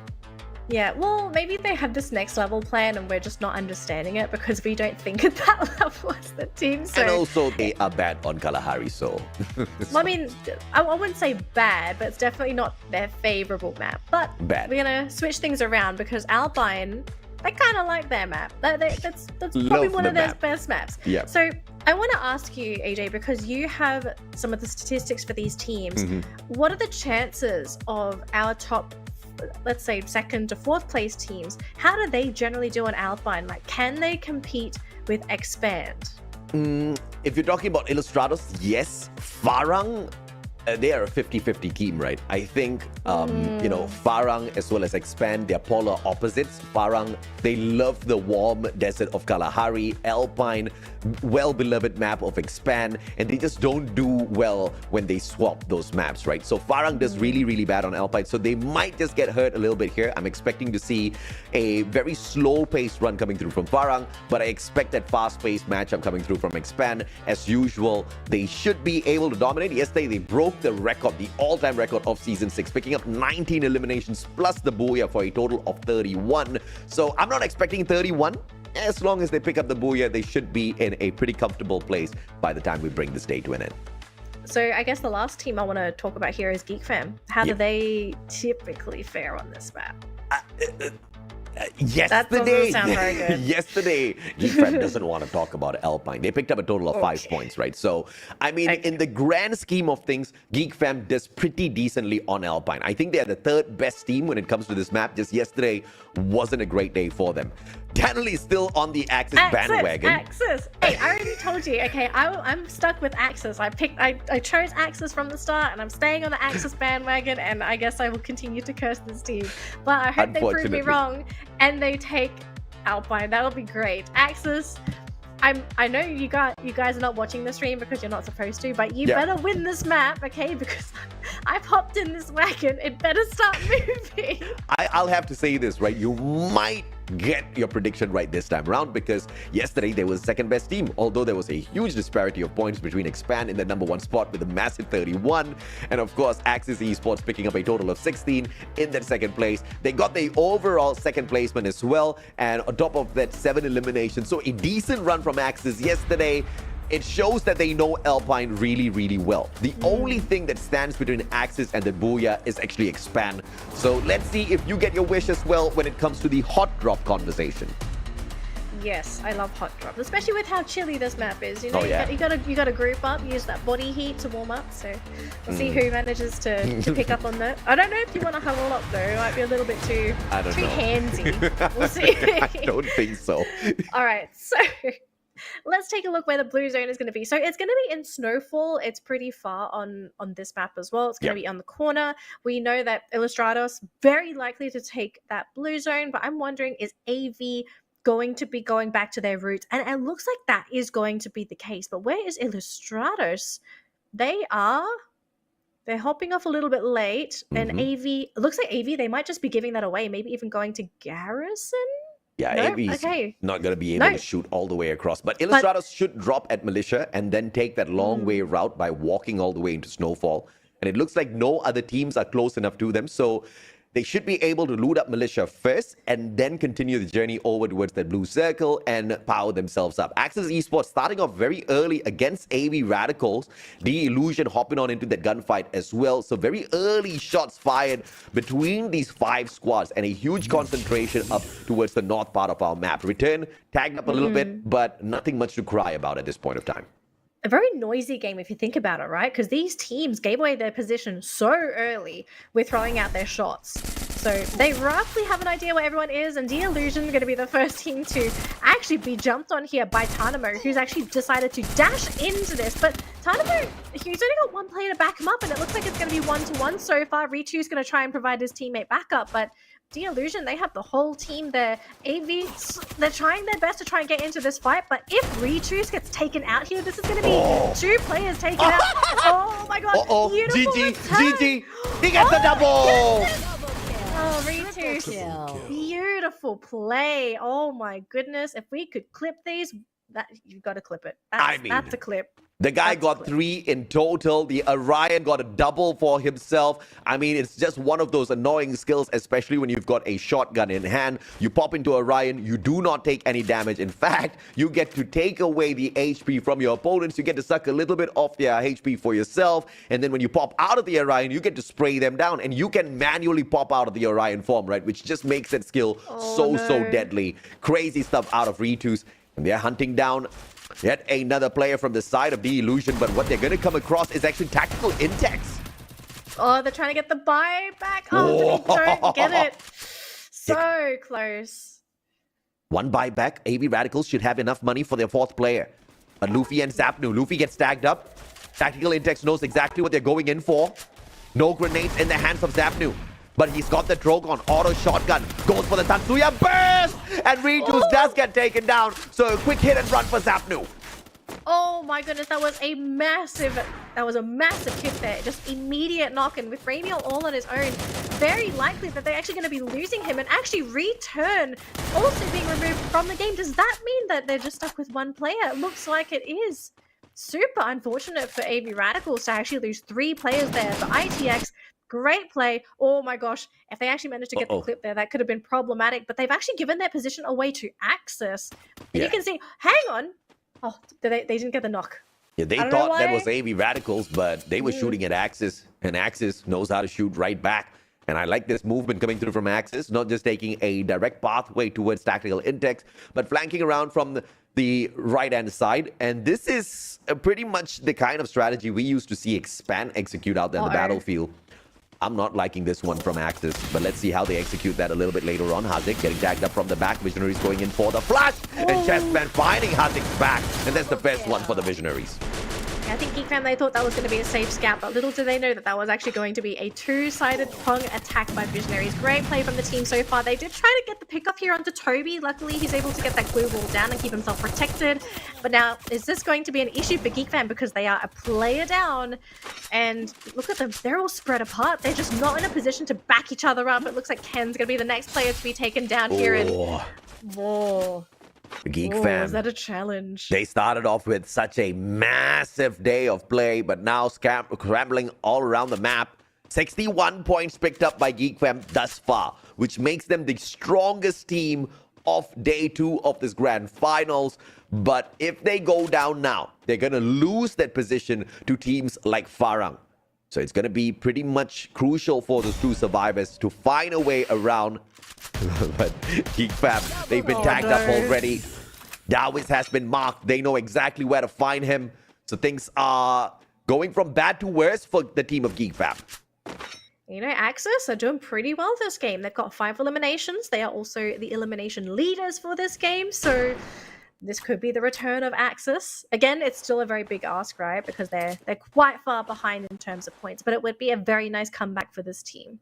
Yeah, well, maybe they have this next level plan and we're just not understanding it because we don't think at that level as the team. So, and also they are bad on Kalahari, so. Well, I mean, I wouldn't say bad, but it's definitely not their favorable map. But bad. We're going to switch things around because Alpine, they kind of like their map. That's probably one of their best maps. Yeah. So I want to ask you, AJ, because you have some of the statistics for these teams. What are the chances of our top, let's say, second to fourth place teams? How do they generally do on Alpine? Like, can they compete with Expand? If you're talking about Illustrados, yes. Farang, they are a 50-50 team, right? I think, Farang as well as Expand, they're polar opposites. Farang, they love the warm desert of Kalahari. Alpine, well-beloved map of Expand, and they just don't do well when they swap those maps, right? So Farang does really, really bad on Alpine, so they might just get hurt a little bit here. I'm expecting to see a very slow-paced run coming through from Farang, but I expect that fast-paced matchup coming through from Expand. As usual, they should be able to dominate. Yesterday, they broke the record, the all-time record of Season 6, picking up 19 eliminations plus the Booyah for a total of 31. So I'm not expecting 31. As long as they pick up the Booyah, they should be in a pretty comfortable place by the time we bring this day to an end. So I guess the last team I want to talk about here is GeekFam. How do they typically fare on this map? Yesterday, that doesn't sound very good. Yesterday, GeekFam doesn't want to talk about Alpine. They picked up a total of 5 points, right? So, I mean, in the grand scheme of things, GeekFam does pretty decently on Alpine. I think they're the third best team when it comes to this map. Just yesterday wasn't a great day for them. Daniel is still on the Axis bandwagon. Axis. Hey, I already told you. Okay, I'm stuck with Axis. I chose Axis from the start, and I'm staying on the Axis bandwagon. And I guess I will continue to curse this team. But I hope they prove me wrong, and they take Alpine. That'll be great. Axis. I know you guys are not watching the stream because you're not supposed to, but you better win this map, okay? Because I've hopped in this wagon. It better start moving. I'll have to say this, right? You might get your prediction right this time around because yesterday they was second best team, although there was a huge disparity of points between Expand in the number 1 spot with a massive 31, and of course Axis Esports picking up a total of 16 in that second place. They got the overall second placement as well, and on top of that, 7 eliminations. So a decent run from Axis yesterday. It shows that they know Alpine really, really well. The only thing that stands between Axis and the Booyah is actually Expand. So let's see if you get your wish as well when it comes to the hot drop conversation. Yes, I love hot drops, especially with how chilly this map is. You know, you gotta group up, use that body heat to warm up. So we'll see who manages to pick up on that. I don't know if you want to huddle up though. It might be a little bit too handsy. We'll see. I don't think so. All right, so let's take a look where the blue zone is going to be. So it's going to be in Snowfall. It's pretty far on this map as well. It's going to be on the corner. We know that Illustrados very likely to take that blue zone, but I'm wondering, is AV going to be going back to their roots? And it looks like that is going to be the case. But where is Illustrados? They're hopping off a little bit late. And AV, it looks like AV, they might just be giving that away. Maybe even going to Garrison? Yeah, AV's not going to be able to shoot all the way across. But Illustrados should drop at Militia and then take that long way route by walking all the way into Snowfall. And it looks like no other teams are close enough to them. So they should be able to loot up Militia first and then continue the journey over towards that blue circle and power themselves up. Axis Esports starting off very early against AV Radicals. The Illusion hopping on into that gunfight as well. So very early shots fired between these 5 squads and a huge concentration up towards the north part of our map. Return tagged up a little bit, but nothing much to cry about at this point of time. A very noisy game if you think about it, right? Because these teams gave away their position so early with throwing out their shots. So they roughly have an idea where everyone is, and The Illusion is going to be the first team to actually be jumped on here by Tanamo, who's actually decided to dash into this. But Tanamo, he's only got 1 player to back him up, and it looks like it's going to be 1-1 so far. Richu's going to try and provide his teammate backup, but The Illusion, they have the whole team there. AV, they're trying their best to try and get into this fight, but if Richu's gets taken out here, this is going to be 2 players taken out. Oh my god, beautiful GG, he gets the double! Oh, Richu, beautiful play. Oh my goodness, if we could clip these, you've got to clip it. That's a clip. The guy got 3 in total. The Orion got a double for himself. I mean, it's just one of those annoying skills, especially when you've got a shotgun in hand. You pop into Orion, you do not take any damage. In fact, you get to take away the HP from your opponents. You get to suck a little bit off their HP for yourself. And then when you pop out of the Orion, you get to spray them down. And you can manually pop out of the Orion form, right? Which just makes that skill so deadly. Crazy stuff out of Ritus. And they're hunting down yet another player from the side of the Illusion, but what they're going to come across is actually Tactical Intex. Oh, they're trying to get the buy back. Oh, they don't get it. So close. One buyback. AV Radicals should have enough money for their 4th player. But Luffy and Zapnu. Luffy gets tagged up. Tactical Intex knows exactly what they're going in for. No grenades in the hands of Zapnu. But he's got the Drogon auto shotgun. Goes for the Tatsuya burst! And Ritus does get taken down. So a quick hit and run for Zapnu. Oh my goodness, that was a massive hit there. Just immediate knock-in with Ramiel all on his own. Very likely that they're actually going to be losing him and actually return also being removed from the game. Does that mean that they're just stuck with 1 player? It looks like it is. Super unfortunate for AV Radicals to actually lose 3 players there. For ITX, great play. Oh my gosh. If they actually managed to get the clip there, that could have been problematic. But they've actually given their position away to Axis. And you can see, hang on. Oh, they didn't get the knock. Yeah, they thought that was AV Radicals, but they were shooting at Axis. And Axis knows how to shoot right back. And I like this movement coming through from Axis. Not just taking a direct pathway towards Tactical Intex, but flanking around from the right-hand side. And this is pretty much the kind of strategy we used to see Expand execute out there in the battlefield. I'm not liking this one from Axis, but let's see how they execute that a little bit later on. Hazik getting tagged up from the back. Visionaries going in for the flash. And Chessman finding Hazik's back. And that's the best one for the Visionaries. I think Geek Fam, they thought that was going to be a safe scout, but little do they know that that was actually going to be a 2-sided prong attack by Visionaries. Great play from the team so far. They did try to get the pickup here onto Toby. Luckily, he's able to get that glue wall down and keep himself protected. But now, is this going to be an issue for Geek Fam? Because they are a player down. And look at them. They're all spread apart. They're just not in a position to back each other up. It looks like Ken's going to be the next player to be taken down here. And whoa. The Geek Fam. Is that a challenge? They started off with such a massive day of play, but now scrambling all around the map. 61 points picked up by Geek Fam thus far, which makes them the strongest team of day 2 of this grand finals. But if they go down now, they're going to lose that position to teams like Farang. So it's going to be pretty much crucial for those 2 survivors to find a way around. But Geek Fam, they've been tagged up already. Dawis has been marked. They know exactly where to find him. So things are going from bad to worse for the team of Geek Fam. You know, Axis are doing pretty well this game. They've got 5 eliminations. They are also the elimination leaders for this game. So this could be the return of Axis. Again, it's still a very big ask, right? Because they're quite far behind in terms of points. But it would be a very nice comeback for this team.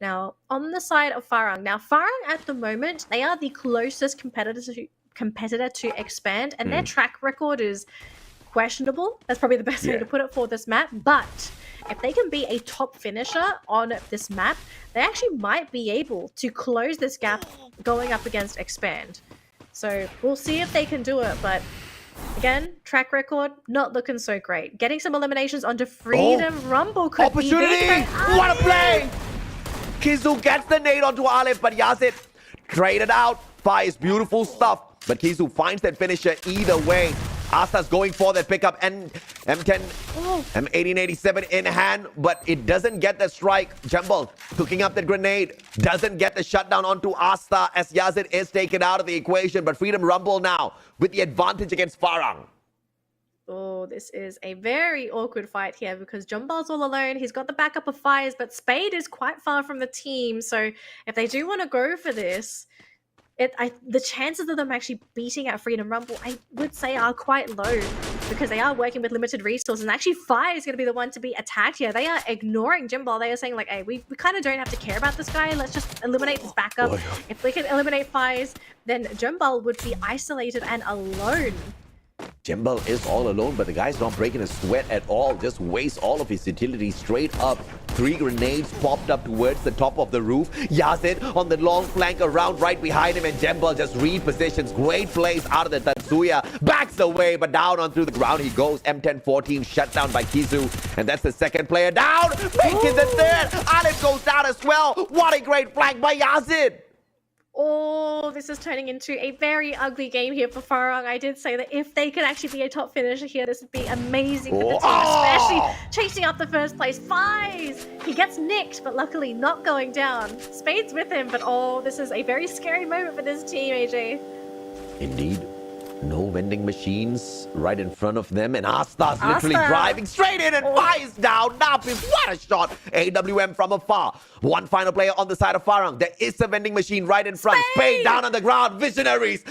Now, on the side of Farang. Now, Farang at the moment, they are the closest competitor to Expand. And their track record is questionable. That's probably the best way to put it for this map. But if they can be a top finisher on this map, they actually might be able to close this gap going up against Expand. So we'll see if they can do it. But again, track record, not looking so great. Getting some eliminations onto Freedom Rumble could be big. What a play! Kizu gets the nade onto Aleph, but Yazid traded out. Fires beautiful stuff. But Kizu finds that finisher either way. Asta's going for that pickup, and M10, M1887 in hand, but it doesn't get the strike. Jumble cooking up the grenade, doesn't get the shutdown onto Asta as Yazid is taken out of the equation. But Freedom Rumble now with the advantage against Farang. Oh, this is a very awkward fight here because Jumbal's all alone. He's got the backup of Fires, but Spade is quite far from the team. So if they do want to go for this, the chances of them actually beating out Freedom Rumble, I would say, are quite low because they are working with limited resources. And actually, Fire is going to be the one to be attacked here. They are ignoring Jimbal. They are saying, like, hey, we kind of don't have to care about this guy. Let's just eliminate this backup. If we can eliminate Fires, then Jimbal would be isolated and alone. Jembal is all alone, but the guy's not breaking a sweat at all. Just wastes all of his utility straight up. 3 grenades popped up towards the top of the roof. Yazid on the long flank around right behind him, and Jembal just repositions. Great plays out of the Tatsuya. Backs away, but down on through the ground he goes. M1014 shut down by Kizu. And that's the second player down. Making the third. Alif goes down as well. What a great flank by Yazid. Oh, this is turning into a very ugly game here for Farang. I did say that if they could actually be a top finisher here, this would be amazing for the team, especially chasing up the first place. Fies! He gets nicked, but luckily not going down. Spade's with him, but this is a very scary moment for this team, AJ. Indeed. No vending machines right in front of them, and Asta's literally driving straight in and fires down. Napis, what a shot! AWM from afar. One final player on the side of Farang. There is a vending machine right in front. Spade down on the ground. Visionaries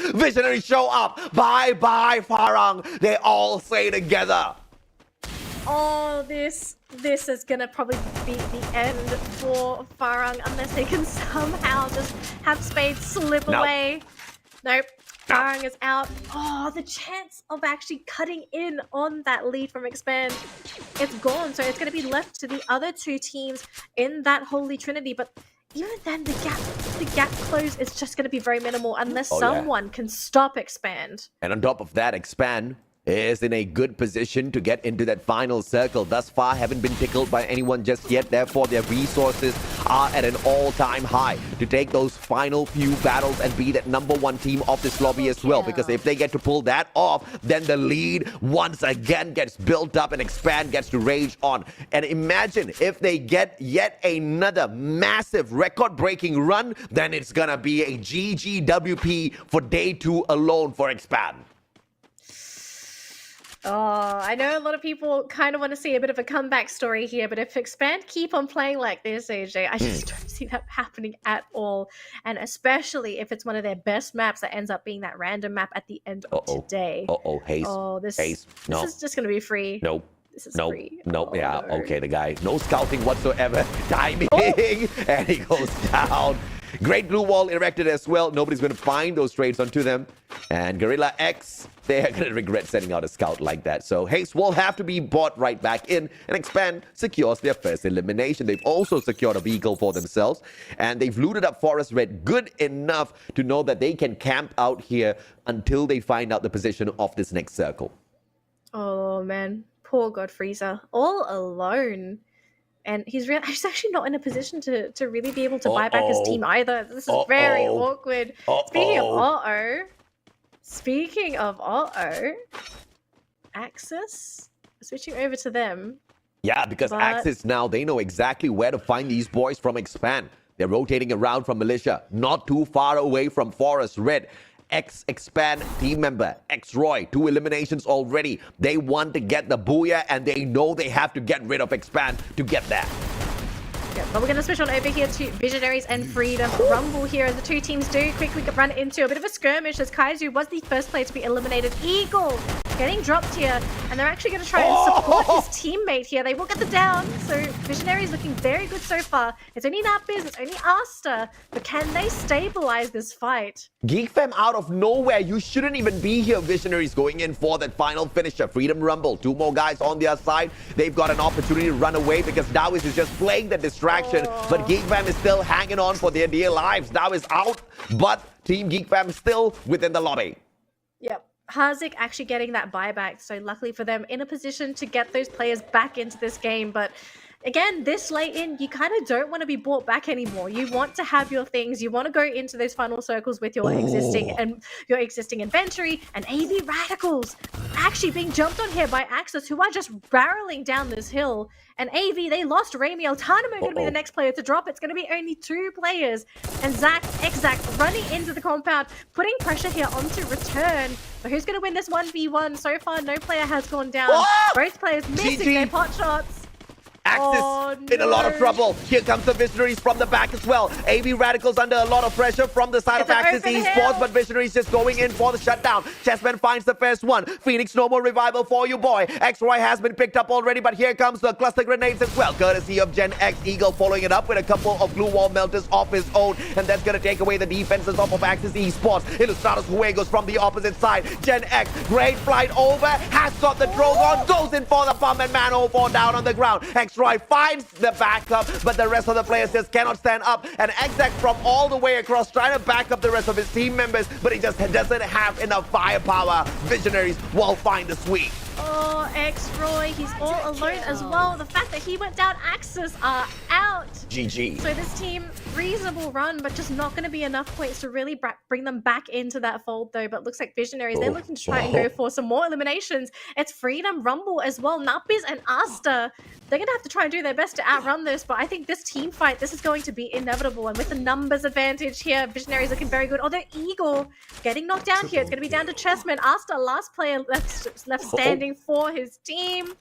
show up. Bye-bye, Farang. They all stay together. Oh, this is gonna probably be the end for Farang unless they can somehow just have Spade slip away. Nope. Farang is out. Oh, the chance of actually cutting in on that lead from Expand, it's gone. So it's going to be left to the other 2 teams in that Holy Trinity. But even then, the gap close is just going to be very minimal unless someone can stop Expand. And on top of that, Expand is in a good position to get into that final circle. Thus far, haven't been tickled by anyone just yet. Therefore, their resources are at an all-time high to take those final few battles and be that #1 team of this lobby as well. Because if they get to pull that off, then the lead once again gets built up and Expand gets to rage on. And imagine if they get yet another massive record-breaking run, then it's gonna be a GGWP for day 2 alone for Expand. Oh, I know a lot of people kind of want to see a bit of a comeback story here, but if Expand keep on playing like this, AJ, I just don't see that happening at all. And especially if it's one of their best maps that ends up being that random map at the end of today. Haze. Oh, this is just going to be free. Nope. This is free. Nope. Yeah, okay, the guy. No scouting whatsoever. Timing. And he goes down. Great blue wall erected as well. Nobody's going to find those trades onto them. And Gorilla X, they're going to regret sending out a scout like that. So Haste will have to be bought right back in, and Expand secures their first elimination. They've also secured a vehicle for themselves, and they've looted up Forest Red good enough to know that they can camp out here until they find out the position of this next circle. Oh, man. Poor God Freezer. All alone. And he's actually not in a position to really be able to buy back his team either. This is very awkward. Speaking of Axis, switching over to them. Yeah, because Axis now, they know exactly where to find these boys from Expand. They're rotating around from Militia, not too far away from Forest Red. Expand team member, Roy, 2 eliminations already. They want to get the booyah, and they know they have to get rid of Expand to get that. Yeah, but we're going to switch on over here to Visionaries and Freedom Rumble here as the 2 teams do quickly run into a bit of a skirmish as Kaizu was the first player to be eliminated. Eagle getting dropped here, and they're actually going to try and support his teammate here. They will get the down, so Visionaries looking very good so far. It's only Nappies, it's only Asta, but can they stabilize this fight? GeekFam out of nowhere. You shouldn't even be here. Visionaries going in for that final finisher. Freedom Rumble. 2 more guys on their side. They've got an opportunity to run away because Dawis is just playing the distraction. But GeekFam is still hanging on for their dear lives. Dawis out, but Team GeekFam still within the lobby. Yep. Harzik actually getting that buyback, so luckily for them, in a position to get those players back into this game. But again, this late in, you kind of don't want to be brought back anymore. You want to have your things. You want to go into those final circles with your existing inventory. And AV Radicals actually being jumped on here by Axis, who are just barreling down this hill. And AV, they lost Raimi. Altanimo going to be the next player to drop. It's going to be only 2 players. And Exact running into the compound, putting pressure here onto Return. So who's going to win this 1v1? So far, no player has gone down. Both players missing their pot shots. Axis in a lot of trouble. Here comes the Visionaries from the back as well. AV Radicals under a lot of pressure from the side of Axis Esports, but Visionaries just going in for the shutdown. Chessman finds the first one. Phoenix, no more revival for you, boy. X-Roy has been picked up already, but here comes the cluster grenades as well, courtesy of Gen X. Eagle following it up with a couple of glue wall melters off his own, and that's going to take away the defenses off of Axis Esports. Ilustrados Juegos from the opposite side. Gen X, great flight over, has got the Drogon, goes in for the bomb, and Man04 down on the ground. X-Roy finds the backup, but the rest of the players just cannot stand up, and X-X from all the way across trying to back up the rest of his team members, but he just doesn't have enough firepower. Visionaries will find the sweep. Oh, X-Roy, he's all alone as well. The fact that he went down, Axis are out. GG. So this team, reasonable run, but just not going to be enough points to really bring them back into that fold, though. But looks like Visionaries, they're looking to try and go for some more eliminations. It's Freedom, Rumble as well. Nuppies and Asta, they're going to have to try and do their best to outrun this, but I think this team fight, this is going to be inevitable. And with the numbers advantage here, Visionaries looking very good. Although Eagle getting knocked down here, it's going to be down to Chessman. Asta, last player left standing for his team,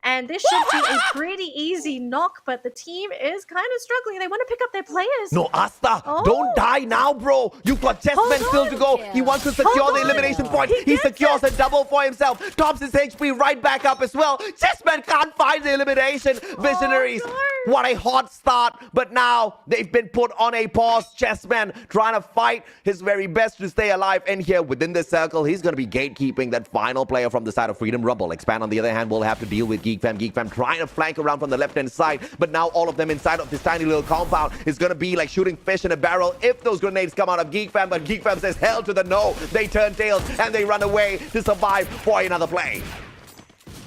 and this should be a pretty easy knock, but the team is kind of struggling. They want to pick up their players. No, Asta, don't die now, bro. You've got Chessman still to go. He wants to secure the elimination point. He secures a double for himself. Tops his HP right back up as well. Chessman can't find the elimination. Visionaries, what a hot start, but now they've been put on a pause. Chessman trying to fight his very best to stay alive in here within the circle. He's going to be gatekeeping that final player from the side of Freedom. Rumble. Expand, on the other hand, will have to deal with Geekfam. Geekfam trying to flank around from the left-hand side, but now all of them inside of this tiny little compound is going to be like shooting fish in a barrel if those grenades come out of Geekfam, but Geekfam says hell to the no. They turn tails and they run away to survive for another play.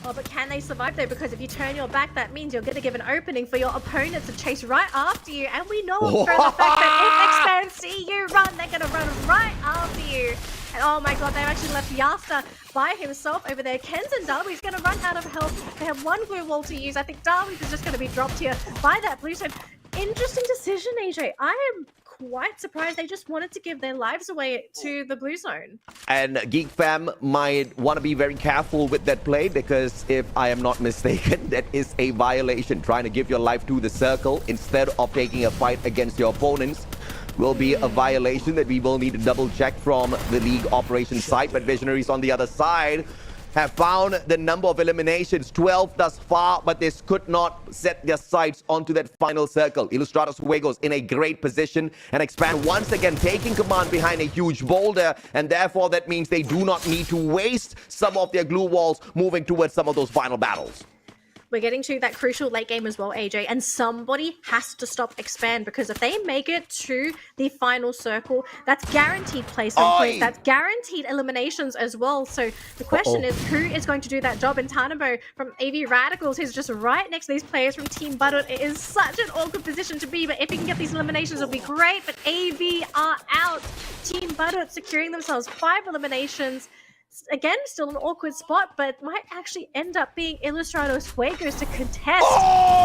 Oh, but can they survive though? Because if you turn your back, that means you're going to give an opening for your opponents to chase right after you. And we know for the fact that if Expand see you run, they're going to run right after you. And oh my god, they've actually left Yasta by himself over there. Kens and Darby's going to run out of health. They have one glue wall to use. I think Darby's is just going to be dropped here by that blue zone. Interesting decision, AJ. I am quite surprised. They just wanted to give their lives away to the blue zone. And Geek Fam might want to be very careful with that play, because if I am not mistaken, that is a violation. Trying to give your life to the circle instead of taking a fight against your opponents will be a violation that we will need to double check from the league operations side. But Visionaries on the other side have found the number of eliminations, 12 thus far, but this could not set their sights onto that final circle. Ilustrados Juegos in a great position, and Expand once again taking command behind a huge boulder, and therefore that means they do not need to waste some of their glue walls moving towards some of those final battles. We're getting to that crucial late game as well, AJ, and somebody has to stop Expand, because if they make it to the final circle, that's guaranteed placement points, that's guaranteed eliminations as well. So the question is, who is going to do that job? And Tanabo from AV Radicals, who's just right next to these players from Team Budded. It is such an awkward position to be, but if he can get these eliminations, it'll be great. But AV are out. Team Budded securing themselves 5 eliminations. Again, still an awkward spot, but might actually end up being Ilustrados Juegos to contest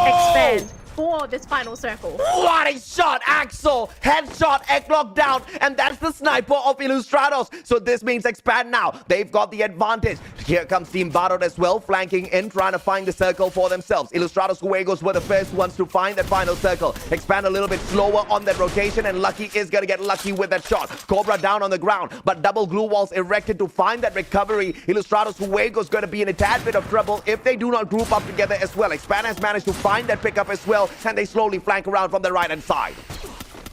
Expand for this final circle. What a shot, Axel! Headshot, Egglock down, and that's the sniper of Ilustrados. So this means Expand now. They've got the advantage. Here comes Team Barot as well, flanking in, trying to find the circle for themselves. Ilustrados Juegos were the first ones to find that final circle. Expand a little bit slower on that rotation, and Lucky is gonna get lucky with that shot. Cobra down on the ground, but double glue walls erected to find that recovery. Ilustrados Juegos gonna be in a tad bit of trouble if they do not group up together as well. Expand has managed to find that pickup as well, and they slowly flank around from the right-hand side.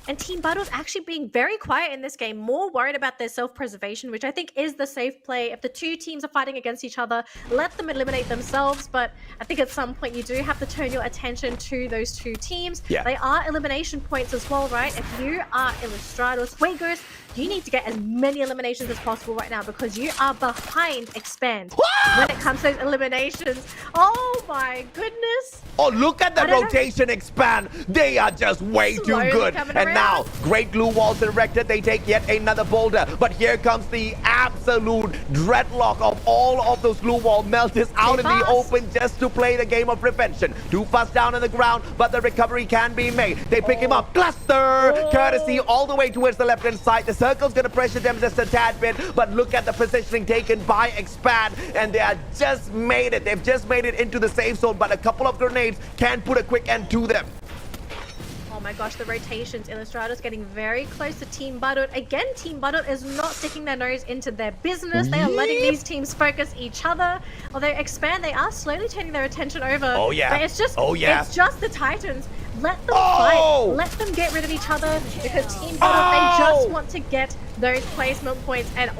And Team Buddle's actually being very quiet in this game, more worried about their self-preservation, which I think is the safe play. If the two teams are fighting against each other, let them eliminate themselves. But I think at some point you do have to turn your attention to those two teams. Yeah. They are elimination points as well, right? If you are Ilustrados Juegos, you need to get as many eliminations as possible right now, because you are behind Expand when it comes to those eliminations. Oh my goodness. Oh, look at the rotation, Expand. They are just way too good. And now, great glue walls erected. They take yet another boulder. But here comes the absolute dreadlock of all of those glue wall melters out in the open just to play the game of prevention. Too fast down on the ground, but the recovery can be made. They pick him up. Cluster! Courtesy all the way towards the left-hand side. The circle's going to pressure them just a tad bit, but look at the positioning taken by Expand, and they are just made it. They've just made it into the safe zone, but a couple of grenades trades can put a quick end to them. Oh my gosh, the rotations. Illustrator's getting very close to Team Buddle. Again, Team Buddle is not sticking their nose into their business. They are letting these teams focus each other. Although Expand, they are slowly turning their attention over. Oh yeah. But it's just, it's just the Titans. Let them Oh! fight. Let them get rid of each other because Team Buddle, they just want to get those placement points. And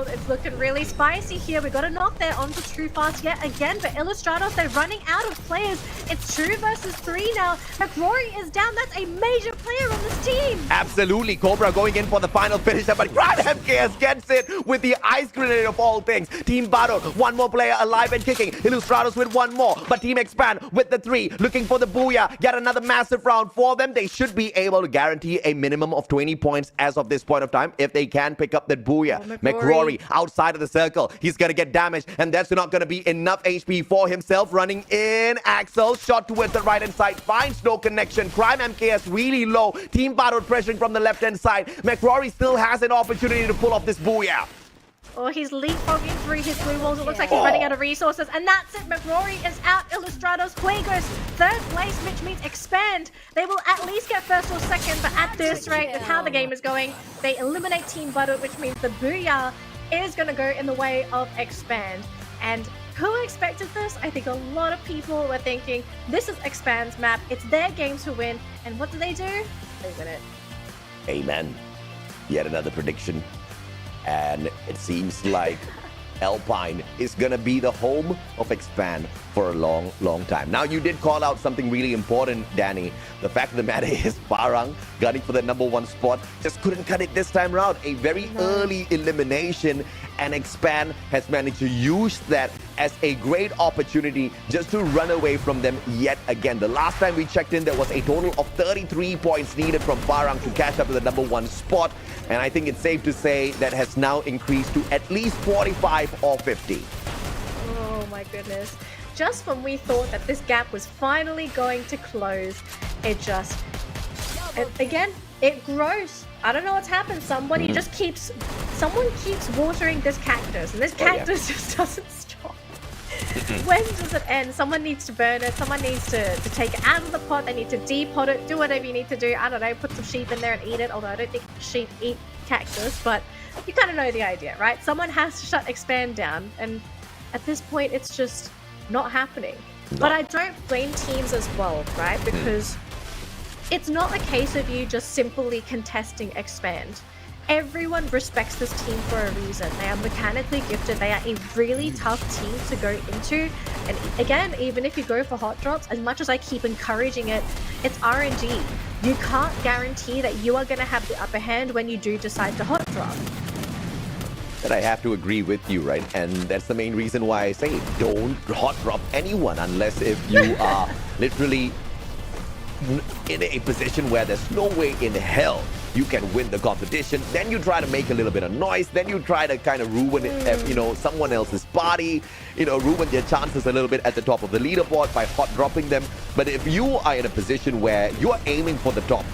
it's looking really spicy here. We got to knock there onto True Fast yet again. But Illustrator, they're running out of players. It's 2 versus 3 now. McRory is down. That's a major player on this team. Absolutely. Cobra going in for the final finisher, but Grand MKS gets it with the ice grenade of all things. Team Battle, 1 more player alive and kicking. Illustrados with 1 more, but Team Expand with the 3, looking for the booyah. Get another massive round for them. They should be able to guarantee a minimum of 20 points as of this point of time if they can pick up that booyah. McRory outside of the circle. He's going to get damaged, and that's not going to be enough HP for himself. Running in, Axel, shot towards the right-hand side, finds no connection. Crime MKS really low. Team Battle pressuring from the left-hand side. McRory still has an opportunity to pull off this booyah. Oh, he's leapfrogging through his blue walls. It looks like he's running out of resources. And that's it. McRory is out. Illustrados, Fuegos, 3rd place, which means Expand. They will at least get 1st or 2nd, but at this rate, with how the game is going, they eliminate Team Butter, which means the booyah is going to go in the way of Expand. And who expected this? I think a lot of people were thinking, this is Expand's map. It's their game to win. And what do? They win it. Amen. Yet another prediction. And it seems like Alpine is going to be the home of Expand for a long, long time. Now, you did call out something really important, Danny. The fact of the matter is Farang, gunning for the #1 spot, just couldn't cut it this time around. A very early elimination, and Expand has managed to use that as a great opportunity just to run away from them yet again. The last time we checked in, there was a total of 33 points needed from Farang to catch up to the #1 spot. And I think it's safe to say that has now increased to at least 45 or 50. Oh my goodness. Just when we thought that this gap was finally going to close, it grows. I don't know what's happened. Someone keeps watering this cactus, and this cactus just doesn't stop. When does it end? Someone needs to burn it. Someone needs to take it out of the pot. They need to depot it. Do whatever you need to do. I don't know. Put some sheep in there and eat it. Although I don't think sheep eat cactus, but you kind of know the idea, right? Someone has to shut Expand down, and at this point, it's just not happening. No. But I don't blame teams as well, right? Because it's not a case of you just simply contesting Expand. Everyone respects this team for a reason. They are mechanically gifted. They are a really tough team to go into. And again, even if you go for hot drops, as much as I keep encouraging it, it's RNG. You can't guarantee that you are going to have the upper hand when you do decide to hot drop. But I have to agree with you, right? And that's the main reason why I say don't hot drop anyone unless if you are literally in a position where there's no way in hell you can win the competition. Then you try to make a little bit of noise. Then you try to kind of ruin it, someone else's party, ruin their chances a little bit at the top of the leaderboard by hot dropping them. But if you are in a position where you are aiming for the top,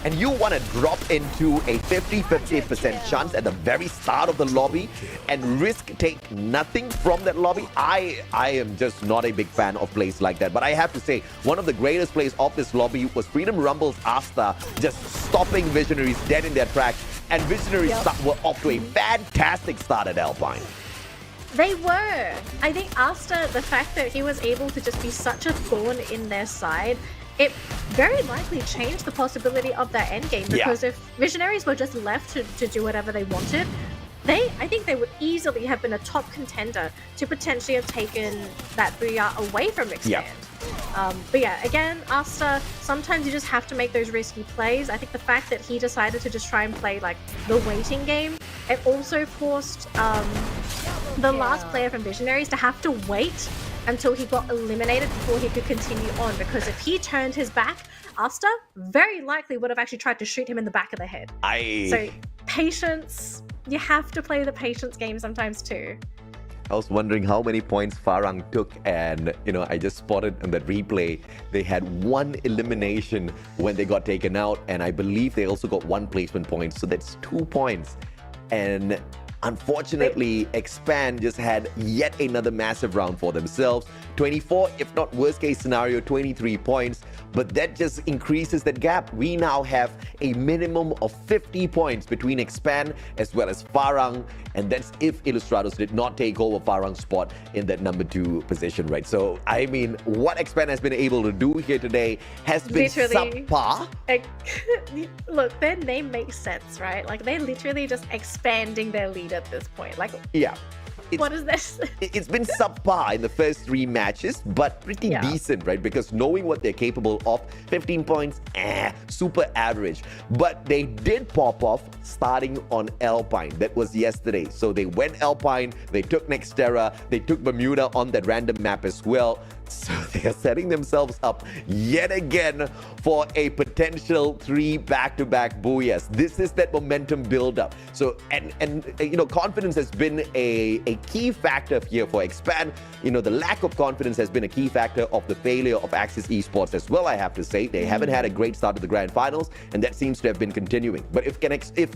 and you want to drop into a 50% chance at the very start of the lobby and take nothing from that lobby, I am just not a big fan of plays like that. But I have to say, one of the greatest plays of this lobby was Freedom Rumble's Asta just stopping Visionaries dead in their tracks, and Visionaries were off to a fantastic start at Alpine. They were. I think Asta, the fact that he was able to just be such a thorn in their side, it very likely changed the possibility of their endgame, because if Visionaries were just left to do whatever they wanted, I think they would easily have been a top contender to potentially have taken that booyah away from Expand. But yeah, again, Asta, sometimes you just have to make those risky plays. I think the fact that he decided to just try and play like the waiting game, it also forced the last player from Visionaries to have to wait until he got eliminated before he could continue on, because if he turned his back, Asta very likely would have actually tried to shoot him in the back of the head. So patience, you have to play the patience game sometimes too. I was wondering how many points Farang took, and I just spotted in that replay they had 1 elimination when they got taken out, and I believe they also got 1 placement point, so that's 2 points. And Unfortunately, Expand just had yet another massive round for themselves. 24, if not worst case scenario, 23 points. But that just increases that gap. We now have a minimum of 50 points between Expand as well as Farang. And that's if Illustrados did not take over Farang's spot in that number 2 position, right? So, I mean, what Expand has been able to do here today has been subpar. Look, their name makes sense, right? Like, they're literally just expanding their lead at this point. Like, yeah. What is this? It's been subpar in the first 3 matches, but pretty decent, right? Because knowing what they're capable of, 15 points, super average. But they did pop off starting on Alpine. That was yesterday. So they went Alpine, they took Nextera, they took Bermuda on that random map as well. So they are setting themselves up yet again for a potential 3 back-to-back booyahs. This is that momentum build-up. So, and you know, confidence has been a key factor here for Expand. You know, the lack of confidence has been a key factor of the failure of Axis Esports as well, I have to say. They haven't had a great start to the grand finals, and that seems to have been continuing. But if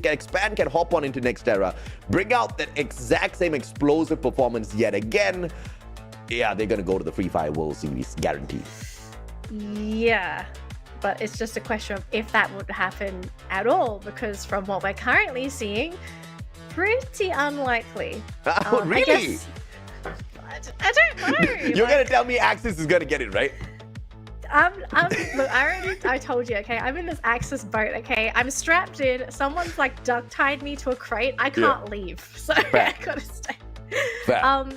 Expand can hop on into Nextera, bring out that exact same explosive performance yet again, yeah, they're going to go to the Free Fire World Series, guaranteed. Yeah, but it's just a question of if that would happen at all, because from what we're currently seeing, pretty unlikely. Really? I don't know. You're going to tell me Axis is going to get it, right? Look, I told you, okay? I'm in this Axis boat, okay? I'm strapped in. Someone's like duck tied me to a crate. I can't leave, so I gotta stay. Fair.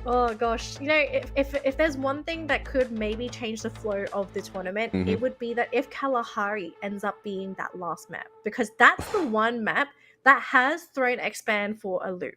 Oh gosh, you know, if there's one thing that could maybe change the flow of the tournament, it would be that if Kalahari ends up being that last map, because that's the one map that has thrown Expand for a loop.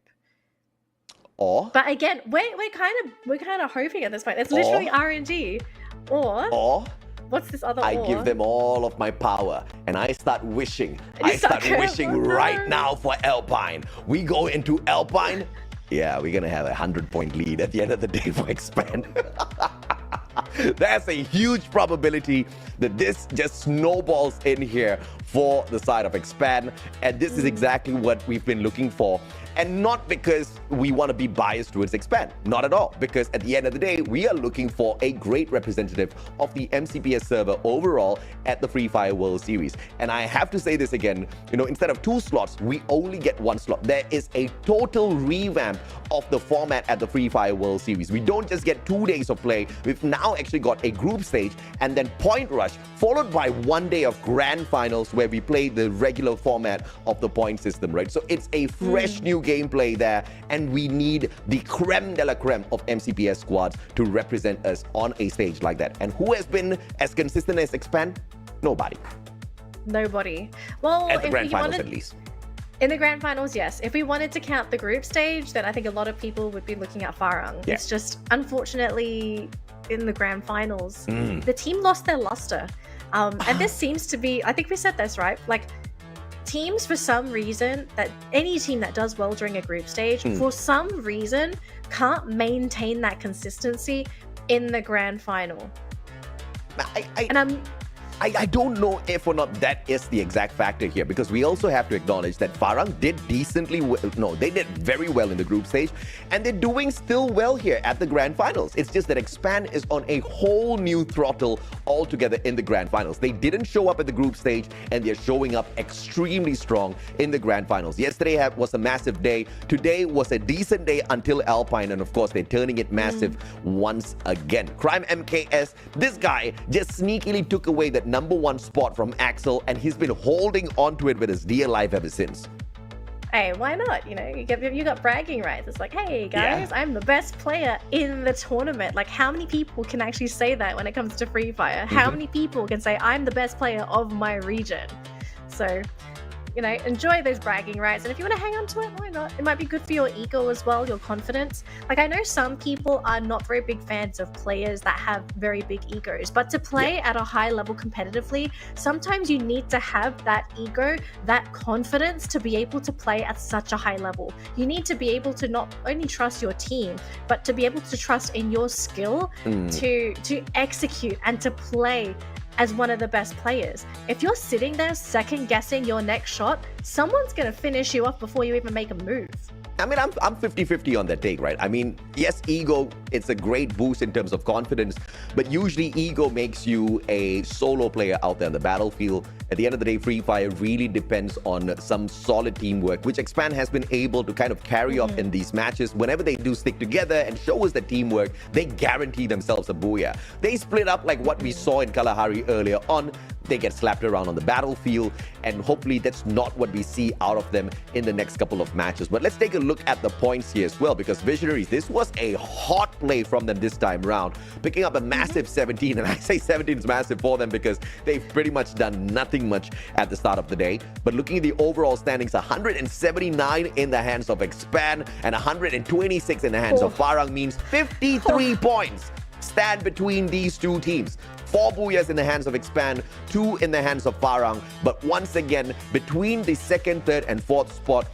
But again, we're kind of hoping at this point. It's literally RNG. Or what's this other? I give them all of my power, and I start wishing. I start wishing right now for Alpine. We go into Alpine. Yeah, we're going to have a 100-point lead at the end of the day for Expand. There's a huge probability that this just snowballs in here for the side of Expand. And this is exactly what we've been looking for. And not because we want to be biased towards Expand. Not at all. Because at the end of the day, we are looking for a great representative of the MCPS server overall at the Free Fire World Series. And I have to say this again, you know, instead of 2 slots, we only get 1 slot. There is a total revamp of the format at the Free Fire World Series. We don't just get 2 days of play. We've now actually got a group stage and then point rush, followed by 1 day of grand finals where we play the regular format of the point system, right? So it's a fresh new gameplay there, and we need the creme de la creme of MCPS squads to represent us on a stage like that. And who has been as consistent as Expand? Nobody. Well, at the grand finals, at least. In the grand finals, yes. If we wanted to count the group stage, then I think a lot of people would be looking at Farang. Yeah. It's just, unfortunately, in the grand finals, the team lost their luster. And this seems to be, I think we said this, right? Like, teams, for some reason, that any team that does well during a group stage, for some reason, can't maintain that consistency in the grand final. I don't know if or not that is the exact factor here, because we also have to acknowledge that Farang did decently well. No, they did very well in the group stage, and they're doing still well here at the grand finals. It's just that Expand is on a whole new throttle altogether in the grand finals. They didn't show up at the group stage, and they're showing up extremely strong in the grand finals. Yesterday was a massive day. Today was a decent day until Alpine, and of course, they're turning it massive once again. Crime MKS, this guy just sneakily took away that number 1 spot from Axel, and he's been holding on to it with his dear life ever since. Hey, why not? You know, you got bragging rights. It's like, hey guys, I'm the best player in the tournament. Like, how many people can actually say that when it comes to Free Fire? How many people can say I'm the best player of my region? So, you know, enjoy those bragging rights. And if you want to hang on to it, why not? It might be good for your ego as well, your confidence. Like, I know some people are not very big fans of players that have very big egos, but to play at a high level competitively, sometimes you need to have that ego, that confidence to be able to play at such a high level. You need to be able to not only trust your team, but to be able to trust in your skill to execute and to play as one of the best players. If you're sitting there second guessing your next shot, someone's going to finish you off before you even make a move. I mean, I'm 50-50 on that take, right? I mean, yes, ego, it's a great boost in terms of confidence, but usually ego makes you a solo player out there on the battlefield. At the end of the day, Free Fire really depends on some solid teamwork, which Expand has been able to kind of carry off in these matches. Whenever they do stick together and show us the teamwork, they guarantee themselves a booyah. They split up like what we saw in Kalahari earlier on. They get slapped around on the battlefield, and hopefully that's not what we see out of them in the next couple of matches. But let's take a look at the points here as well, because Visionaries, this was a hot play from them this time round, picking up a massive 17, and I say 17 is massive for them because they've pretty much done nothing much at the start of the day. But looking at the overall standings, 179 in the hands of Expand and 126 in the hands of Farang means 53 points stand between these two teams. 4 booyahs in the hands of Expand, 2 in the hands of Farang. But once again, between the second, third, and fourth spot,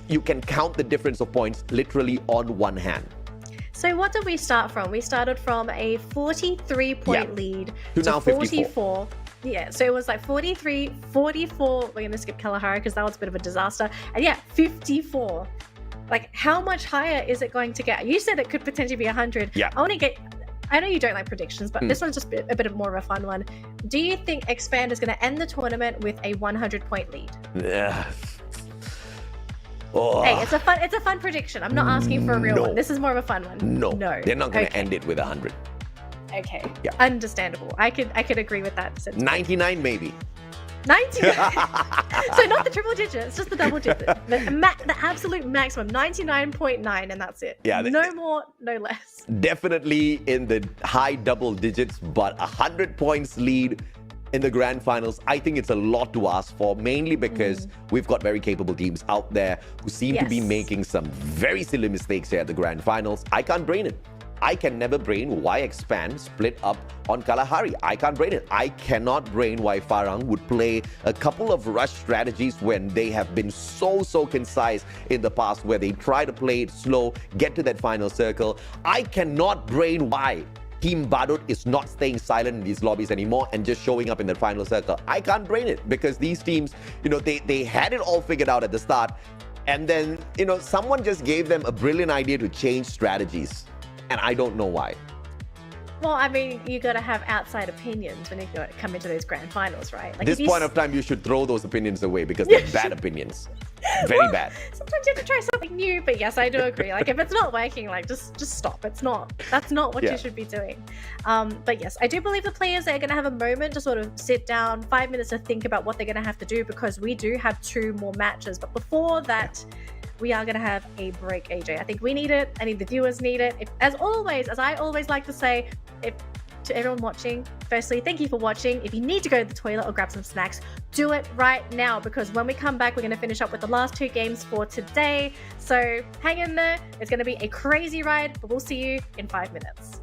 you can count the difference of points literally on one hand. So what did we start from? We started from a 43-point lead to now 44. Yeah, so it was like 43, 44. We're going to skip Kalahari because that was a bit of a disaster. And yeah, 54. Like, how much higher is it going to get? You said it could potentially be 100. Yeah. I know you don't like predictions, but this one's just a bit of more of a fun one. Do you think Expand is going to end the tournament with a 100-point lead? Yeah. Oh. Hey, it's a fun prediction. I'm not asking for a real one. This is more of a fun one. No. They're not going to end it with 100. Okay. Yeah. Understandable. I could agree with that sentiment. 99 maybe. 99. So not the triple digits, just the double digits. The absolute maximum, 99.9, and that's it. Yeah. No more, no less. Definitely in the high double digits, but 100 points lead in the grand finals, I think it's a lot to ask for, mainly because we've got very capable teams out there who seem to be making some very silly mistakes here at the grand finals. I can't brain it. I can never brain why Expand split up on Kalahari. I can't brain it. I cannot brain why Farang would play a couple of rush strategies when they have been so concise in the past, where they try to play it slow, get to that final circle. I cannot brain why Team Badut is not staying silent in these lobbies anymore and just showing up in the final circle. I can't brain it because these teams, they had it all figured out at the start, and then, someone just gave them a brilliant idea to change strategies. And I don't know why. Well, I mean, you got to have outside opinions when you come into those grand finals, right? Like, this point of time, you should throw those opinions away because they're bad opinions. Very bad. Sometimes you have to try something new, but yes, I do agree. Like, if it's not working, like, just stop. That's not what you should be doing. But yes, I do believe the players are going to have a moment to sort of sit down, 5 minutes to think about what they're going to have to do, because we do have 2 more matches. But before that, we are going to have a break, AJ. I think we need it. I think the viewers need it. As I always like to say, to everyone watching, firstly, thank you for watching. If you need to go to the toilet or grab some snacks, do it right now, because when we come back, we're going to finish up with the last 2 games for today. So hang in there. It's going to be a crazy ride, but we'll see you in 5 minutes.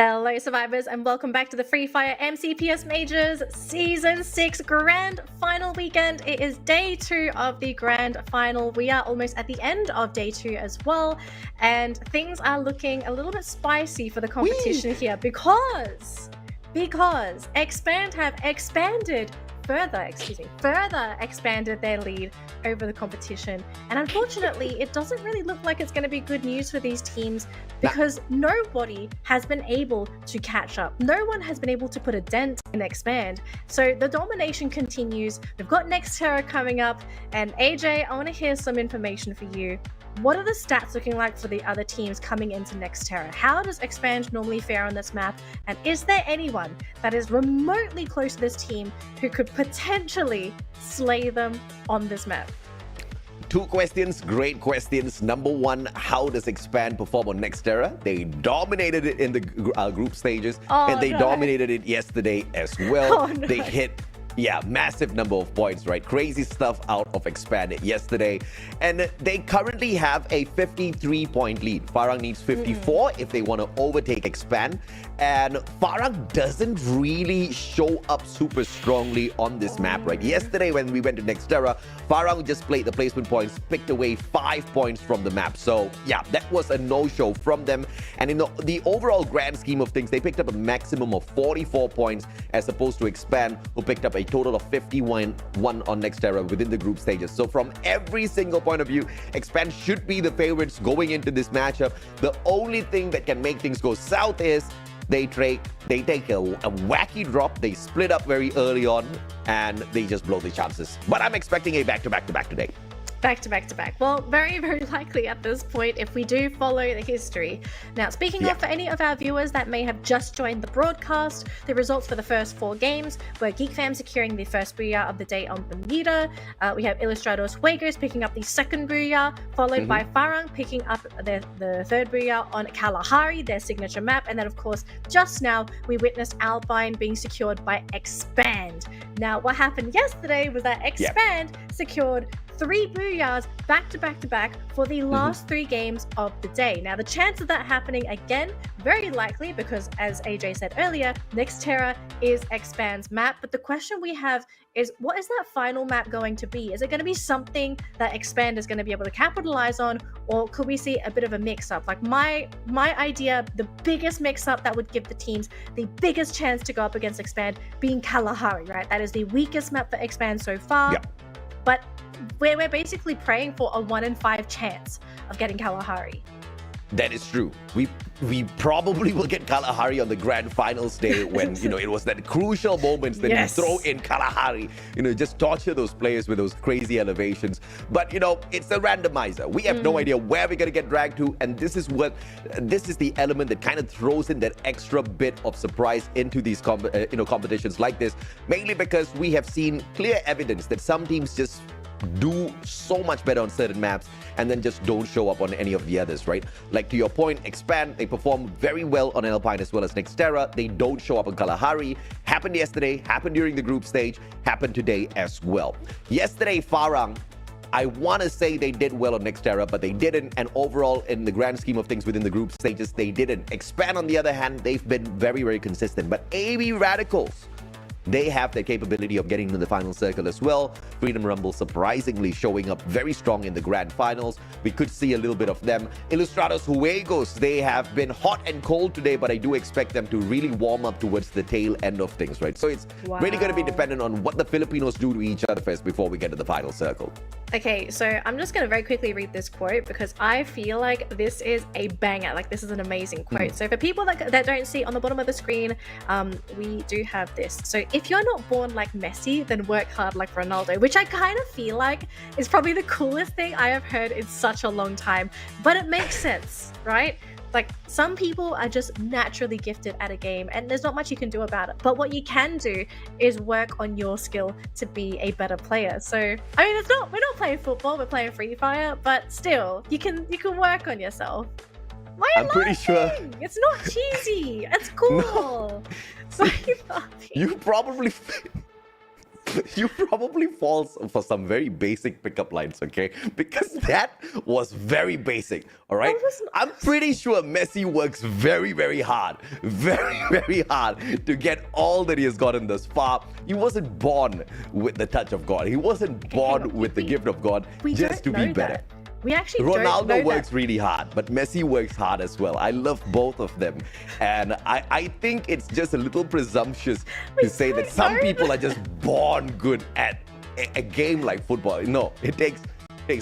Hello survivors and welcome back to the Free Fire MCPS Majors Season 6 Grand Final weekend. It is day 2 of the Grand Final. We are almost at the end of day 2 as well, and things are looking a little bit spicy for the competition here because Expand have further expanded their lead over the competition, and unfortunately it doesn't really look like it's going to be good news for these teams because nobody has been able to catch up. No one has been able to put a dent in Expand, so the domination continues. We've got Nextera coming up, and AJ, I want to hear some information for you. What are the stats looking like for the other teams coming into Nextera? How does Expand normally fare on this map? And is there anyone that is remotely close to this team who could potentially slay them on this map? 2 questions, great questions. Number 1, how does Expand perform on Nextera? They dominated it in the group stages, and they dominated it yesterday as well. They hit massive number of points, right? Crazy stuff out of Expand yesterday. And they currently have a 53-point lead. Farang needs 54 if they want to overtake Expand. And Farang doesn't really show up super strongly on this map, right? Yesterday when we went to Nextera, Farang just played the placement points, picked away 5 points from the map. So yeah, that was a no-show from them. And in the overall grand scheme of things, they picked up a maximum of 44 points as opposed to Expand, who picked up a total of 51 on Nextera within the group stages. So from every single point of view, Expand should be the favorites going into this matchup. The only thing that can make things go south is they take a wacky drop, they split up very early on, and they just blow the chances. But I'm expecting a back-to-back today. Back to back. Well, very, very likely at this point if we do follow the history. Now, speaking of, for any of our viewers that may have just joined the broadcast, the results for the first 4 games were GeekFam securing the first booyah of the day on Bermuda. We have Illustrados Fuegos picking up the second booyah, followed by Farang picking up the third booyah on Kalahari, their signature map. And then, of course, just now we witnessed Alpine being secured by Expand. Now, what happened yesterday was that Expand secured 3 booyahs back to back for the last 3 games of the day. Now, the chance of that happening again, very likely, because as AJ said earlier, Nextera is Expand's map. But the question we have is, what is that final map going to be? Is it going to be something that Expand is going to be able to capitalize on, or could we see a bit of a mix-up? Like my idea, the biggest mix-up that would give the teams the biggest chance to go up against Expand being Kalahari, right? That is the weakest map for Expand so far. But we're basically praying for a 1 in 5 chance of getting Kalahari. That is true. We probably will get Kalahari on the grand finals day when, it was that crucial moments that you throw in Kalahari, just torture those players with those crazy elevations. But, it's a randomizer. We have no idea where we're going to get dragged to. And this is the element that kind of throws in that extra bit of surprise into these competitions like this, mainly because we have seen clear evidence that some teams just do so much better on certain maps and then just don't show up on any of the others, right? Like to your point, Expand, they perform very well on Alpine as well as Nextera. They don't show up on Kalahari. Happened yesterday, happened during the group stage, happened today as well. Yesterday, Farang, I want to say they did well on Nextera, but they didn't. And overall, in the grand scheme of things within the group stages, they didn't. Expand, on the other hand, they've been very, very consistent. But AB Radicals, they have the capability of getting to the final circle as well. Freedom Rumble surprisingly showing up very strong in the grand finals. We could see a little bit of them. Illustrados Fuegos, they have been hot and cold today, but I do expect them to really warm up towards the tail end of things, right? So it's really going to be dependent on what the Filipinos do to each other first before we get to the final circle. Okay, so I'm just going to very quickly read this quote because I feel like this is a banger. Like, this is an amazing quote. So for people that don't see on the bottom of the screen, we do have this. So if you're not born like Messi, then work hard like Ronaldo, which I kind of feel like is probably the coolest thing I have heard in such a long time. But it makes sense, right? Like, some people are just naturally gifted at a game and there's not much you can do about it. But what you can do is work on your skill to be a better player. So, I mean, we're not playing football, we're playing Free Fire, but still, you can work on yourself. Why are you pretty sure it's not cheesy. It's cool. No. You probably You probably fall for some very basic pickup lines, okay? Because that was very basic, all right? I'm pretty sure Messi works very, very hard, very hard to get all that he has gotten thus far. He wasn't born with the touch of God. He wasn't born with the gift of God just to be better. We actually don't know Ronaldo works really hard, but Messi works hard as well. I love both of them. And I think it's just a little presumptuous to say that some people are just born good at a game like football. No, it takes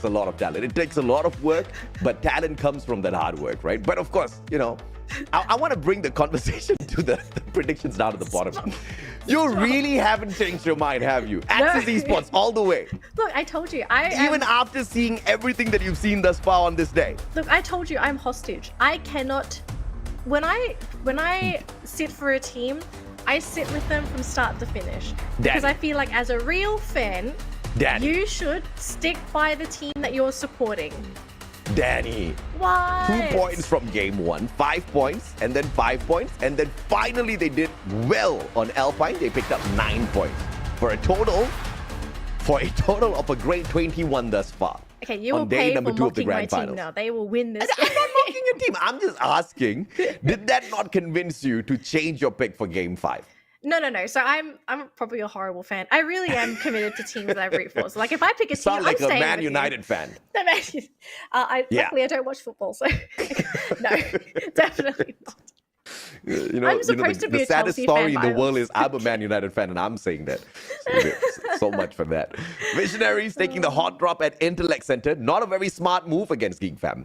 a lot of talent. It takes a lot of work, but talent comes from that hard work, right? But of course, you know, I want to bring the conversation to the predictions down to the bottom. You really haven't changed your mind, have you? Access Esports all the way. Look, I told you. Even after seeing everything that you've seen thus far on this day. Look, I told you I'm hostage. I cannot. When I sit for a team, I sit with them from start to finish. Because I feel like as a real fan, you should stick by the team that you're supporting. Danny. What? 2 points from game 1, 5 points, and then 5 points, and then finally they did well on Alpine. They picked up 9 points for a total of a great 21 thus far. Okay, you will pay for mocking my team now. They will win this. I'm not mocking your team. I'm just asking, did that not convince you to change your pick for game 5? No. So I'm probably a horrible fan. I really am committed to teams that I root for. So like if I pick a team, sound like I'm a Man United fan. Luckily I don't watch football, so no, definitely not. You know, the saddest story in the world is I'm a Man United fan, and I'm saying that. So much for that. Visionaries taking the hot drop at Intellect Center. Not a very smart move against Geek Fam.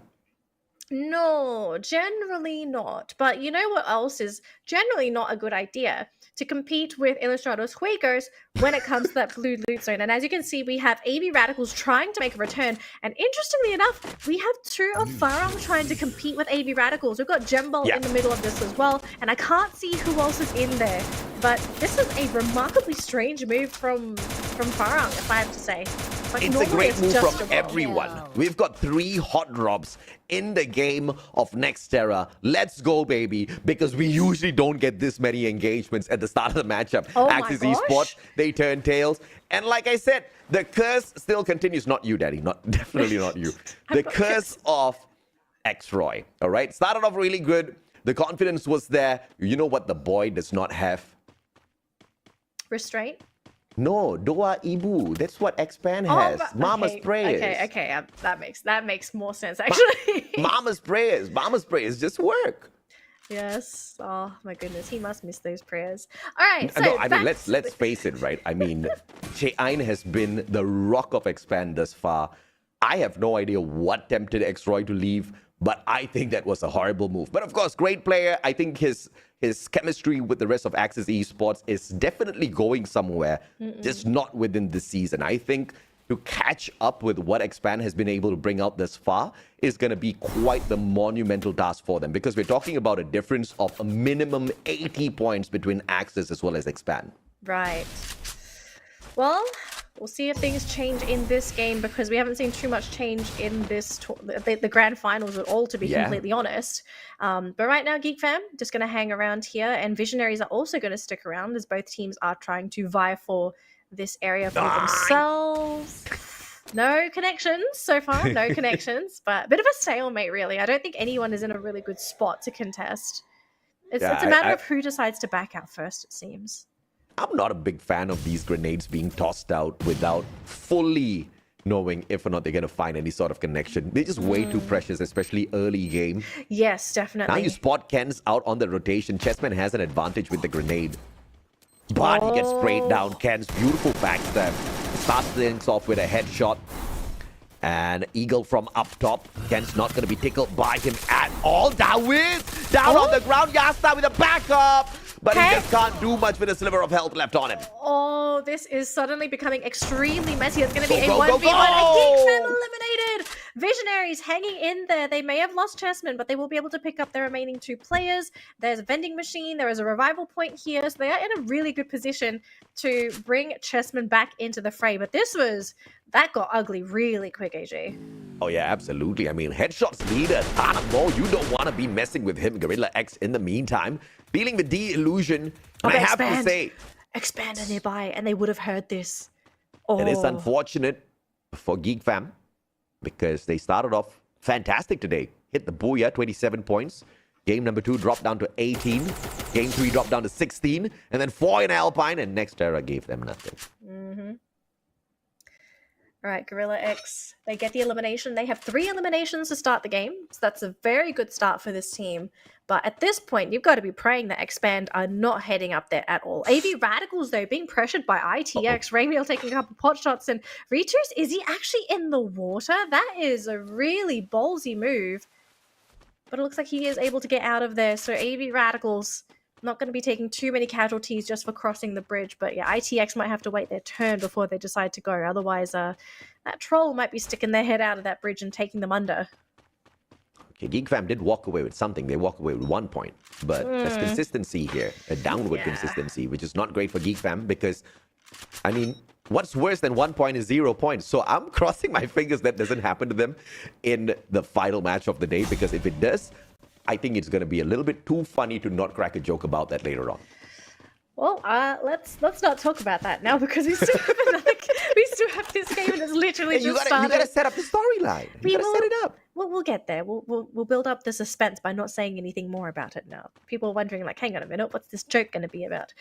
No, generally not. But you know what else is generally not a good idea? To compete with Ilustrados Juegos when it comes to that blue loot zone. And as you can see, we have AB Radicals trying to make a return. And interestingly enough, we have 2 of Farang trying to compete with AB Radicals. We've got Jembal in the middle of this as well. And I can't see who else is in there. But this is a remarkably strange move from Farang, if I have to say. Like, it's a great move from everyone. Yeah. We've got 3 hot drops in the game of Nextera. Let's go, baby, because we usually don't get this many engagements at the start of the matchup. Access Esports, they turn tails. And like I said, the curse still continues. Not you, Daddy. Definitely not you. The curse of X-Roy. All right? Started off really good. The confidence was there. You know what the boy does not have? Restraint? No, Doa Ibu. That's what Expand has. Mama's prayers. Okay. That makes more sense, actually. Mama's prayers. Mama's prayers just work. Yes. Oh my goodness, he must miss those prayers. All right. So no, I mean, let's face it, right? I mean, Cheain has been the rock of Expand thus far. I have no idea what tempted X-Roy to leave, but I think that was a horrible move. But of course, great player. I think his chemistry with the rest of Access Esports is definitely going somewhere, just not within this season. I think to catch up with what Expand has been able to bring out thus far is going to be quite the monumental task for them, because we're talking about a difference of a minimum 80 points between Access as well as Expand. Right. Well, we'll see if things change in this game, because we haven't seen too much change in this the grand finals at all, to be completely honest. But right now, Geek Fam just going to hang around here, and Visionaries are also going to stick around, as both teams are trying to vie for this area for themselves. No connections so far, no connections, but a bit of a stalemate, really. I don't think anyone is in a really good spot to contest. It's a matter of who decides to back out first, it seems. I'm not a big fan of these grenades being tossed out without fully knowing if or not they're going to find any sort of connection. They're just way too precious, especially early game. Yes, definitely. Now you spot Ken's out on the rotation. Chessman has an advantage with the grenade. But he gets sprayed down. Ken's beautiful backstab. Starts things off with a headshot. And Eagle from up top. Ken's not going to be tickled by him at all. Down on the ground. Yasta with a backup. But he just can't do much with a sliver of health left on him. Oh, this is suddenly becoming extremely messy. It's going to be a 1v1. And Geek Fam eliminated. Visionaries hanging in there. They may have lost Chessman, but they will be able to pick up their remaining 2 players. There's a vending machine. There is a revival point here. So they are in a really good position to bring Chessman back into the fray. But that got ugly really quick, AJ. Oh, yeah, absolutely. I mean, headshots leader, Tanamo, you don't want to be messing with him. Gorilla X in the meantime, dealing with the illusion. And I have to say, Expand are nearby, and they would have heard this. It is unfortunate for Geek Fam because they started off fantastic today. Hit the booyah, 27 points. Game number 2 dropped down to 18. Game 3 dropped down to 16. And then 4 in Alpine, and Nextera gave them nothing. All right, Gorilla X, they get the elimination. They have 3 eliminations to start the game, so that's a very good start for this team. But at this point, you've got to be praying that Expand are not heading up there at all. AV Radicals, though, being pressured by ITX. Raymeal taking a couple pot shots, and Ritus, is he actually in the water? That is a really ballsy move. But it looks like he is able to get out of there, so AV Radicals not going to be taking too many casualties just for crossing the bridge. But yeah, ITX might have to wait their turn before they decide to go. Otherwise, that troll might be sticking their head out of that bridge and taking them under. Okay, Geek Fam did walk away with something. They walked away with 1 point. But there's consistency here, a downward consistency, which is not great for Geek Fam because, I mean, what's worse than 1 point is 0 points. So I'm crossing my fingers that doesn't happen to them in the final match of the day, because if it does, I think it's going to be a little bit too funny to not crack a joke about that later on. Well, let's not talk about that now, because we still have this game and it's literally just started. You gotta set up the storyline. You gotta set it up. We'll get there. We'll build up the suspense by not saying anything more about it now. People are wondering, like, hang on a minute, what's this joke going to be about?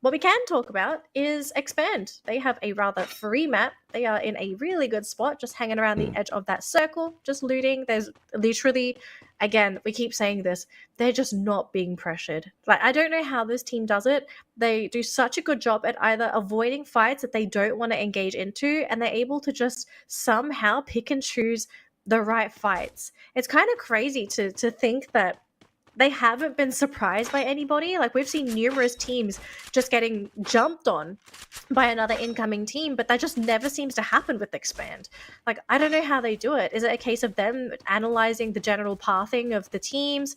What we can talk about is Expand. They have a rather free map. They are in a really good spot, just hanging around the edge of that circle, just looting. There's literally, again, we keep saying this, they're just not being pressured. Like, I don't know how this team does it. They do such a good job at either avoiding fights that they don't want to engage into, and they're able to just somehow pick and choose the right fights. It's kind of crazy to think that they haven't been surprised by anybody. Like, we've seen numerous teams just getting jumped on by another incoming team, but that just never seems to happen with Expand. Like, I don't know how they do it. Is it a case of them analyzing the general pathing of the teams?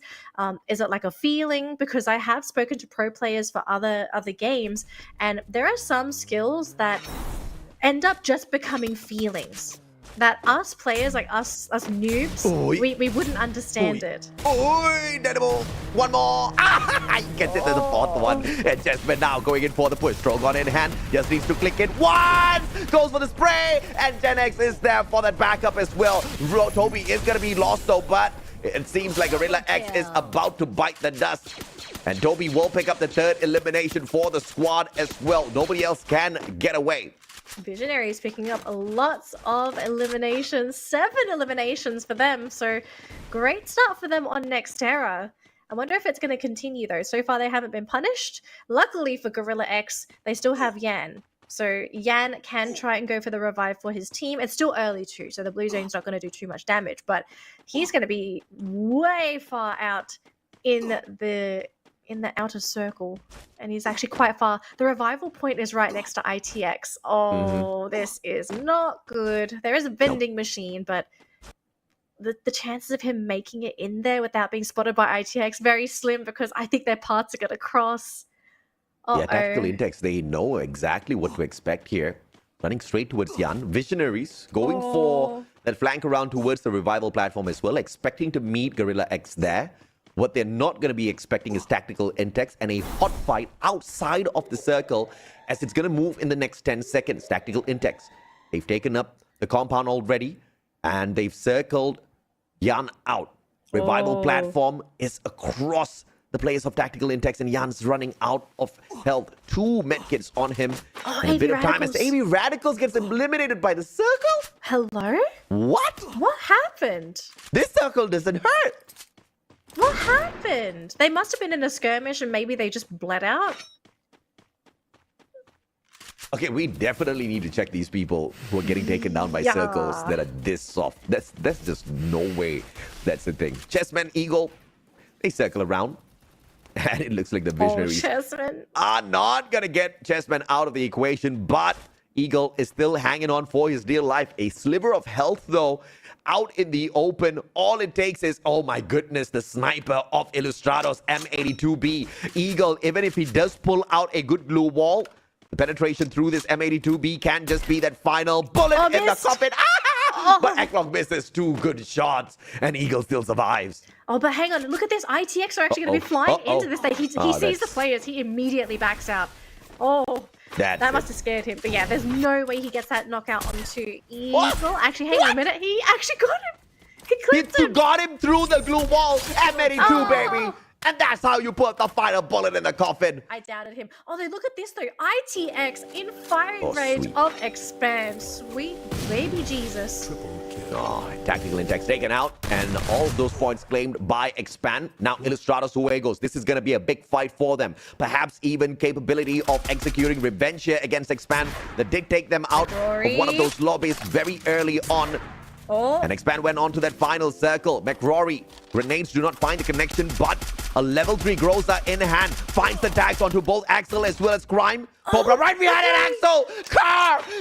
Is it like a feeling? Because I have spoken to pro players for other games, and there are some skills that end up just becoming feelings that us players, like us noobs, we wouldn't understand it. Deadable. One more. He gets it to the 4th one. And Jasmine now going in for the push. Drogon in hand. Just needs to click it once. Goes for the spray. And Gen X is there for that backup as well. Toby is going to be lost though, but it seems like Gorilla X is about to bite the dust. And Toby will pick up the 3rd elimination for the squad as well. Nobody else can get away. Visionaries picking up lots of eliminations, 7 eliminations for them, so great start for them on Nextera. I wonder if it's going to continue though. So far they haven't been punished. Luckily for Gorilla X, they still have Yan. So Yan can try and go for the revive for his team. It's still early too, so the blue zone's not going to do too much damage, but he's going to be way far out in the outer circle, and he's actually quite far. The revival point is right next to ITX. This is not good. There is a vending machine, but the chances of him making it in there without being spotted by ITX very slim, because I think their paths are going to cross. Yeah, tactical index, they know exactly what to expect here. Running straight towards Yan. Visionaries going for that flank around towards the revival platform as well, expecting to meet Gorilla X there. What they're not going to be expecting is tactical index and a hot fight outside of the circle, as it's going to move in the next 10 seconds. Tactical index, they've taken up the compound already, and they've circled Yan out. Revival platform is across the players of tactical index, and Yan's running out of health. 2 medkits on him. And a bit of time as AV Radicals gets eliminated by the circle. Hello? What? What happened? This circle doesn't hurt. What happened? They must have been in a skirmish and maybe they just bled out. Okay, we definitely need to check these people who are getting taken down by circles that are this soft. That's just no way. That's the thing. Chessman, Eagle, they circle around. And it looks like the Visionaries are not going to get Chessman out of the equation. But Eagle is still hanging on for his dear life. A sliver of health, though, out in the open. All it takes is, oh my goodness, the sniper of Illustrados M82B. Eagle, even if he does pull out a good glue wall, the penetration through this M82B can just be that final bullet in the coffin. But Eklog misses 2 good shots, and Eagle still survives. Oh, but hang on. Look at this. ITX are actually going to be flying into this. He sees the players. He immediately backs out. Oh, That must have scared him. But yeah, there's no way he gets that knockout onto Eagle. Actually, hang on a minute. He actually got him. He clipped him. Got him through the glue wall and made it two, baby. And that's how you put the final bullet in the coffin. I doubted him. Oh, look at this though. ITX in firing range of Expand. Sweet baby Jesus. Oh, tactical index taken out, and all of those points claimed by Expand. Now, Ilustrados Juegos, this is going to be a big fight for them. Perhaps even capability of executing revenge here against Expand that did take them out of one of those lobbies very early on. And Expand went on to that final circle. McRory, grenades do not find the connection, but a level 3 Groza in hand finds the tags onto both Axel as well as Crime. Cobra right behind it, Axel!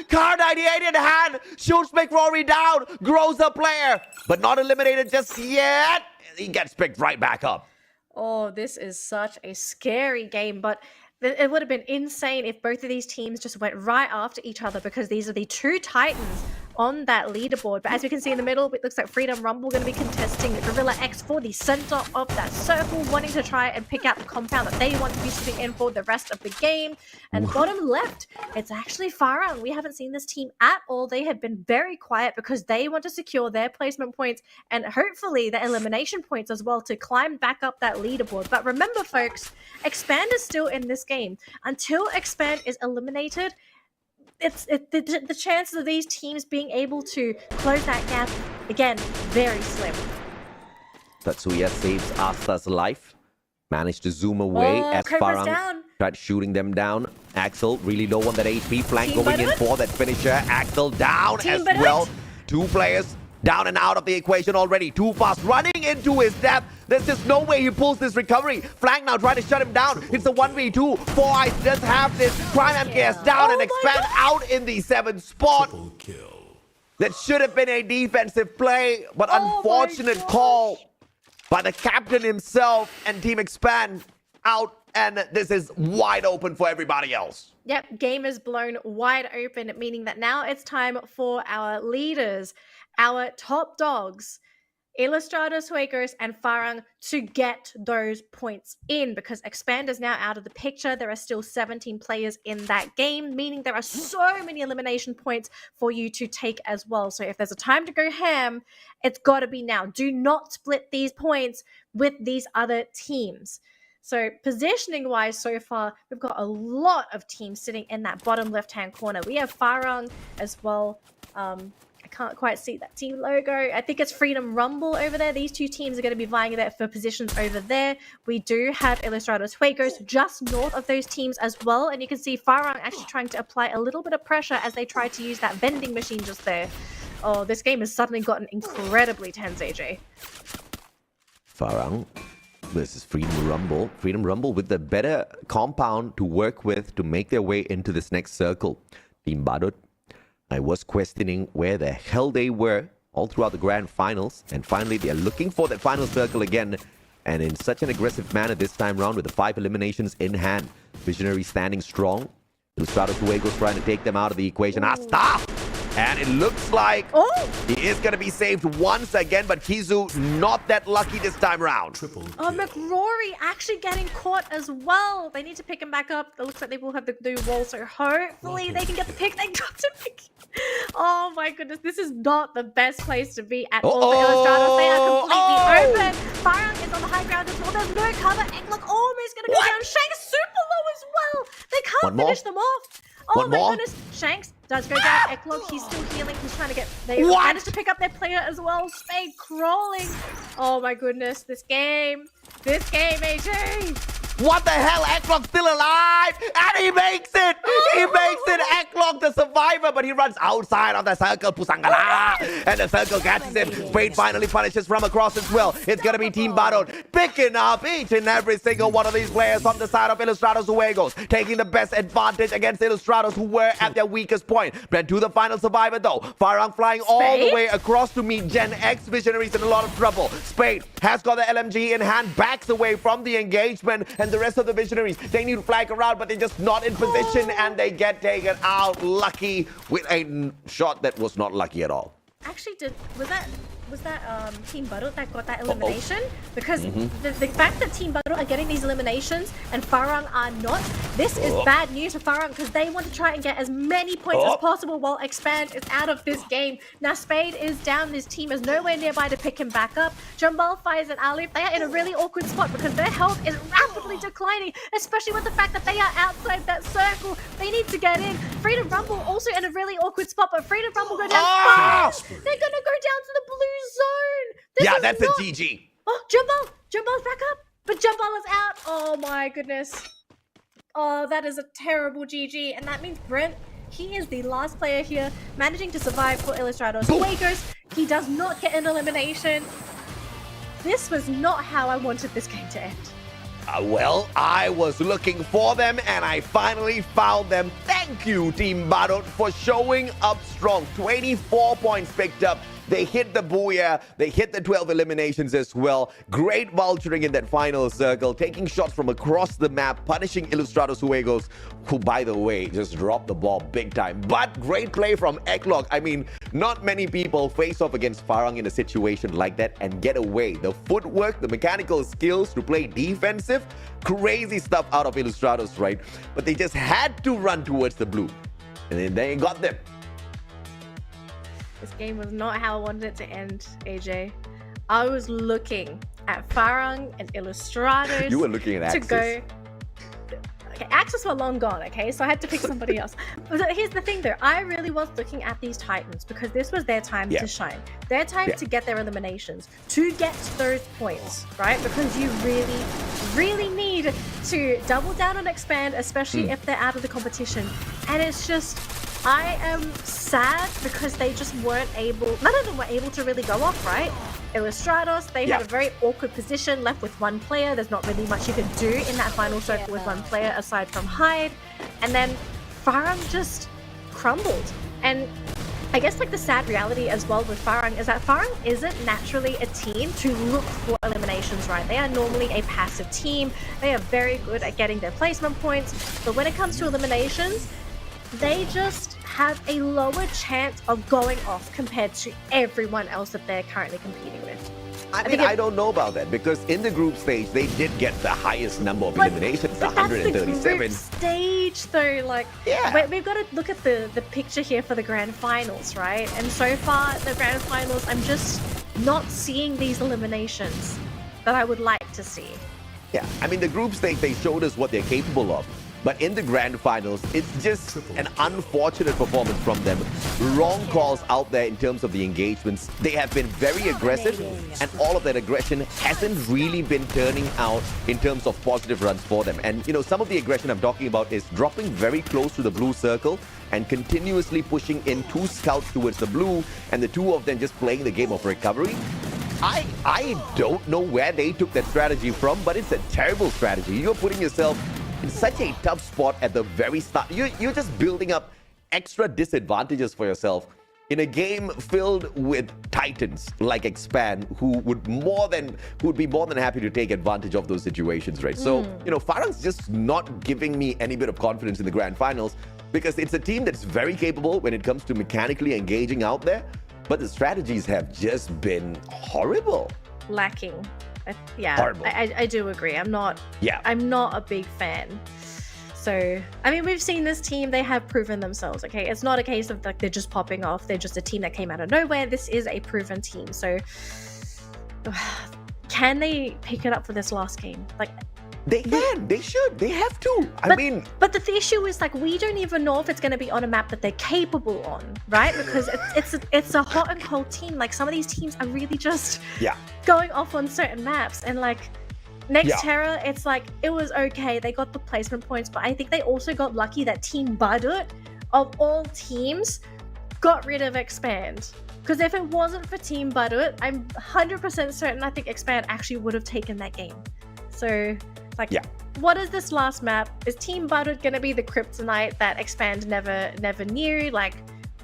Car 98 in hand, shoots McRory down. Groza player, but not eliminated just yet. He gets picked right back up. Oh, this is such a scary game, but it would have been insane if both of these teams just went right after each other, because these are the two titans on that leaderboard. But as we can see in the middle, it looks like Freedom Rumble going to be contesting Gorilla X for the center of that circle, wanting to try and pick out the compound that they want to be sitting in for the rest of the game. And bottom left, it's actually Farang. We haven't seen this team at all. They have been very quiet because they want to secure their placement points and hopefully the elimination points as well to climb back up that leaderboard. But remember, folks, Expand is still in this game. Until Expand is eliminated, the chances of these teams being able to close that gap, again, very slim. Tatsuya saves Asta's life. Managed to zoom away as Farang tried shooting them down. Axel really low on that HP flank, going in for that finisher. Axel down as well. Two players down and out of the equation already. Too fast, running into his death. There's just no way he pulls this recovery. Flank now trying to shut him down. It's a 1v2. 4 Eyes does have this. Prime MKS down and Expand out in the 7th spot. That should have been a defensive play, but unfortunate call by the captain himself, and Team Expand out, and this is wide open for everybody else. Yep, game is blown wide open, meaning that now it's time for our leaders, our top dogs, Ilustrados Juegos and Farang, to get those points in, because Expand is now out of the picture. There are still 17 players in that game, meaning there are so many elimination points for you to take as well. So if there's a time to go ham, it's got to be now. Do not split these points with these other teams. So positioning wise, so far, we've got a lot of teams sitting in that bottom left-hand corner. We have Farang as well. I can't quite see that team logo. I think it's Freedom Rumble over there. These two teams are going to be vying there for positions over there. We do have Ilustrados Juegos just north of those teams as well. And you can see Farang actually trying to apply a little bit of pressure as they try to use that vending machine just there. Oh, this game has suddenly gotten incredibly tense, AJ. Farang versus Freedom Rumble. Freedom Rumble with the better compound to work with to make their way into this next circle. Team Badut, I was questioning where the hell they were all throughout the grand finals, and finally they're looking for that final circle again, and in such an aggressive manner this time round with the 5 eliminations in hand. Visionary standing strong. Ilustrados Juegos trying to take them out of the equation. Asta! And it looks like he is going to be saved once again, but Kizu not that lucky this time around. Oh, McRory actually getting caught as well. They need to pick him back up. It looks like they will have the new wall, so hopefully they can get the pick. They got to pick. Oh my goodness, this is not the best place to be at all for Ilustrados. They are completely open. Farang is on the high ground as well. There's no cover. Egglock almost going to go down. Shanks super low as well. They can't finish them off. Oh my goodness. Shanks does go down. Egglock, he's still healing. He's trying to get... They managed to pick up their player as well. Spade crawling. Oh my goodness. This game, AJ. What the hell? Egglock still alive, and he makes it! He makes it! Egglock the survivor, but he runs outside of the circle. Pusangala! And the circle catches him. Spade finally punishes from across as well. It's gonna be Team Badut picking up each and every single one of these players from the side of Ilustrados Juegos, taking the best advantage against Ilustrados, who were at their weakest point. But to the final survivor though, Farang flying all the way across to meet Gen X. Visionaries in a lot of trouble. Spade has got the LMG in hand, backs away from the engagement, and the rest of the Visionaries, they need to flag around, but they're just not in position, and they get taken out. Lucky with a shot that was not lucky at all. Actually, was was that Team Badut that got that elimination? Because the fact that Team Badut are getting these eliminations and Farang are not, this is bad news for Farang because they want to try and get as many points as possible while Expand is out of this game. Now Spade is down, this team is nowhere nearby to pick him back up. Jambal, Faiz and Alif, they are in a really awkward spot because their health is rapidly declining, especially with the fact that they are outside that circle. They need to get in. Freedom Rumble also in a really awkward spot, but Freedom Rumble go down fast. They're gonna go down to the blue zone. This that's not... a GG. Oh, Jumbal's back up, but Jumbal is out. Oh my goodness. Oh, that is a terrible GG, and that means Brent, he is the last player here managing to survive for Illustrados. Away goes, he does not get an elimination. This was not how I wanted this game to end. Well, I was looking for them and I finally found them. Thank you, Team Badut, for showing up strong. 24 points picked up. They hit the booyah. They hit the 12 eliminations as well. Great vulturing in that final circle, taking shots from across the map, punishing Ilustrados Juegos, who, by the way, just dropped the ball big time. But great play from Eklog. I mean, not many people face off against Farang in a situation like that and get away. The footwork, the mechanical skills to play defensive, crazy stuff out of Ilustrados, right? But they just had to run towards the blue. And then they got them. This game was not how I wanted it to end, AJ. I was looking at Farang and Ilustrados. You were looking at Axis. To go. Okay, Axis were long gone, okay? So I had to pick somebody else. But here's the thing though, I really was looking at these Titans because this was their time to shine. Their time to get their eliminations, to get those points, right? Because you really, really need to double down on Expand, especially if they're out of the competition. And it's just, I am sad because they just weren't able, none of them were able to really go off, right? Ilustrados, they had a very awkward position, left with one player. There's not really much you can do in that final circle with one player aside from hide. And then Farang just crumbled. And I guess like the sad reality as well with Farang is that Farang isn't naturally a team to look for eliminations, right? They are normally a passive team. They are very good at getting their placement points. But when it comes to eliminations, they just have a lower chance of going off compared to everyone else that they're currently competing with. I don't know about that because in the group stage, they did get the highest number of eliminations, 137. That's the group stage though, like, we've got to look at the picture here for the grand finals, right? And so far, the grand finals, I'm just not seeing these eliminations that I would like to see. Yeah, I mean, the group stage, they showed us what they're capable of. But in the grand finals, it's just an unfortunate performance from them. Wrong calls out there in terms of the engagements. They have been very aggressive, and all of that aggression hasn't really been turning out in terms of positive runs for them. And, you know, some of the aggression I'm talking about is dropping very close to the blue circle and continuously pushing in 2 scouts towards the blue, and the 2 of them just playing the game of recovery. I don't know where they took that strategy from, but it's a terrible strategy. You're putting yourself in such a tough spot at the very start. You're just building up extra disadvantages for yourself in a game filled with titans like Expand, who would be more than happy to take advantage of those situations, right? So, you know, Farang's just not giving me any bit of confidence in the grand finals because it's a team that's very capable when it comes to mechanically engaging out there, but the strategies have just been horrible. Lacking. Yeah, horrible. I do agree. I'm not a big fan. So, I mean, we've seen this team, they have proven themselves, okay? It's not a case of like they're just popping off. They're just a team that came out of nowhere. This is a proven team. So, can they pick it up for this last game? Like, they can, they should, they have to. But the issue is like we don't even know if it's going to be on a map that they're capable on, right? Because it's a hot and cold team. Like some of these teams are really just going off on certain maps, and like Next Terra, it's like it was okay. They got the placement points, but I think they also got lucky that Team Badut, of all teams, got rid of Expand. Because if it wasn't for Team Badut, I'm 100% certain I think Expand actually would have taken that game. So. Like, what is this last map? Is Team Badut going to be the kryptonite that Expand never knew? Like,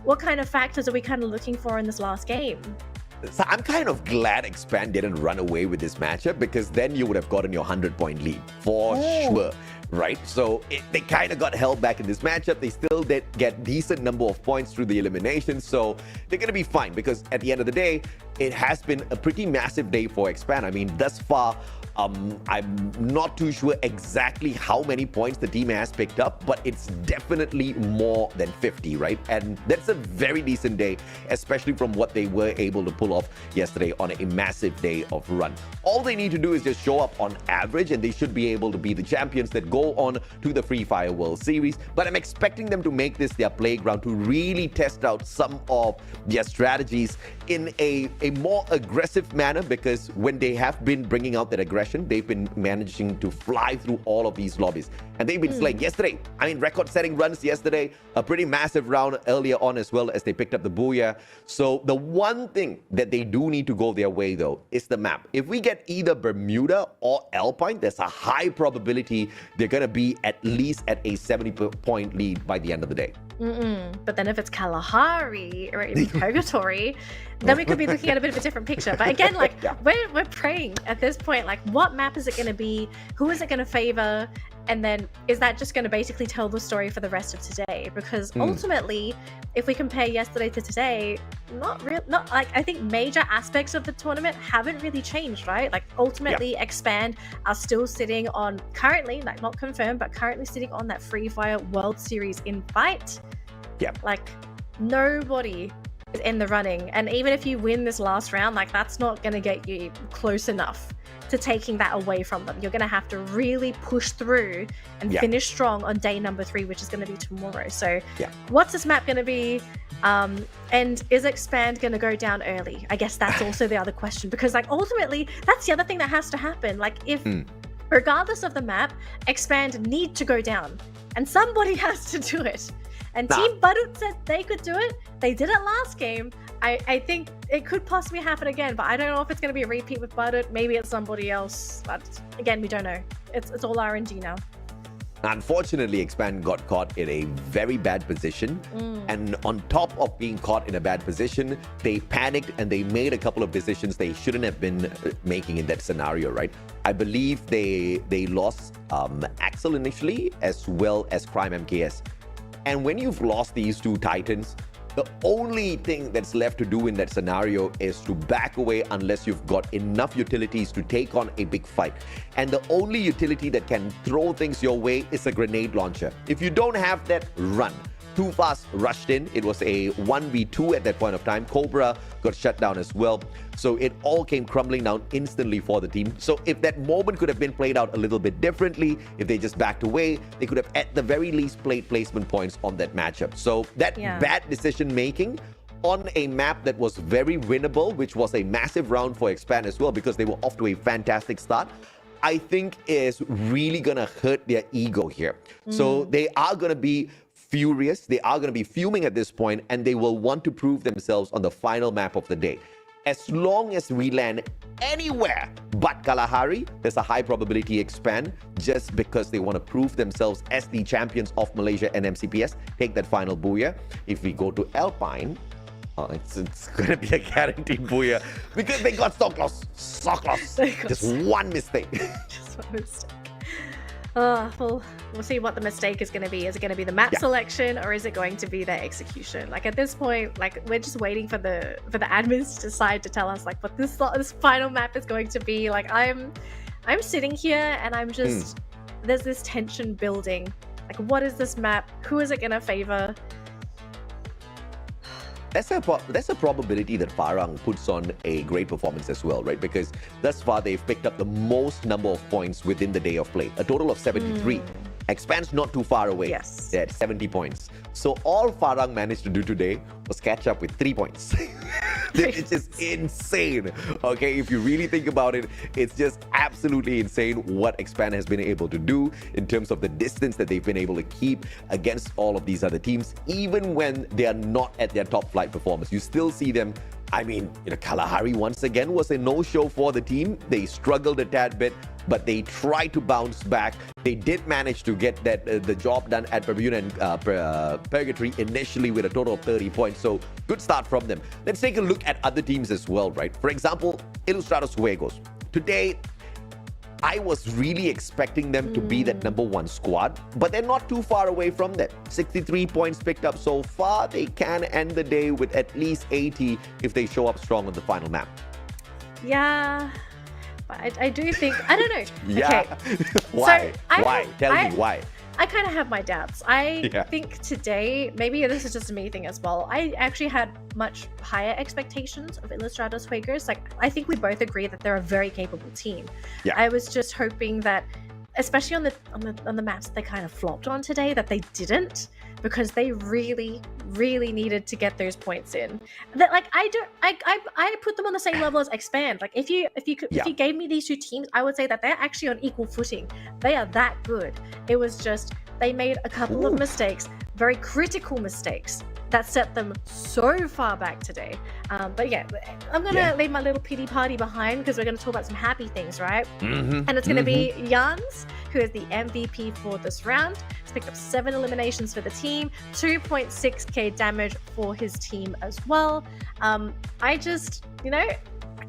what kind of factors are we kind of looking for in this last game? So I'm kind of glad Expand didn't run away with this matchup because then you would have gotten your 100-point lead for sure. right? So they kind of got held back in this matchup. They still did get decent number of points through the elimination, so they're going to be fine because at the end of the day, it has been a pretty massive day for Expand. I mean, thus far, I'm not too sure exactly how many points the team has picked up, but it's definitely more than 50, right? And that's a very decent day, especially from what they were able to pull off yesterday on a massive day of run. All they need to do is just show up on average, and they should be able to be the champions that go on to the Free Fire World Series. But I'm expecting them to make this their playground to really test out some of their strategies in a more aggressive manner, because when they have been bringing out that aggression, they've been managing to fly through all of these lobbies. And they've been slaying yesterday. I mean, record-setting runs yesterday, a pretty massive round earlier on as well as they picked up the Booyah. So the one thing that they do need to go their way, though, is the map. If we get either Bermuda or Alpine, there's a high probability they're going to be at least at a 70-point lead by the end of the day. But then if it's Kalahari or even Purgatory, then we could be looking at a bit of a different picture. But again, like we're praying at this point, like what map is it going to be? Who is it going to favor? And then is that just going to basically tell the story for the rest of today? Because ultimately, if we compare yesterday to today, not like I think major aspects of the tournament haven't really changed, right? Like ultimately, Expand are still sitting on currently, like not confirmed, but currently sitting on that Free Fire World Series invite. Like nobody is in the running, and even if you win this last round, like that's not going to get you close enough to taking that away from them. You're going to have to really push through and finish strong on day number 3, which is going to be tomorrow. So what's this map going to be? And is Expand going to go down early? I guess that's also the other question, because like ultimately that's the other thing that has to happen. Like if regardless of the map, Expand need to go down and somebody has to do it. And Team Badut said they could do it. They did it last game. I think it could possibly happen again, but I don't know if it's going to be a repeat with Badut. Maybe it's somebody else. But again, we don't know. It's all RNG now. Unfortunately, Expand got caught in a very bad position. And on top of being caught in a bad position, they panicked and they made a couple of decisions they shouldn't have been making in that scenario, right? I believe they lost Axel initially, as well as Crime MKS. And when you've lost these two titans, the only thing that's left to do in that scenario is to back away unless you've got enough utilities to take on a big fight. And the only utility that can throw things your way is a grenade launcher. If you don't have that, run. Too Fast rushed in. It was a 1v2 at that point of time. Cobra got shut down as well. So it all came crumbling down instantly for the team. So if that moment could have been played out a little bit differently, if they just backed away, they could have at the very least played placement points on that matchup. So that bad decision making on a map that was very winnable, which was a massive round for Expand as well, because they were off to a fantastic start, I think is really gonna hurt their ego here. So they are gonna be furious. They are going to be fuming at this point, and they will want to prove themselves on the final map of the day. As long as we land anywhere but Kalahari, there's a high probability Expand, just because they want to prove themselves as the champions of Malaysia and MCPS, take that final Booyah. If we go to Alpine, it's going to be a guaranteed Booyah, because they got so close. So close. Just one mistake. Just one mistake. Well, we'll see what the mistake is going to be. Is it going to be the map selection, or is it going to be their execution? Like at this point, like we're just waiting for the admins to decide to tell us like what this final map is going to be. Like I'm sitting here and I'm just there's this tension building. Like what is this map? Who is it going to favor? That's a probability that Farang puts on a great performance as well, right? Because thus far, they've picked up the most number of points within the day of play, a total of 73. Expand's not too far away. Yes. They're at 70 points. So all Farang managed to do today was catch up with 3 points. It's just insane. Okay, if you really think about it, it's just absolutely insane what Expand has been able to do in terms of the distance that they've been able to keep against all of these other teams, even when they are not at their top flight performance. You still see them. I mean, Kalahari once again was a no-show for the team. They struggled a tad bit, but they tried to bounce back. They did manage to get that the job done at Bermuda and Purgatory initially with a total of 30 points. So good start from them. Let's take a look at other teams as well, right? For example, Ilustrados Juegos. Today, I was really expecting them to be that number one squad, but they're not too far away from that. 63 points picked up so far. They can end the day with at least 80 if they show up strong on the final map. Yeah, but I do think, I don't know. Yeah. Okay. Why? So Why? Tell me why. I kind of have my doubts. I think today, maybe this is just a me thing as well, I actually had much higher expectations of Ilustrados Fuegos. Like, I think we both agree that they're a very capable team. Yeah. I was just hoping that, especially on the maps that they kind of flopped on today, that they didn't, because they really needed to get those points in. That, like, I put them on the same level as Expand. Like, if you gave me these two teams, I would say that they're actually on equal footing. They are that good. It was just they made a couple of mistakes, very critical mistakes, that set them so far back today. But yeah, I'm gonna leave my little pity party behind, because we're gonna talk about some happy things, right? And it's gonna be Jans, who is the MVP for this round. He's picked up 7 eliminations for the team, 2.6k damage for his team as well. I just, I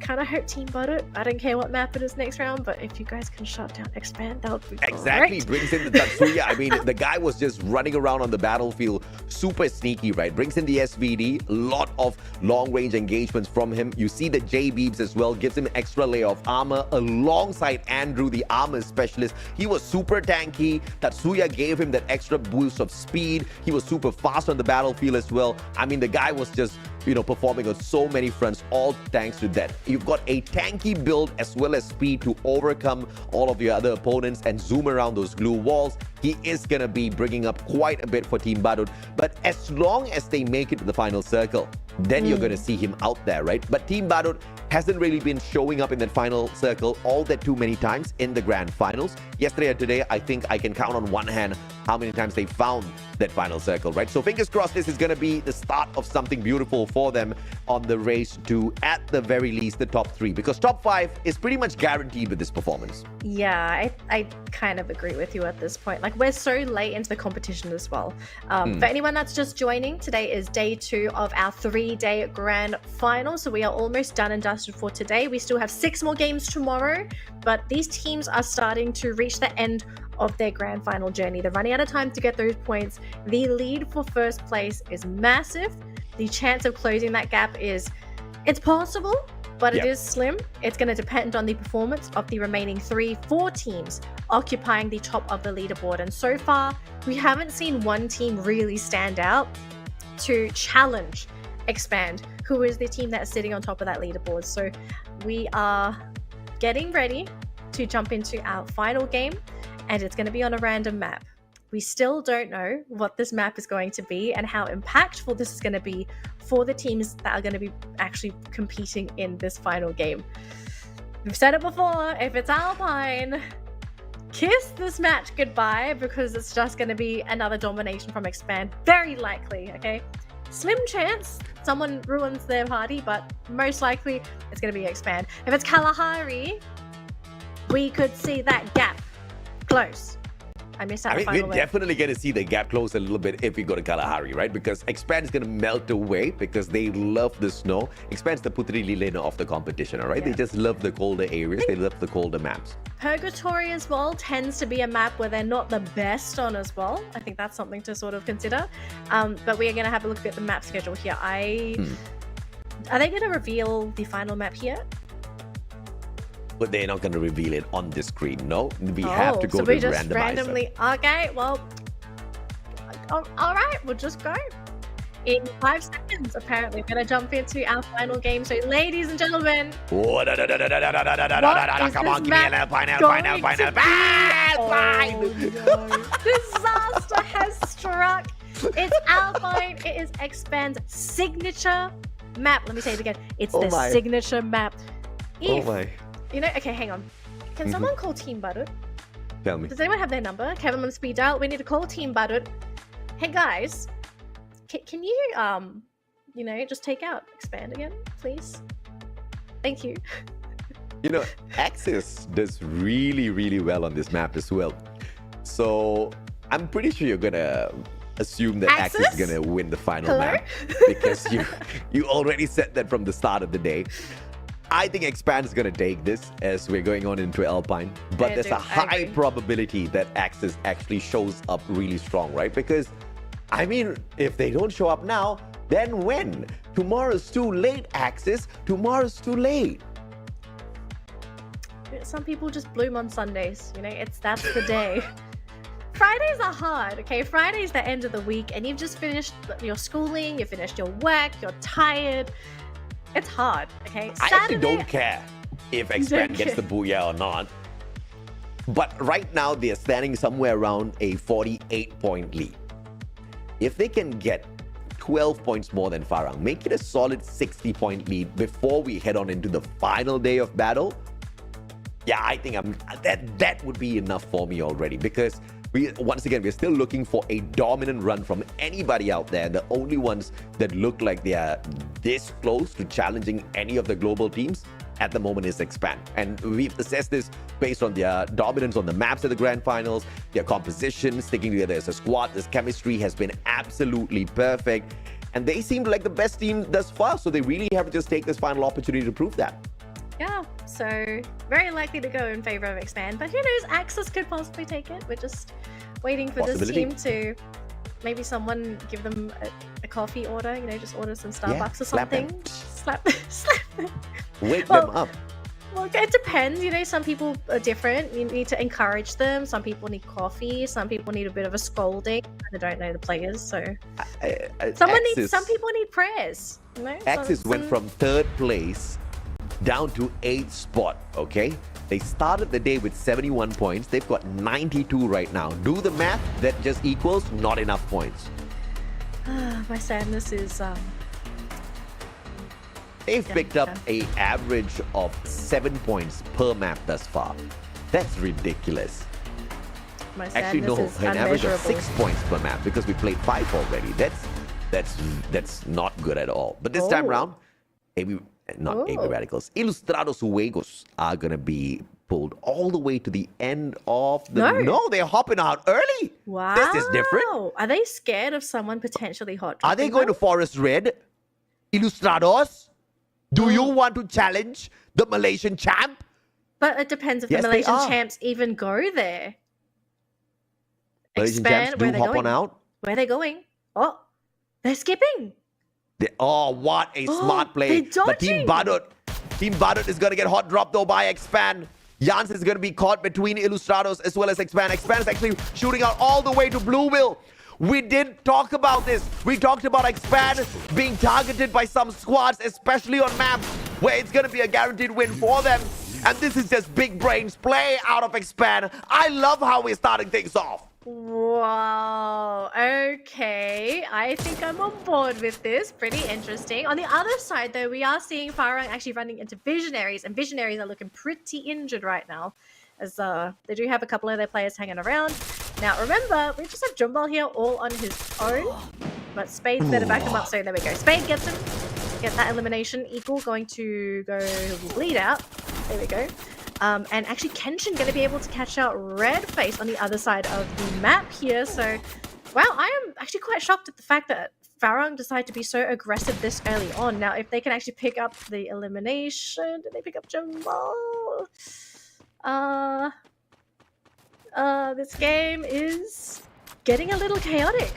kind of hope Team Butter. I don't care what map it is next round, but if you guys can shut down Expand, that would be Exactly. great. Brings in the Tatsuya. I mean, the guy was just running around on the battlefield, super sneaky, right? Brings in the SVD, a lot of long-range engagements from him. You see the J-Beebs as well, gives him an extra layer of armor alongside Andrew, the armor specialist. He was super tanky. Tatsuya gave him that extra boost of speed. He was super fast on the battlefield as well. I mean, the guy was just, performing on so many fronts, all thanks to that. You've got a tanky build as well as speed to overcome all of your other opponents and zoom around those glue walls. He is going to be bringing up quite a bit for Team Badut. But as long as they make it to the final circle, then you're going to see him out there, right? But Team Badut hasn't really been showing up in that final circle all that too many times in the grand finals. Yesterday and today, I think I can count on one hand how many times they found that final circle, right? So fingers crossed this is going to be the start of something beautiful for them on the race to, at the very least, the top 3. Because top 5 is pretty much guaranteed with this performance. Yeah, I kind of agree with you at this point. Like, we're so late into the competition as well. For anyone that's just joining, today is day 2 of our 3-day grand final. So we are almost done and dusted for today. We still have 6 more games tomorrow, but these teams are starting to reach the end of their grand final journey. They're running out of time to get those points. The lead for first place is massive. The chance of closing that gap it's possible, but it is slim. It's going to depend on the performance of the remaining 3-4 teams occupying the top of the leaderboard. And so far, we haven't seen one team really stand out to challenge Expand, who is the team that's sitting on top of that leaderboard. So we are getting ready to jump into our final game, and it's going to be on a random map. We still don't know what this map is going to be and how impactful this is going to be for the teams that are going to be actually competing in this final game. We've said it before, if it's Alpine, kiss this match goodbye, because it's just going to be another domination from Expand. Very likely, okay? Slim chance someone ruins their party, but most likely it's going to be Expand. If it's Kalahari, we could see that gap close. I missed out. We're definitely going to see the gap close a little bit if we go to Kalahari, right? Because Expand is going to melt away because they love the snow. Expand's the Putri Lilena of the competition, all right? Yeah. They just love the colder areas. They love the colder maps. Purgatory as well tends to be a map where they're not the best on as well. I think that's something to sort of consider. But we are going to have a look at the map schedule here. Are they going to reveal the final map here? But they're not going to reveal it on the screen. No, we have to go to the randomizer. So we just randomly... Okay, well... All right, we'll just go. In 5 seconds, apparently, we're going to jump into our final game. So, ladies and gentlemen... Come on, give me an Alpine. Disaster has struck. It's Alpine. It is Expand's signature map. Let me say it again. It's the signature map. Okay, hang on. Can someone call Team Badut? Tell me. Does anyone have their number? Kevin on speed dial. We need to call Team Badut. Hey guys, can you just take out Expand again, please? Thank you. Axis does really, really well on this map as well. So I'm pretty sure you're gonna assume that Axis is gonna win the final map because you already said that from the start of the day. I think Expand is going to take this as we're going on into Alpine. But there's a high probability that Axis actually shows up really strong, right? Because, I mean, if they don't show up now, then when? Tomorrow's too late, Axis. Tomorrow's too late. Some people just bloom on Sundays. You know, that's the day. Fridays are hard, okay? Friday's the end of the week and you've just finished your schooling, you finished your work, you're tired. It's hard, okay? I actually don't care if Expand gets the booyah or not. But right now, they're standing somewhere around a 48-point lead. If they can get 12 points more than Farang, make it a solid 60-point lead before we head on into the final day of battle, yeah, I think that would be enough for me already. Because once again, we're still looking for a dominant run from anybody out there. The only ones that look like they are this close to challenging any of the global teams at the moment is Expand. And we've assessed this based on their dominance on the maps of the grand finals, their composition, sticking together as a squad. This chemistry has been absolutely perfect. And they seem like the best team thus far. So they really have to just take this final opportunity to prove that. Yeah, so very likely to go in favor of Expand, but who knows, Axis could possibly take it. We're just waiting for this team to maybe someone give them a coffee order, you know, just order some Starbucks or something. Slap them. Wake them up. Well, it depends, you know, some people are different. You need to encourage them. Some people need coffee, some people need a bit of a scolding. I don't know the players, so some people need prayers, you know? Axis went from 3rd place down to 8th spot, okay? They started the day with 71 points. They've got 92 right now. Do the math, that just equals not enough points. My sadness is... They've picked up an average of 7 points per map thus far. That's ridiculous. My Actually, no, an average of 6 points per map because we played 5 already. That's not good at all. But this time around, AB Radicals, Ilustrados Juegos are going to be pulled all the way to the end of the... No, they're hopping out early. Wow. This is different. Are they scared of someone potentially hot? Are they going to Forest Red? Ilustrados? Do you want to challenge the Malaysian champ? But it depends if the Malaysian champs even go there. Malaysian champs do hop on out. Where are they going? Oh, they're skipping. What a smart play. But Team Badut is going to get hot dropped though by Expand. Jans is going to be caught between Ilustrados as well as Expand. Expand is actually shooting out all the way to Blueville. We did talk about this. We talked about Expand being targeted by some squads, especially on maps where it's going to be a guaranteed win for them. And this is just big brains play out of Expand. I love how we're starting things off. Wow, okay. I think I'm on board with this. Pretty interesting. On the other side, though, we are seeing Farang actually running into Visionaries, and Visionaries are looking pretty injured right now, as they do have a couple of their players hanging around. Now, remember, we just have Jumbal here all on his own, but Spade better back him up, so there we go. Spade gets him, get that elimination. Eagle going to go bleed out. There we go. And actually Kenshin going to be able to catch out Redface on the other side of the map here. So, wow, I am actually quite shocked at the fact that Farang decided to be so aggressive this early on. Now, if they can actually pick up the elimination, did they pick up Jumbal? This game is getting a little chaotic.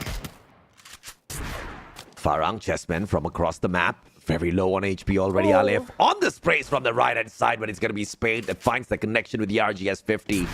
Farang chessmen from across the map. Very low on HP already, Alif. On the sprays from the right-hand side, but it's going to be Spade that finds the connection with the RGS-50.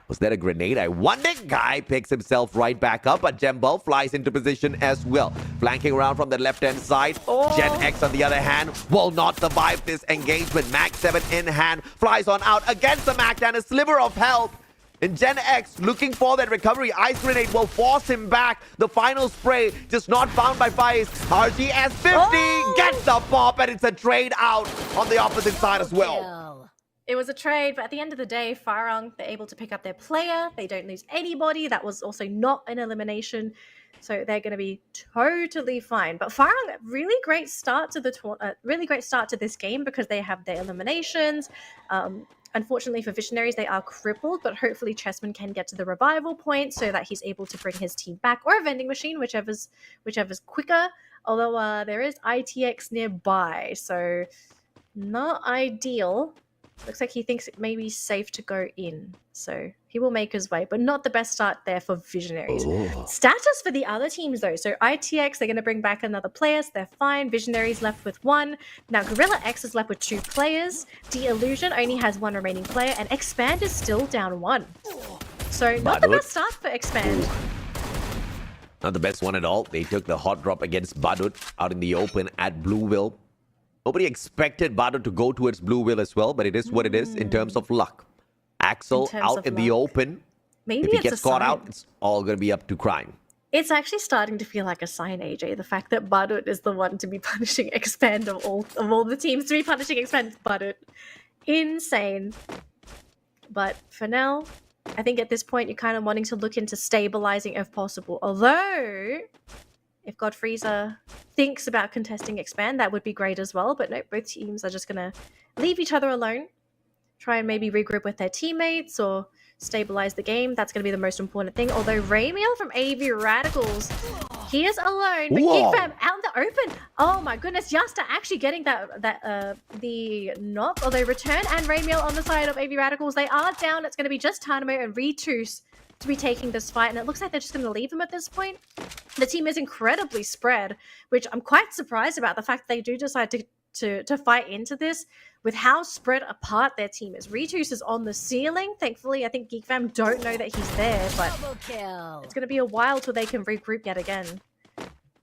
Was that a grenade? I wonder. Guy picks himself right back up, but Jembal flies into position as well. Flanking around from the left-hand side. Gen X, on the other hand, will not survive this engagement. Mac 7 in hand, flies on out against the Mac and a sliver of health. And Gen X looking for that recovery. Ice Grenade will force him back. The final spray just not found by Faiz. RGS-50 gets the pop, and it's a trade out on the opposite side as well. It was a trade, but at the end of the day, Farang, they're able to pick up their player. They don't lose anybody. That was also not an elimination. So they're going to be totally fine. But Farang, really great start to this game because they have their eliminations. Unfortunately for Visionaries, they are crippled, but hopefully Chessman can get to the revival point so that he's able to bring his team back, or a vending machine, whichever's quicker. Although there is ITX nearby, so Not ideal. Looks like he thinks it may be safe to go in. So he will make his way, but not the best start there for Visionaries. Oh. Status for the other teams though. So ITX, they're going to bring back another player. So they're fine. Visionaries left with one. Now Gorilla X is left with 2 players. De-Illusion only has 1 remaining player. And Expand is still down 1. So not the best start for Expand. Not the best one at all. They took the hot drop against Badut out in the open at Blueville. Nobody expected Badut to go towards Blueville as well, but it is what it is in terms of luck. Axel out in the open. Maybe if he gets caught out, it's all going to be up to Crime. It's actually starting to feel like a sign, AJ. The fact that Badut is the one to be punishing Expand of all the teams to be punishing Expand Badut. Insane. But for now, I think at this point you're kind of wanting to look into stabilizing if possible. Although, if Godfreezer thinks about contesting Expand, that would be great as well. But no, both teams are just going to leave each other alone. Try and maybe regroup with their teammates or stabilize the game. That's going to be the most important thing. Although Ramiel from AV Radicals, he is alone. But GeekFam out in the open. Oh my goodness. Yasta actually getting the knock. Although Return and Ramiel on the side of AV Radicals, they are down. It's going to be just Tanamo and Retus to be taking this fight. And it looks like they're just going to leave them at this point. The team is incredibly spread, which I'm quite surprised about. The fact that they do decide to fight into this with how spread apart their team is. Retus is on the ceiling. Thankfully, I think GeekFam don't know that he's there, but it's going to be a while till they can regroup yet again.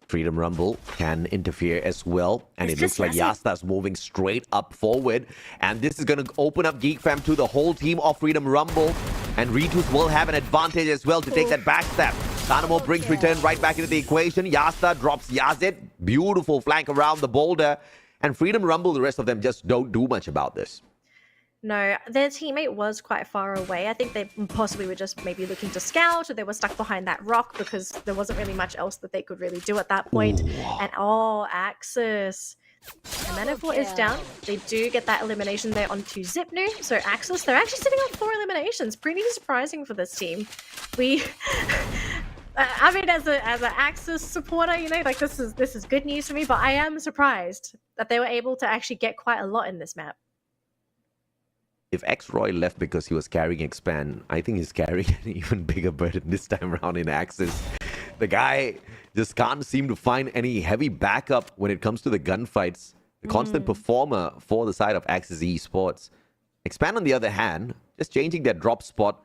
Freedom Rumble can interfere as well, and it looks like Yasta's moving straight up forward, and this is going to open up GeekFam to the whole team of Freedom Rumble, and Retus will have an advantage as well to take that back step. Tanamo brings Return right back into the equation. Yasta drops Yazid. Beautiful flank around the boulder. And Freedom Rumble, the rest of them just don't do much about this. No, their teammate was quite far away. I think they possibly were just maybe looking to scout, or they were stuck behind that rock because there wasn't really much else that they could really do at that point. And Axis. And Manafor is down. They do get that elimination there onto Zipnu. So Axis, they're actually sitting on 4 eliminations. Pretty surprising for this team. I mean, as an Axis supporter, you know, like this is good news for me, but I am surprised that they were able to actually get quite a lot in this map. If X-Roy left because he was carrying Expand, I think he's carrying an even bigger burden this time around in Axis. The guy just can't seem to find any heavy backup when it comes to the gunfights. The constant performer for the side of Axis Esports. Expand, on the other hand, just changing their drop spot.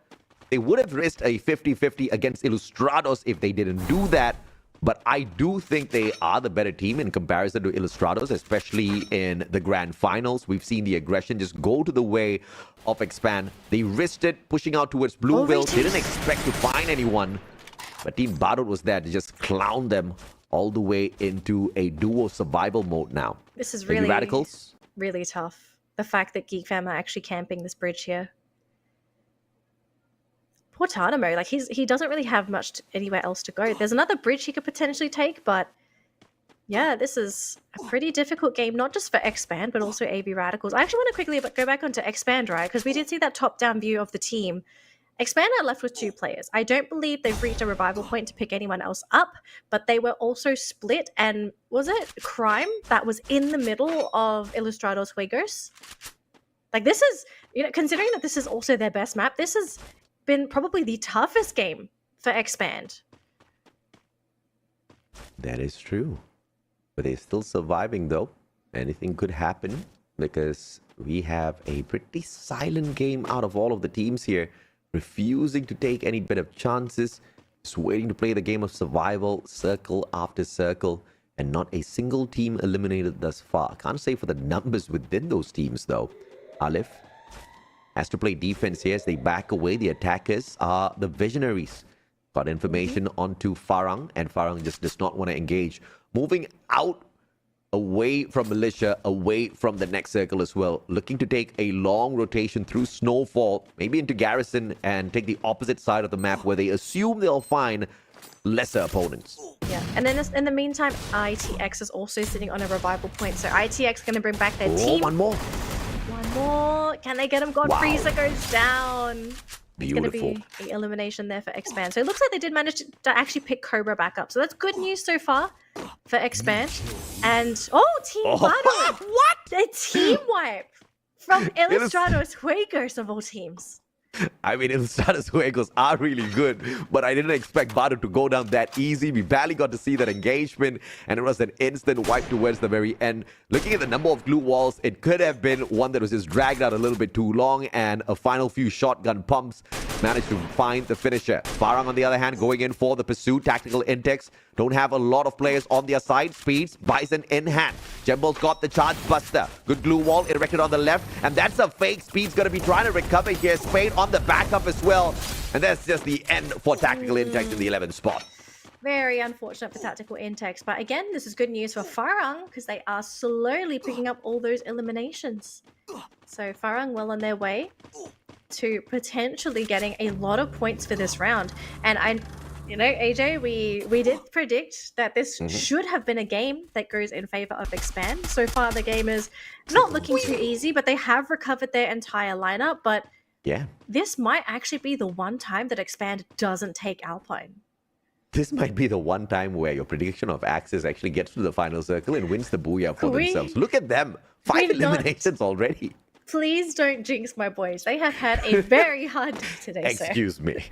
They would have risked a 50-50 against Illustrados if they didn't do that. But I do think they are the better team in comparison to Illustrados, especially in the grand finals. We've seen the aggression just go to the way of Expand. They risked it, pushing out towards Blueville. Didn't expect to find anyone. But Team Badut was there to just clown them all the way into a duo survival mode now. This is really, Radicals, really tough. The fact that GeekFam are actually camping this bridge here. Poor Tanamo, like he doesn't really have much anywhere else to go. There's another bridge he could potentially take, but yeah, this is a pretty difficult game, not just for Expand, but also AV Radicals. I actually want to quickly go back onto Expand, right? Because we did see that top-down view of the team. Expand are left with 2 players. I don't believe they've reached a revival point to pick anyone else up, but they were also split, and was it Crime that was in the middle of Illustrados Juegos? Like this is, you know, considering that this is also their best map, this has been probably the toughest game for Expand. That is true. But they're still surviving though. Anything could happen because we have a pretty silent game out of all of the teams here. Refusing to take any bit of chances. Just waiting to play the game of survival, circle after circle. And not a single team eliminated thus far. Can't say for the numbers within those teams though. Aleph has to play defense here as they back away. The attackers are the Visionaries. Got information onto Farang, and Farang just does not want to engage. Moving out away from Militia, away from the next circle as well. Looking to take a long rotation through Snowfall, maybe into Garrison, and take the opposite side of the map where they assume they'll find lesser opponents. Yeah, and then in the meantime, ITX is also sitting on a revival point. So ITX going to bring back their team. One more. One more. Can they get him? Godfreezer goes down. Beautiful. It's going to be an elimination there for Expand. So it looks like they did manage to actually pick Cobra back up. So that's good news so far for Expand. And, Team Battle! What? A team wipe from Ilustrados Juegos of all teams. I mean, Ilustrados Juegos are really good, but I didn't expect Badu to go down that easy. We barely got to see that engagement, and it was an instant wipe towards the very end. Looking at the number of glue walls, it could have been one that was just dragged out a little bit too long, and a final few shotgun pumps managed to find the finisher. Farang, on the other hand, going in for the pursuit. Tactical index. Don't have a lot of players on their side. Speeds, Bison in hand. Jemble's got the charge buster. Good glue wall erected on the left, and that's a fake. Speed's going to be trying to recover here. Spade on the backup as well. And that's just the end for Tactical Index in the 11th spot. Very unfortunate for Tactical Intex. But again, this is good news for Farang because they are slowly picking up all those eliminations. So Farang well on their way to potentially getting a lot of points for this round. And AJ, we did predict that this should have been a game that goes in favor of Expand. So far, the game is not looking too easy, but they have recovered their entire lineup. But yeah, this might actually be the one time that Expand doesn't take Alpine. This might be the one time where your prediction of Axis actually gets to the final circle and wins the Booyah for themselves. Look at them. 5 eliminations already. Please don't jinx my boys. They have had a very hard day today, Excuse sir. me.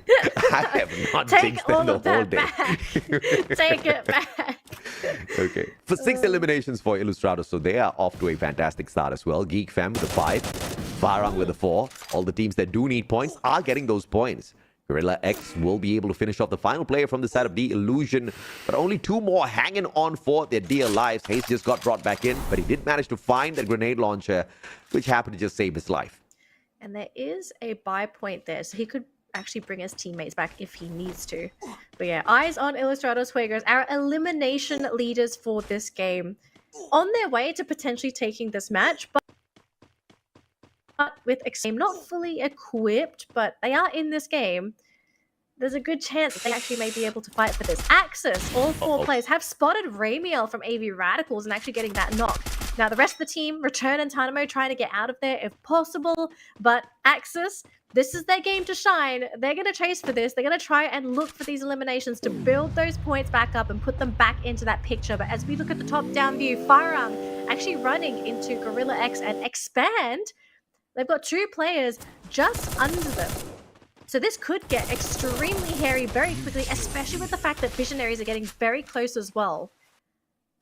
I have not jinxed them the whole day. Take it back. Okay. For 6 eliminations for Ilustrados, so they are off to a fantastic start as well. Geek Fam with a 5. Farang with a 4. All the teams that do need points are getting those points. Gorilla X will be able to finish off the final player from the side of the Illusion, but only 2 more hanging on for their dear lives. Hayes just got brought back in, but he did manage to find that grenade launcher, which happened to just save his life. And there is a buy point there, so he could actually bring his teammates back if he needs to. But yeah, eyes on Ilustrados Juegos, our elimination leaders for this game, on their way to potentially taking this match, but with Extreme not fully equipped, but they are in this game. There's a good chance they actually may be able to fight for this. Axis, all 4 players have spotted Ramiel from AV Radicals and actually getting that knock. Now the rest of the team, Return and Tynamo, trying to get out of there if possible, but Axis, this is their game to shine. They're going to chase for this. They're going to try and look for these eliminations to build those points back up and put them back into that picture. But as we look at the top-down view, Farang actually running into Gorilla X and Expand. They've got 2 players just under them. So this could get extremely hairy very quickly, especially with the fact that Visionaries are getting very close as well.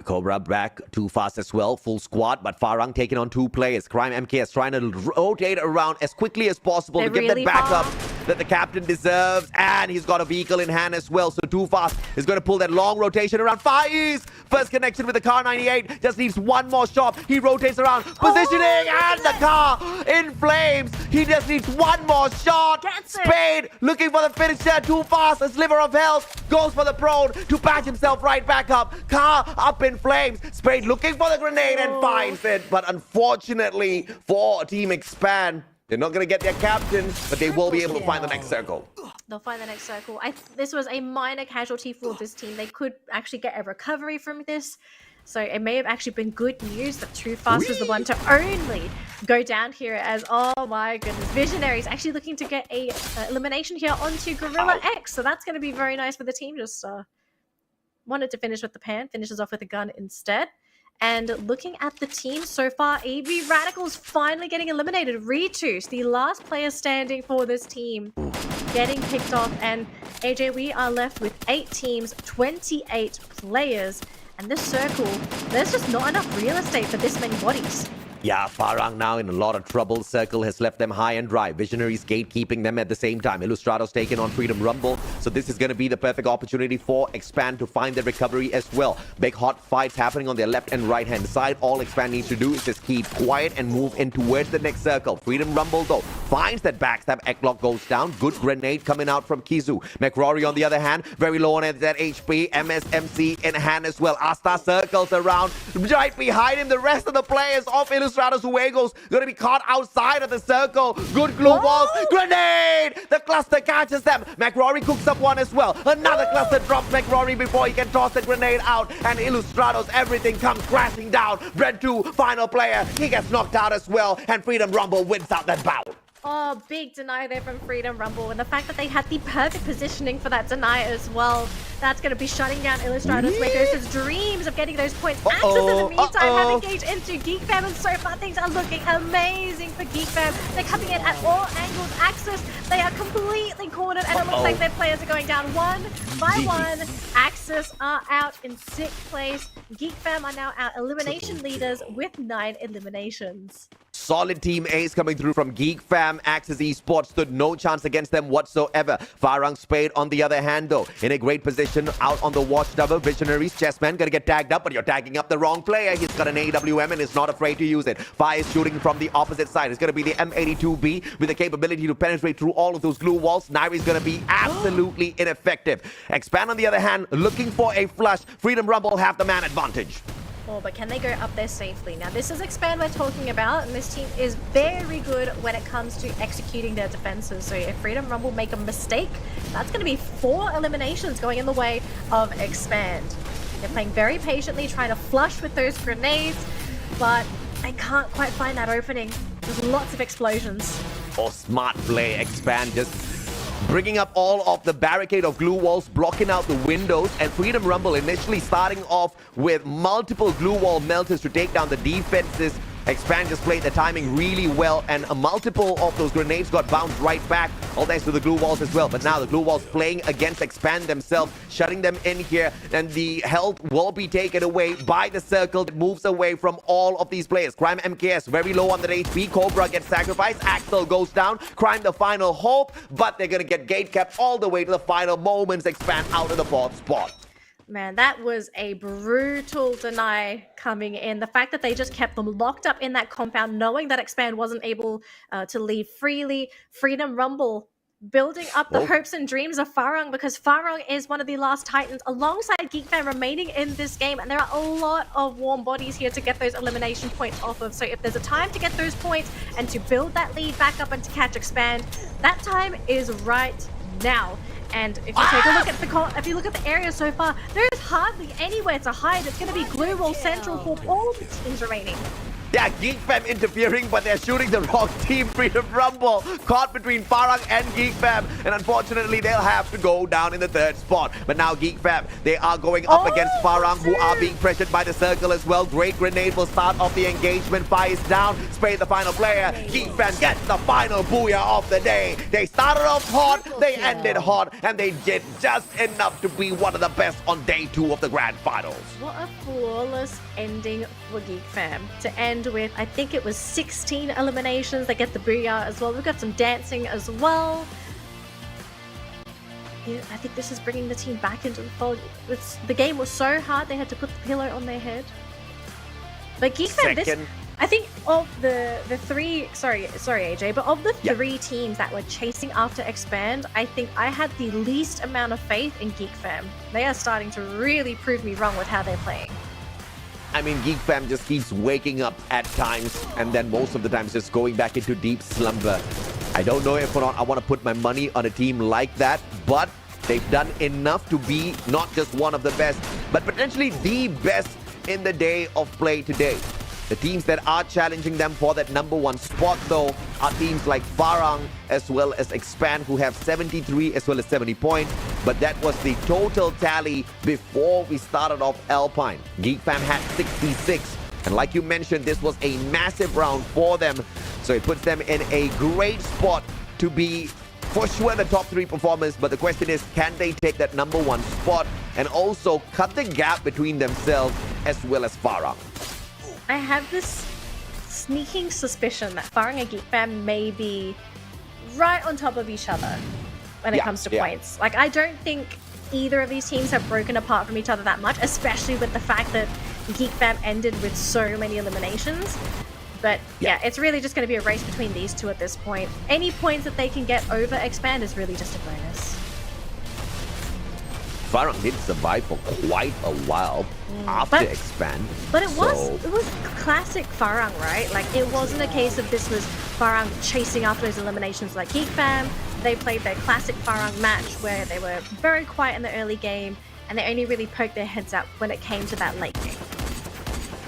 Cobra back too fast as well. Full squad, but Farang taking on 2 players. Crime MKS trying to rotate around as quickly as possible to get that backup that the captain deserves. And he's got a vehicle in hand as well. So Too Fast is going to pull that long rotation around. Faiz! First connection with the car 98. Just needs 1 more shot. He rotates around. Positioning and the car in flames. He just needs 1 more shot. Spade looking for the finisher. Too Fast, a sliver of health. Goes for the prone to patch himself right back up. Car up in flames. Spade looking for the grenade and finds it. But unfortunately for Team Expand, they're not going to get their captain, but they will be able to find the next circle. They'll find the next circle. This was a minor casualty for this team. They could actually get a recovery from this. So it may have actually been good news that Too Fast was the one to only go down here as, oh my goodness, Visionaries actually looking to get a elimination here onto Gorilla X. So that's going to be very nice for the team. Just wanted to finish with the pan, finishes off with a gun instead. And looking at the team so far, AV Radicals finally getting eliminated. Ritus, the last player standing for this team, getting picked off. And AJ, we are left with 8 teams, 28 players. And this circle, there's just not enough real estate for this many bodies. Yeah, Farang now in a lot of trouble. Circle has left them high and dry. Visionaries gatekeeping them at the same time. Ilustrados taking on Freedom Rumble. So this is going to be the perfect opportunity for Expand to find their recovery as well. Big hot fights happening on their left and right hand side. All Expand needs to do is just keep quiet and move in towards the next circle. Freedom Rumble though finds that backstab. Eklock goes down. Good grenade coming out from Kizu. McRory on the other hand, very low on that HP. MSMC in hand as well. Asta circles around. Right behind him, the rest of the players of Ilustrados Juegos going to be caught outside of the circle. Good glue walls. Grenade! The cluster catches them. McRory cooks up one as well. Another cluster drops McRory before he can toss the grenade out. And Ilustrados, everything comes crashing down. Red 2, final player. He gets knocked out as well. And Freedom Rumble wins out that bout. Oh, big deny there from Freedom Rumble. And the fact that they had the perfect positioning for that deny as well. That's going to be shutting down Illustrators Maker's dreams of getting those points. Axis in the meantime have engaged into Geek Fam, and so far things are looking amazing for Geek Fam. They're coming in at all angles. Axis, they are completely cornered, and it looks like their players are going down one by one. Axis are out in 6th place. Geek Fam are now our elimination leaders with 9 eliminations. Solid team ace coming through from Geek Fam. Axis Esports stood no chance against them whatsoever. Farang Spade, on the other hand, though, in a great position out on the watchtower. Visionaries, Chessman, gonna get tagged up, but you're tagging up the wrong player. He's got an AWM and is not afraid to use it. Fire is shooting from the opposite side. It's gonna be the M82B with the capability to penetrate through all of those glue walls. Nairi's gonna be absolutely ineffective. Expand, on the other hand, looking for a flush. Freedom Rumble have the man advantage. Oh, but can they go up there safely? Now, this is Expand we're talking about, and this team is very good when it comes to executing their defenses. So if Freedom Rumble make a mistake, that's going to be 4 eliminations going in the way of Expand. They're playing very patiently, trying to flush with those grenades, but they can't quite find that opening. There's lots of explosions. Oh, smart play. Expand just bringing up all of the barricade of glue walls, blocking out the windows, and Freedom Rumble initially starting off with multiple glue wall melters to take down the defenses. Expand just played the timing really well, and a multiple of those grenades got bounced right back, all thanks to the glue walls as well. But now the glue walls playing against Expand themselves, shutting them in here, and the health will be taken away by the circle that moves away from all of these players. Crime MKS very low on the HP. Cobra gets sacrificed. Axel goes down. Crime the final hope, but they're gonna get gate kept all the way to the final moments. Expand out of the 4th spot. Man, that was a brutal deny coming in. The fact that they just kept them locked up in that compound, knowing that Expand wasn't able to leave freely. Freedom Rumble building up the hopes and dreams of Farang, because Farang is one of the last Titans alongside Geek Fam remaining in this game, and there are a lot of warm bodies here to get those elimination points off of. So if there's a time to get those points and to build that lead back up and to catch Expand, that time is right now. And if you take a look at the area so far, there's hardly anywhere to hide. It's going to be glue wall central for all the teams remaining. Yeah, Geek Fam interfering, but they're shooting the wrong team. Freedom Rumble caught between Farang and Geek Fam, and unfortunately they'll have to go down in the 3rd spot. But now Geek Fam, they are going up against Farang, who are being pressured by the circle as well. Great grenade will start off the engagement. Fires down, Spade the final player. Geek Fam gets the final booyah of the day. They started off hot, they ended hot, and they did just enough to be one of the best on day 2 of the grand finals. What a flawless ending for Geek Fam to end with. I think it was 16 eliminations. They get the booyah as well. We've got some dancing as well. Yeah, I think this is bringing the team back into the fold. The game was so hard they had to put the pillow on their head. But Geek Fam, I think of the three, sorry AJ, but of the 3 teams that were chasing after Expand, I think I had the least amount of faith in Geek Fam. They are starting to really prove me wrong with how they're playing. I mean, Geek Fam just keeps waking up at times, and then most of the times just going back into deep slumber. I don't know if or not I want to put my money on a team like that, but they've done enough to be not just one of the best, but potentially the best in the day of play today. The teams that are challenging them for that #1 spot, though, are teams like Farang as well as Expand, who have 73 as well as 70 points. But that was the total tally before we started off Alpine. Geek Fam had 66. And like you mentioned, this was a massive round for them. So it puts them in a great spot to be for sure the top 3 performers. But the question is, can they take that #1 spot and also cut the gap between themselves as well as Farang? I have this sneaking suspicion that Farang and Geek Fam may be right on top of each other when it comes to points. Like, I don't think either of these teams have broken apart from each other that much, especially with the fact that Geek Fam ended with so many eliminations. But yeah, it's really just going to be a race between these 2 at this point. Any points that they can get over Expand is really just a bonus. Farang did survive for quite a while after Expand. But it was classic Farang, right? Like, it wasn't a case of this was Farang chasing after those eliminations like Geek Fam. They played their classic Farang match where they were very quiet in the early game and they only really poked their heads up when it came to that late game.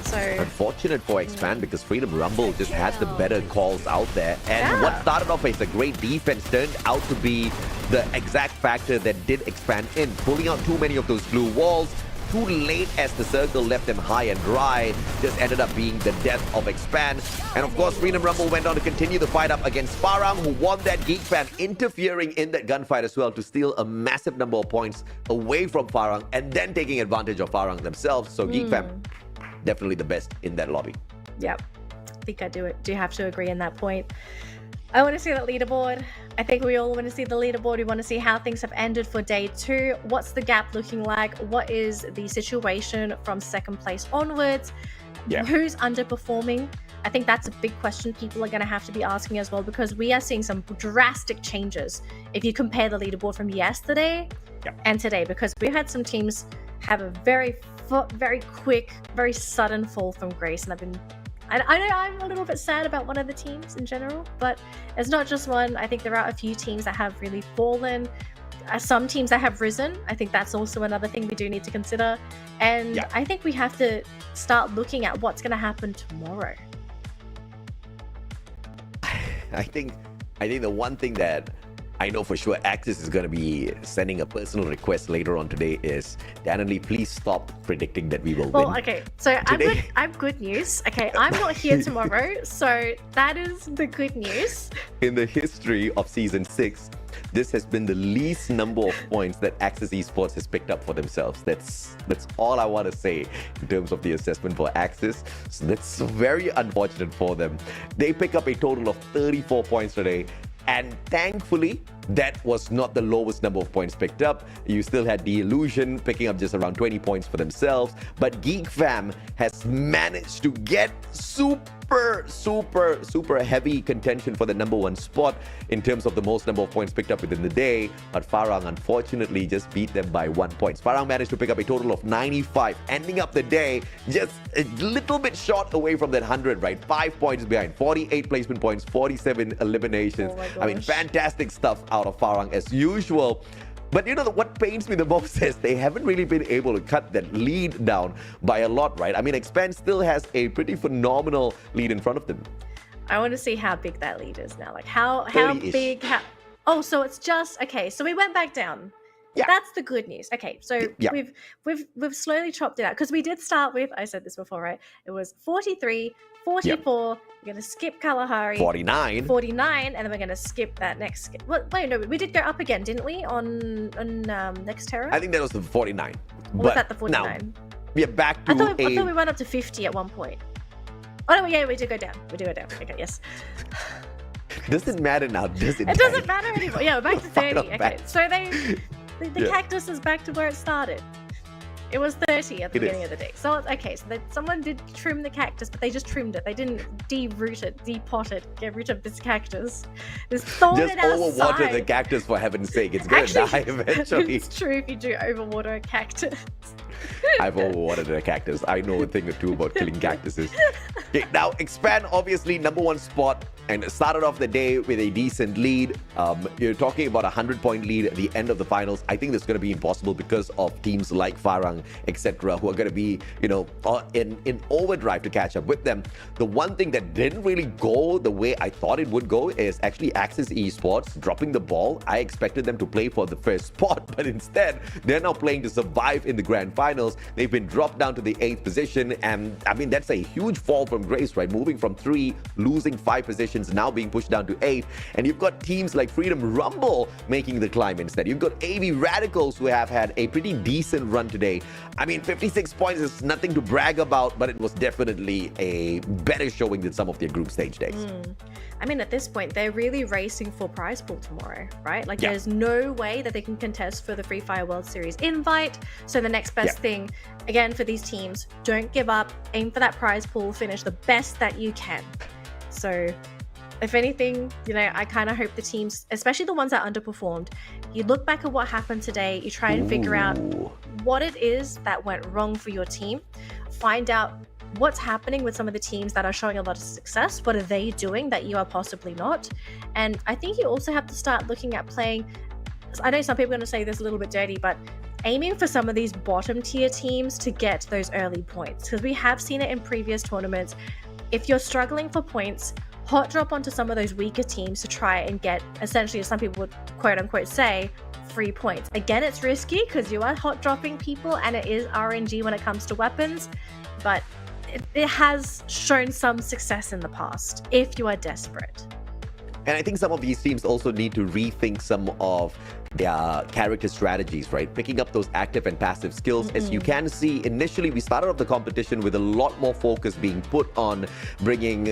So unfortunate for Expand because Freedom Rumble just had the better calls out there. And what started off as a great defense turned out to be the exact factor that did expand in, pulling out too many of those blue walls. Too late as the circle left them high and dry, just ended up being the death of Expand. And of course, Freedom Rumble went on to continue the fight up against Farang, who won that Geek Fam, interfering in that gunfight as well to steal a massive number of points away from Farang and then taking advantage of Farang themselves. So Geek Fam, definitely the best in that lobby. Yep, I think I do have to agree in that point. I want to see that leaderboard. I think we all want to see the leaderboard. We want to see how things have ended for day 2. What's the gap looking like? What is the situation from second place onwards? Yeah. Who's underperforming? I think that's a big question people are going to have to be asking as well, because we are seeing some drastic changes if you compare the leaderboard from yesterday and today, because we had some teams have a very quick, very sudden fall from grace, and I know I'm a little bit sad about one of the teams in general, but it's not just one. I think there are a few teams that have really fallen, some teams that have risen. I think that's also another thing we do need to consider. And I think we have to start looking at what's going to happen tomorrow. I think the one thing that I know for sure Axis is going to be sending a personal request later on today is, Danley, please stop predicting that we will win. Well, okay, so I'm good news. Okay, I'm not here tomorrow, so that is the good news. In the history of Season 6, this has been the least number of points that Axis Esports has picked up for themselves. That's all I want to say in terms of the assessment for Axis. So that's very unfortunate for them. They pick up a total of 34 points today. And thankfully, that was not the lowest number of points picked up. You still had The Illusion picking up just around 20 points for themselves. But Geek Fam has managed to get super heavy contention for the #1 spot in terms of the most number of points picked up within the day. But Farang unfortunately just beat them by 1 point. Farang managed to pick up a total of 95, ending up the day just a little bit short away from that 100, right? 5 points behind, 48 placement points, 47 eliminations. Oh, I mean, fantastic stuff out of Farang as usual. But you know what pains me the most is they haven't really been able to cut that lead down by a lot, right? I mean, Expand still has a pretty phenomenal lead in front of them. I want to see how big that lead is now. Like how big? Oh, so it's just okay. So we went back down. Yeah. That's the good news. Okay, so we've slowly chopped it out, because we did start with, I said this before, right? It was 43, 44. We're going to skip Kalahari. 49, and then we're going to skip that next skip. Wait, no, we did go up again, didn't we? On Next Terra? I think that was the 49. Or was that the 49? Now, we are back to I thought we went up to 50 at one point. Oh, no, yeah, we did go down. Okay, yes. Doesn't matter now, does it? It doesn't matter anymore. Yeah, we're back to 30. Okay, so the cactus is back to where it started. It was 30 at the beginning of the day. So, okay, so someone did trim the cactus, but they just trimmed it. They didn't de-root it, de-pot it, get rid of this cactus. Just overwater the cactus, for heaven's sake. It's going to die eventually. It's true if you do overwater a cactus. I've overwatered a cactus. I know a thing or two about killing cactuses. Okay, now, Expand, obviously, #1 spot, and started off the day with a decent lead. You're talking about a 100-point lead at the end of the finals. I think that's going to be impossible because of teams like Farang, etc., who are going to be, in overdrive to catch up with them. The one thing that didn't really go the way I thought it would go is actually Axis Esports dropping the ball. I expected them to play for the first spot, but instead, they're now playing to survive in the grand finals. They've been dropped down to the 8th position, and I mean, that's a huge fall from grace, right? Moving from 3, losing 5 positions, now being pushed down to 8th. And you've got teams like Freedom Rumble making the climb instead. You've got AV Radicals, who have had a pretty decent run today. I mean, 56 points is nothing to brag about, but it was definitely a better showing than some of their group stage days. I mean, at this point, they're really racing for prize pool tomorrow, right? Like, there's no way that they can contest for the Free Fire World Series invite. So the next best thing, again, for these teams, don't give up, aim for that prize pool, finish the best that you can. So if anything, I kind of hope the teams, especially the ones that underperformed, you look back at what happened today, you try and figure out what it is that went wrong for your team, find out what's happening with some of the teams that are showing a lot of success. What are they doing that you are possibly not? And I think you also have to start looking at playing, I know some people are going to say this a little bit dirty, but aiming for some of these bottom tier teams to get those early points, because we have seen it in previous tournaments. If you're struggling for points, hot drop onto some of those weaker teams to try and get, essentially, as some people would quote unquote say, free points. Again, it's risky because you are hot dropping people and it is RNG when it comes to weapons, but it has shown some success in the past if you are desperate. And I think some of these teams also need to rethink some of their character strategies, right? Picking up those active and passive skills. As you can see, initially we started off the competition with a lot more focus being put on bringing,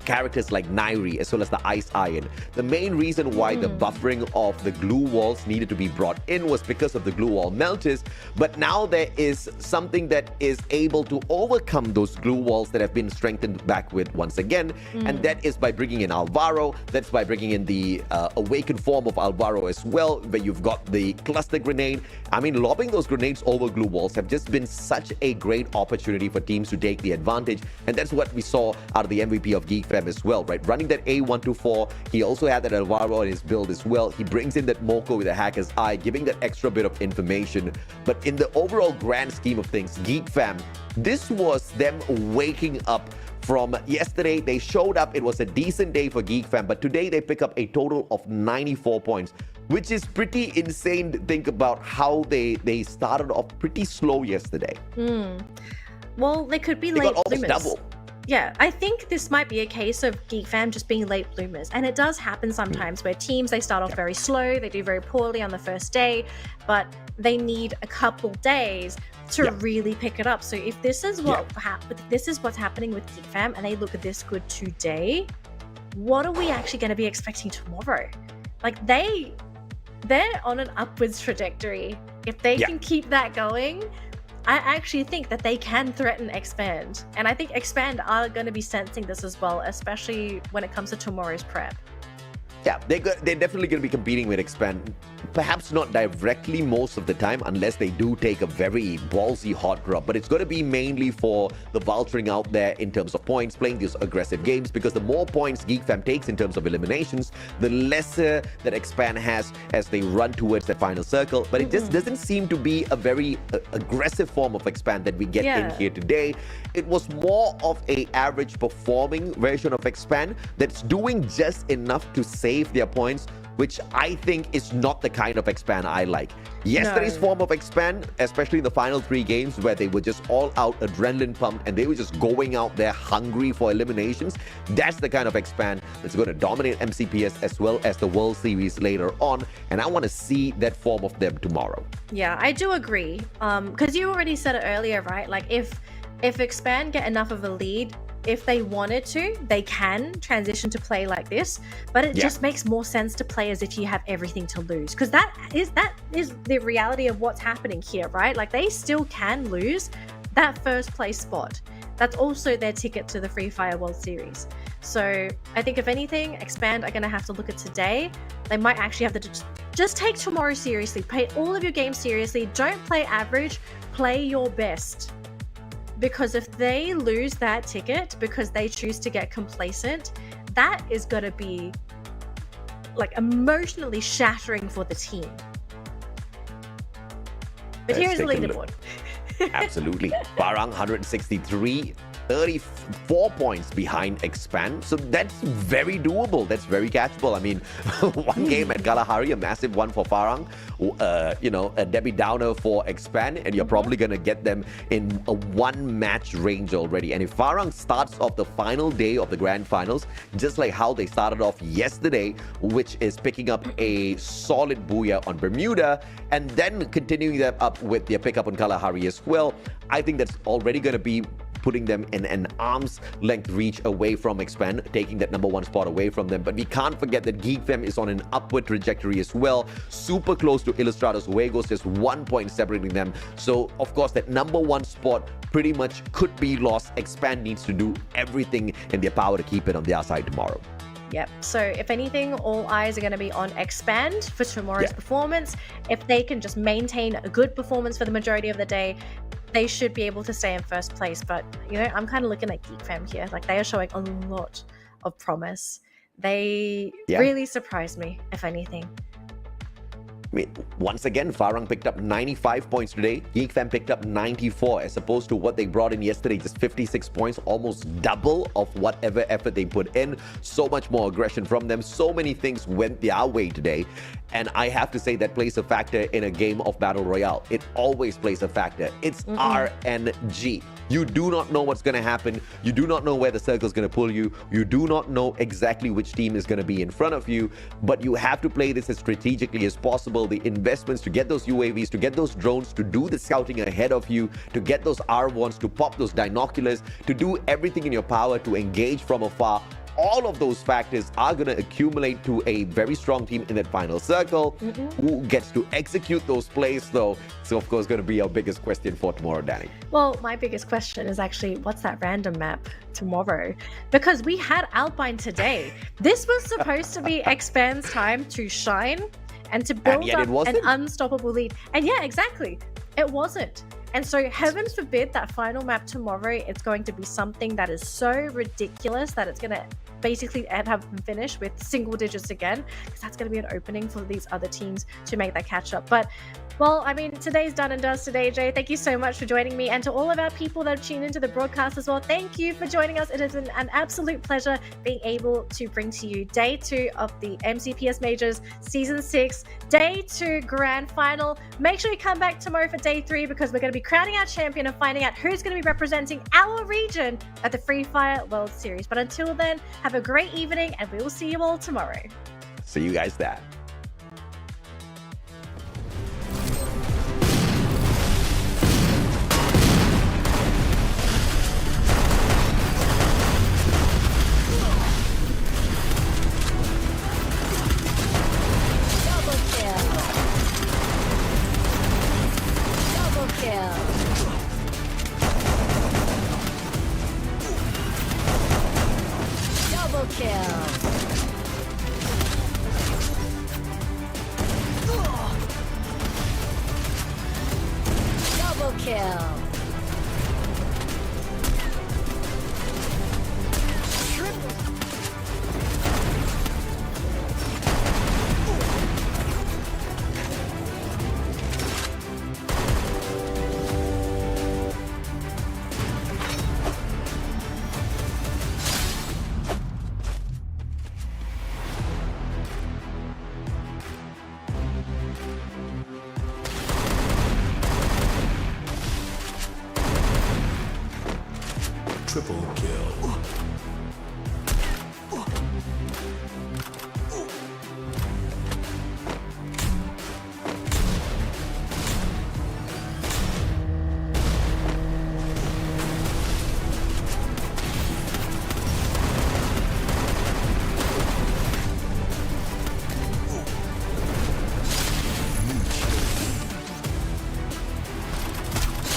characters like Nairi as well as the Ice Iron. The main reason why the buffering of the glue walls needed to be brought in was because of the glue wall melters. But now there is something that is able to overcome those glue walls that have been strengthened back with once again. And that is by bringing in Alvaro. That's by bringing in the awakened form of Alvaro as well, where you've got the cluster grenade. I mean, lobbing those grenades over glue walls have just been such a great opportunity for teams to take the advantage. And that's what we saw out of the MVP of Geek Fam as well, right? Running that A124, he also had that Alvaro in his build as well. He brings in that Moko with a hacker's eye, giving that extra bit of information. But in the overall grand scheme of things, Geek Fam, this was them waking up from yesterday. They showed up. It was a decent day for Geek Fam, but today they pick up a total of 94 points, which is pretty insane to think about how they started off pretty slow yesterday. Well, they could be They late got almost bloomers. double. Yeah, I think this might be a case of Geek Fam just being late bloomers. And it does happen sometimes where teams, they start off very slow, they do very poorly on the first day, but they need a couple days to really pick it up. So if this is this is what's happening with Geek Fam and they look this good today, what are we actually going to be expecting tomorrow? Like they're on an upwards trajectory. If they can keep that going, I actually think that they can threaten Expand. And I think Expand are going to be sensing this as well, especially when it comes to tomorrow's prep. Yeah, they're definitely going to be competing with Expand. Perhaps not directly most of the time, unless they do take a very ballsy hot drop. But it's going to be mainly for the vulturing out there in terms of points, playing these aggressive games, because the more points Geek Fam takes in terms of eliminations, the lesser that Expand has as they run towards the final circle. But it just doesn't seem to be a very aggressive form of Expand that we get in here today. It was more of a average performing version of Expand that's doing just enough to save their points, which I think is not the kind of Expand I like. Yesterday's form of Expand, especially in the final 3 games where they were just all out adrenaline pumped and they were just going out there hungry for eliminations, that's the kind of Expand that's going to dominate MCPS as well as the World Series later on. And I want to see that form of them tomorrow. Yeah, I do agree. Because you already said it earlier, right? Like if Expand get enough of a lead, if they wanted to, they can transition to play like this, but it just makes more sense to play as if you have everything to lose, because that is the reality of what's happening here, right? Like they still can lose that first place spot. That's also their ticket to the Free Fire World Series. So I think if anything, Expand are going to have to look at today. They might actually have to just take tomorrow seriously. Play all of your games seriously. Don't play average. Play your best. Because if they lose that ticket because they choose to get complacent, that is going to be like emotionally shattering for the team. But here's the leaderboard. Absolutely. Parang 163, 34 points behind Expand. So that's very doable. That's very catchable. I mean, one game at Kalahari, a massive one for Farang, a Debbie Downer for Expand, and you're probably going to get them in a 1-match range already. And if Farang starts off the final day of the grand finals, just like how they started off yesterday, which is picking up a solid booyah on Bermuda, and then continuing that up with their pickup on Kalahari as well, I think that's already going to be putting them in an arm's length reach away from Expand, taking that #1 spot away from them. But we can't forget that Geek Fam is on an upward trajectory as well, super close to Ilustrados Juegos, just 1 point separating them. So of course that #1 spot pretty much could be lost. Expand needs to do everything in their power to keep it on their side tomorrow. Yep. So if anything, all eyes are going to be on Expand for tomorrow's performance. If they can just maintain a good performance for the majority of the day, they should be able to stay in first place. But, I'm kind of looking at Geek Fam here. Like, they are showing a lot of promise. They really surprised me, if anything. mean, once again, Farang picked up 95 points today. Geek Fam picked up 94 as opposed to what they brought in yesterday, just 56 points, almost double of whatever effort they put in. So much more aggression from them. So many things went their way today. And I have to say that plays a factor in a game of Battle Royale. It always plays a factor. It's RNG. You do not know what's going to happen. You do not know where the circle is going to pull you. You do not know exactly which team is going to be in front of you. But you have to play this as strategically as possible. The investments to get those UAVs, to get those drones, to do the scouting ahead of you, to get those R1s, to pop those binoculars, to do everything in your power to engage from afar. All of those factors are going to accumulate to a very strong team in that final circle. Who gets to execute those plays, though? So, of course, going to be our biggest question for tomorrow, Danny. Well, my biggest question is actually, what's that random map tomorrow? Because we had Alpine today. This was supposed to be Xpan's time to shine and to build up an unstoppable lead. And yeah, exactly. It wasn't. And so heaven forbid that final map tomorrow, it's going to be something that is so ridiculous that it's going to basically have them finish with single digits again, because that's going to be an opening for these other teams to make that catch up. But well, I mean, today's done and dusted, AJ. Thank you so much for joining me. And to all of our people that have tuned into the broadcast as well, thank you for joining us. It has been an absolute pleasure being able to bring to you day 2 of the MCPS Majors Season 6, Day 2 Grand Final. Make sure you come back tomorrow for Day 3, because we're going to be crowning our champion and finding out who's going to be representing our region at the Free Fire World Series. But until then, have a great evening, and we will see you all tomorrow. See you guys there. Triple kill.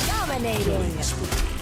Dominating.